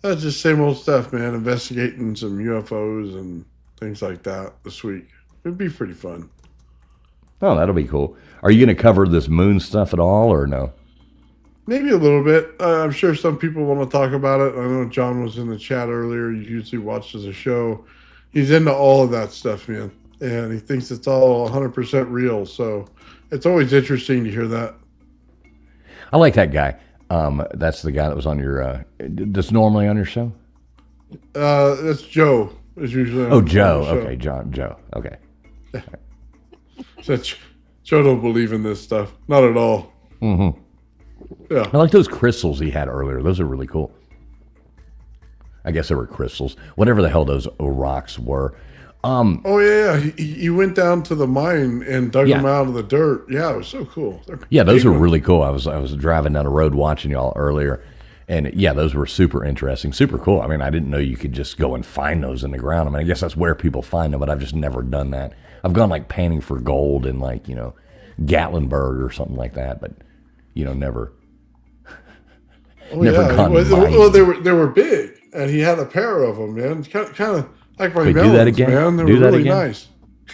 That's just same old stuff, man. Investigating some UFOs and things like that this week. It'd be pretty fun. Oh, that'll be cool. Are you going to cover this moon stuff at all or no? Maybe a little bit. I'm sure some people want to talk about it. I know John was in the chat earlier. He usually watches the show. He's into all of that stuff, man. And he thinks it's all 100% real. So it's always interesting to hear that. I like that guy. That's the guy that was on your, that's normally on your show? That's Joe. Is usually Oh, on Joe. the show. Okay, Joe. Okay. So Joe don't believe in this stuff. Not at all. Mm-hmm. Yeah. I like those crystals he had earlier. Those are really cool. I guess they were crystals. Whatever the hell those rocks were. Oh, yeah. He went down to the mine and dug Yeah. them out of the dirt. Yeah, it was so cool. Yeah, those big were ones. really cool. I was driving down the road watching y'all earlier. And yeah, those were super interesting, super cool. I mean, I didn't know you could just go and find those in the ground. I mean, I guess that's where people find them, but I've just never done that. I've gone like panning for gold in like, Gatlinburg or something like that, but never. Oh, never yeah. gone Well, they were big, and he had a pair of them, man. Kind of like my Wait, do melons, that again? man. They Do were that really again? nice.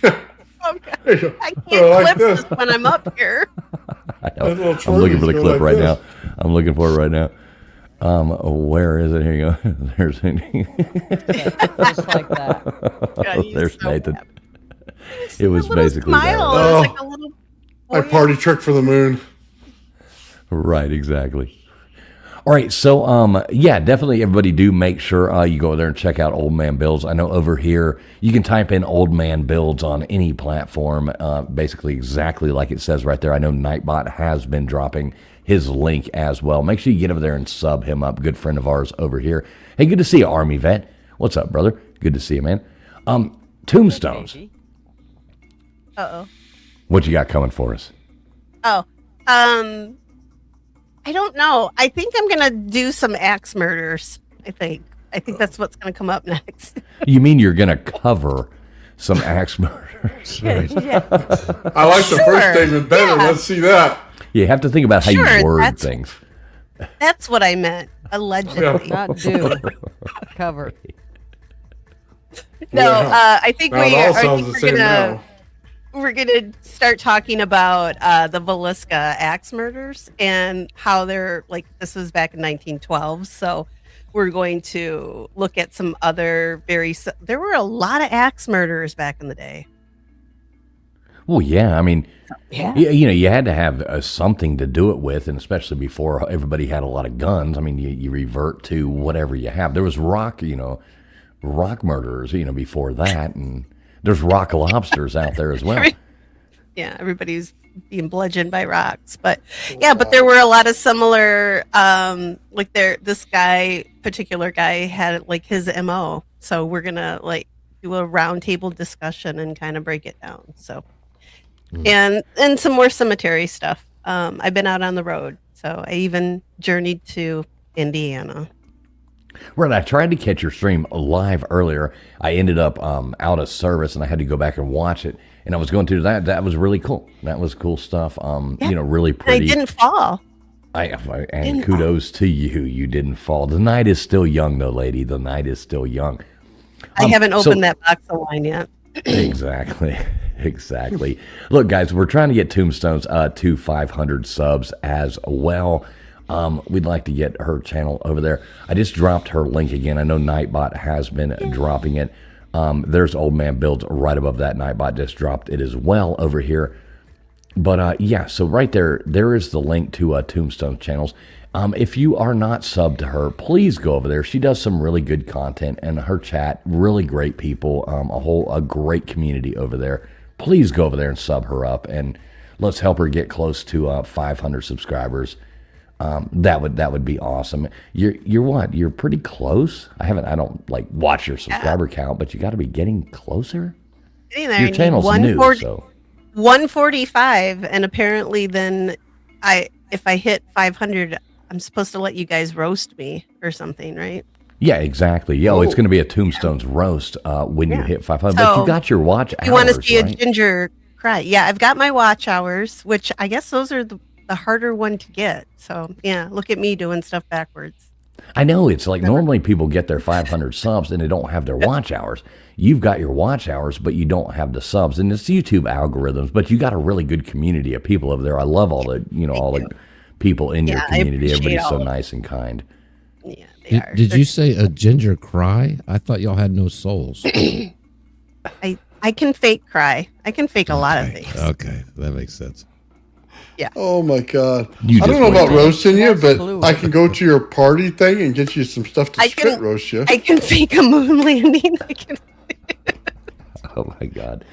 Okay. There you go. I can't Oh, like clip this. this when I'm up here. I know. Little I'm looking for the twirlies go clip like right this. now. I'm looking for it right now. Where is it? Here you go. There's Just like that. God, he's There's so Nathan. happy. It was Little basically that. smile. Oh. It's like a little My boy. party trick for the moon. Right, exactly. All right, so yeah, definitely everybody do make sure you go over there and check out Old Man Builds. I know over here you can type in Old Man Builds on any platform, basically exactly like it says right there. I know Nightbot has been dropping his link as well. Make sure you get over there and sub him up. Good friend of ours over here. Hey, good to see you, Army vet. What's up, brother? Good to see you, man. Tombstones. Uh-oh. What you got coming for us? Oh, I don't know. I think I'm gonna do some axe murders. I think that's what's gonna come up next. You mean you're going to cover some axe murders? Right? Yeah. I like the Sure. first statement better. Yeah. Let's see that. You have to think about how Sure, you word that's- things. That's what I meant. Allegedly. Not do. Cover. No, Yeah. I think Now it we all are. I sounds think the same now. we're gonna start talking about the Velisca axe murders and how they're like. This was back in 1912, so we're going to look at some other There were a lot of axe murders back in the day. Well, yeah. I mean, Yeah. you had to have something to do it with, and especially before everybody had a lot of guns. I mean, you revert to whatever you have. There was rock murderers, before that, and there's rock lobsters out there as well. Yeah, everybody's being bludgeoned by rocks, but there were a lot of similar. This particular guy had like his MO. So we're gonna like do a roundtable discussion and kind of break it down. So, and some more cemetery stuff. I've been out on the road, so I even journeyed to Indiana. Right, I tried to catch your stream live earlier. I ended up out of service, and I had to go back and watch it. And I was going through that. That was really cool. That was cool stuff. Really And I pretty. didn't fall. And Didn't kudos to you. You didn't fall. The night is still young, though, lady. The night is still young. I haven't so- opened that box of wine yet. Exactly. Look, guys, we're trying to get Tombstones to 500 subs as well. We'd like to get her channel over there. I just dropped her link again. I know Nightbot has been dropping it. There's Old Man Builds right above that. Nightbot just dropped it as well over here. But yeah, so right there is the link to Tombstone channels. If you are not subbed to her, please go over there. She does some really good content, and her chat, really great people, a great community over there. Please go over there and sub her up, and let's help her get close to 500 subscribers. That would be awesome. You're what? You're pretty close. I don't like watch your subscriber count, but you got to be getting closer. Your channel's new, so 145, and apparently then if I hit 500, I'm supposed to let you guys roast me or something, right? Yeah, exactly. Yeah, it's going to be a Tombstones roast when you hit 500. But you got your watch hours. You want to see right? a ginger cry? Yeah, I've got my watch hours, which I guess those are the harder one to get. So yeah, look at me doing stuff backwards. I know, it's like normally people get their 500 subs and they don't have their watch hours. You've got your watch hours, but you don't have the subs, and it's YouTube algorithms. But you got a really good community of people over there. I love all the the people in your community. Everybody's so nice and kind. Yeah, did you say a ginger cry? I thought y'all had no souls. I can fake cry. I can fake a lot of things. Okay, that makes sense. Yeah. Oh my God. I don't know about roasting you, but I can go to your party thing and get you some stuff to spit roast you. I can fake a moon landing. Oh my God.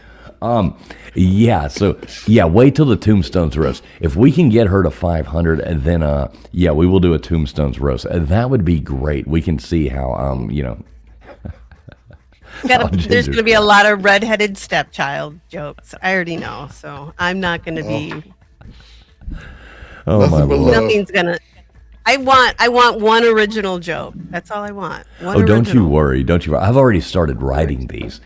Yeah, so yeah, wait till the Tombstones roast. If we can get her to 500, and then yeah, we will do a Tombstones roast. That would be great. We can see how there's going to be a lot of redheaded stepchild jokes. I already know, so I'm not going to be. Oh my Lord. Nothing's gonna. I want one original joke. That's all I want. Don't you worry. Don't you worry. I've already started writing these.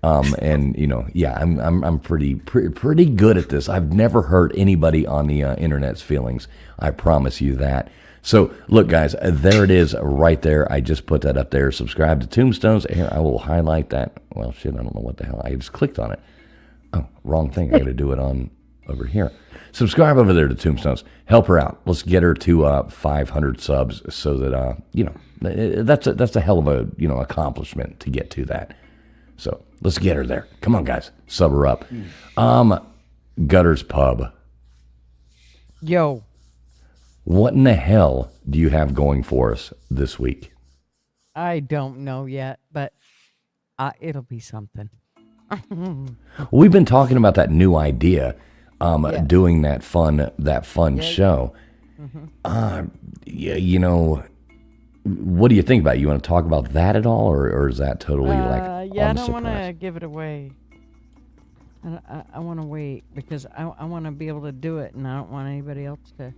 And yeah, I'm pretty good at this. I've never hurt anybody on the internet's feelings. I promise you that. So look, guys, there it is right there. I just put that up there. Subscribe to Tombstones. Here, I will highlight that. Well, shit, I don't know what the hell. I just clicked on it. Oh, wrong thing. I got to do it on over here. Subscribe over there to Tombstones. Help her out. Let's get her to 500 subs, so that that's a hell of a accomplishment to get to that. So let's get her there. Come on, guys, sub her up. Gutters Pub. Yo. What in the hell do you have going for us this week? I don't know yet, but it'll be something. We've been talking about that new idea. Doing that fun show. Mm-hmm. What do you think about it? You want to talk about that at all, or is that totally I don't want to give it away. I want to wait because I want to be able to do it, and I don't want anybody else to.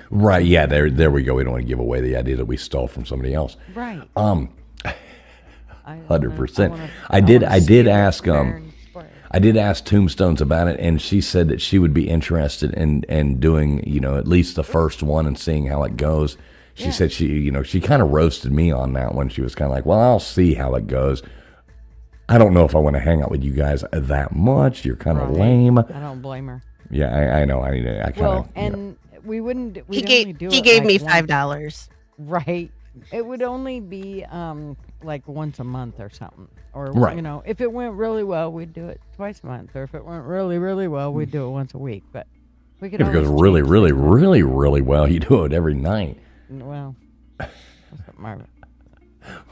Right? Yeah. There we go. We don't want to give away the idea that we stole from somebody else. Right. 100%. I did ask I did ask Tombstones about it, and she said that she would be interested in doing, at least the first one and seeing how it goes. She said she kind of roasted me on that one. She was kind of like, well, I'll see how it goes. I don't know if I want to hang out with you guys that much. You're kind of lame. I don't blame her. Yeah, I know. I kind of. And we wouldn't. He gave me $5. Right. It would only be like once a month or something. Or, if it went really well, we'd do it twice a month. Or if it went really, really well, we'd do it once a week. But we could if it goes really, really, really, really well, you do it every night. Well, that's what my...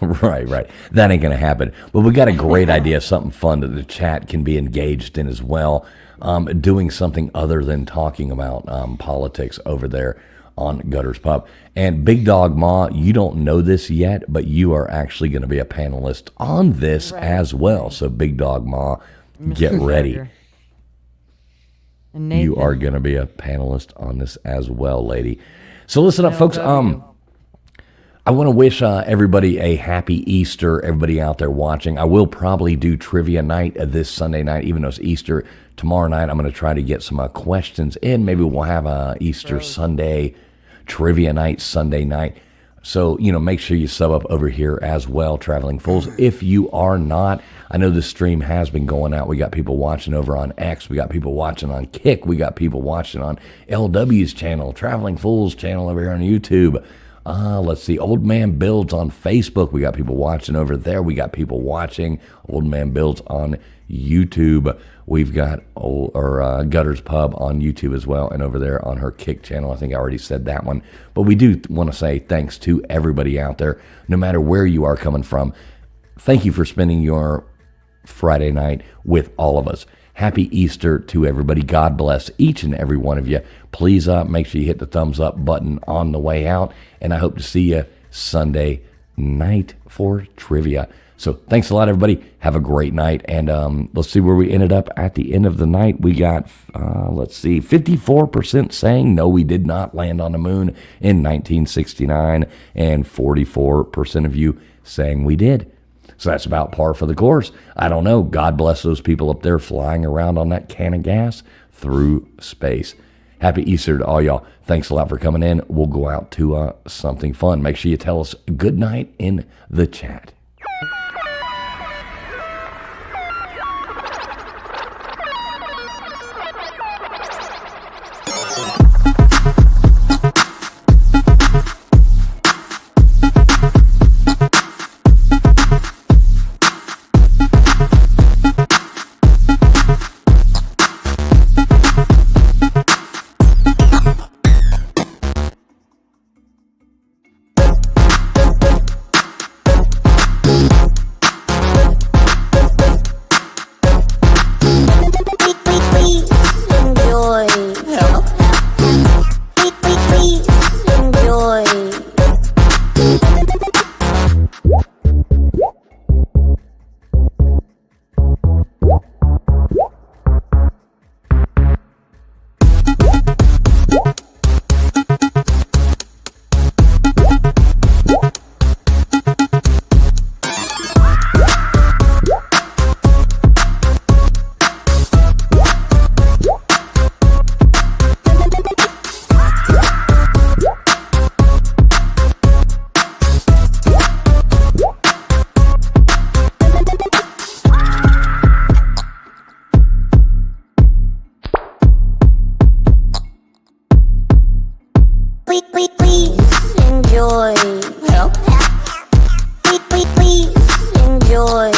Right. That ain't going to happen. But we got a great idea, something fun that the chat can be engaged in as well. Doing something other than talking about politics over there on Gutters Pub. And Big Dog Ma, you don't know this yet, but you are actually going to be a panelist on this as well. So Big Dog Ma, get ready. You are going to be a panelist on this as well, lady. So listen up, folks. I want to wish everybody a happy Easter, everybody out there watching. I will probably do trivia night this Sunday night, even though it's Easter. Tomorrow night, I'm going to try to get some questions in. Maybe we'll have a Easter Sunday trivia night Sunday night. So, make sure you sub up over here as well, Traveling Fools. If you are not, I know this stream has been going out. We got people watching over on X. We got people watching on Kick. We got people watching on LW's channel, Traveling Fools channel over here on YouTube. Let's see. Old Man Builds on Facebook. We got people watching over there. We got people watching Old Man Builds on YouTube. We've got Gutter's Pub on YouTube as well, and over there on her Kick channel. I think I already said that one. But we do want to say thanks to everybody out there, no matter where you are coming from. Thank you for spending your Friday night with all of us. Happy Easter to everybody. God bless each and every one of you. Please make sure you hit the thumbs up button on the way out. And I hope to see you Sunday night for trivia. So thanks a lot, everybody. Have a great night. And let's see where we ended up at the end of the night. We got, 54% saying no, we did not land on the moon in 1969. And 44% of you saying we did. So that's about par for the course. I don't know. God bless those people up there flying around on that can of gas through space. Happy Easter to all y'all. Thanks a lot for coming in. We'll go out to something fun. Make sure you tell us good night in the chat. Please enjoy. Please enjoy.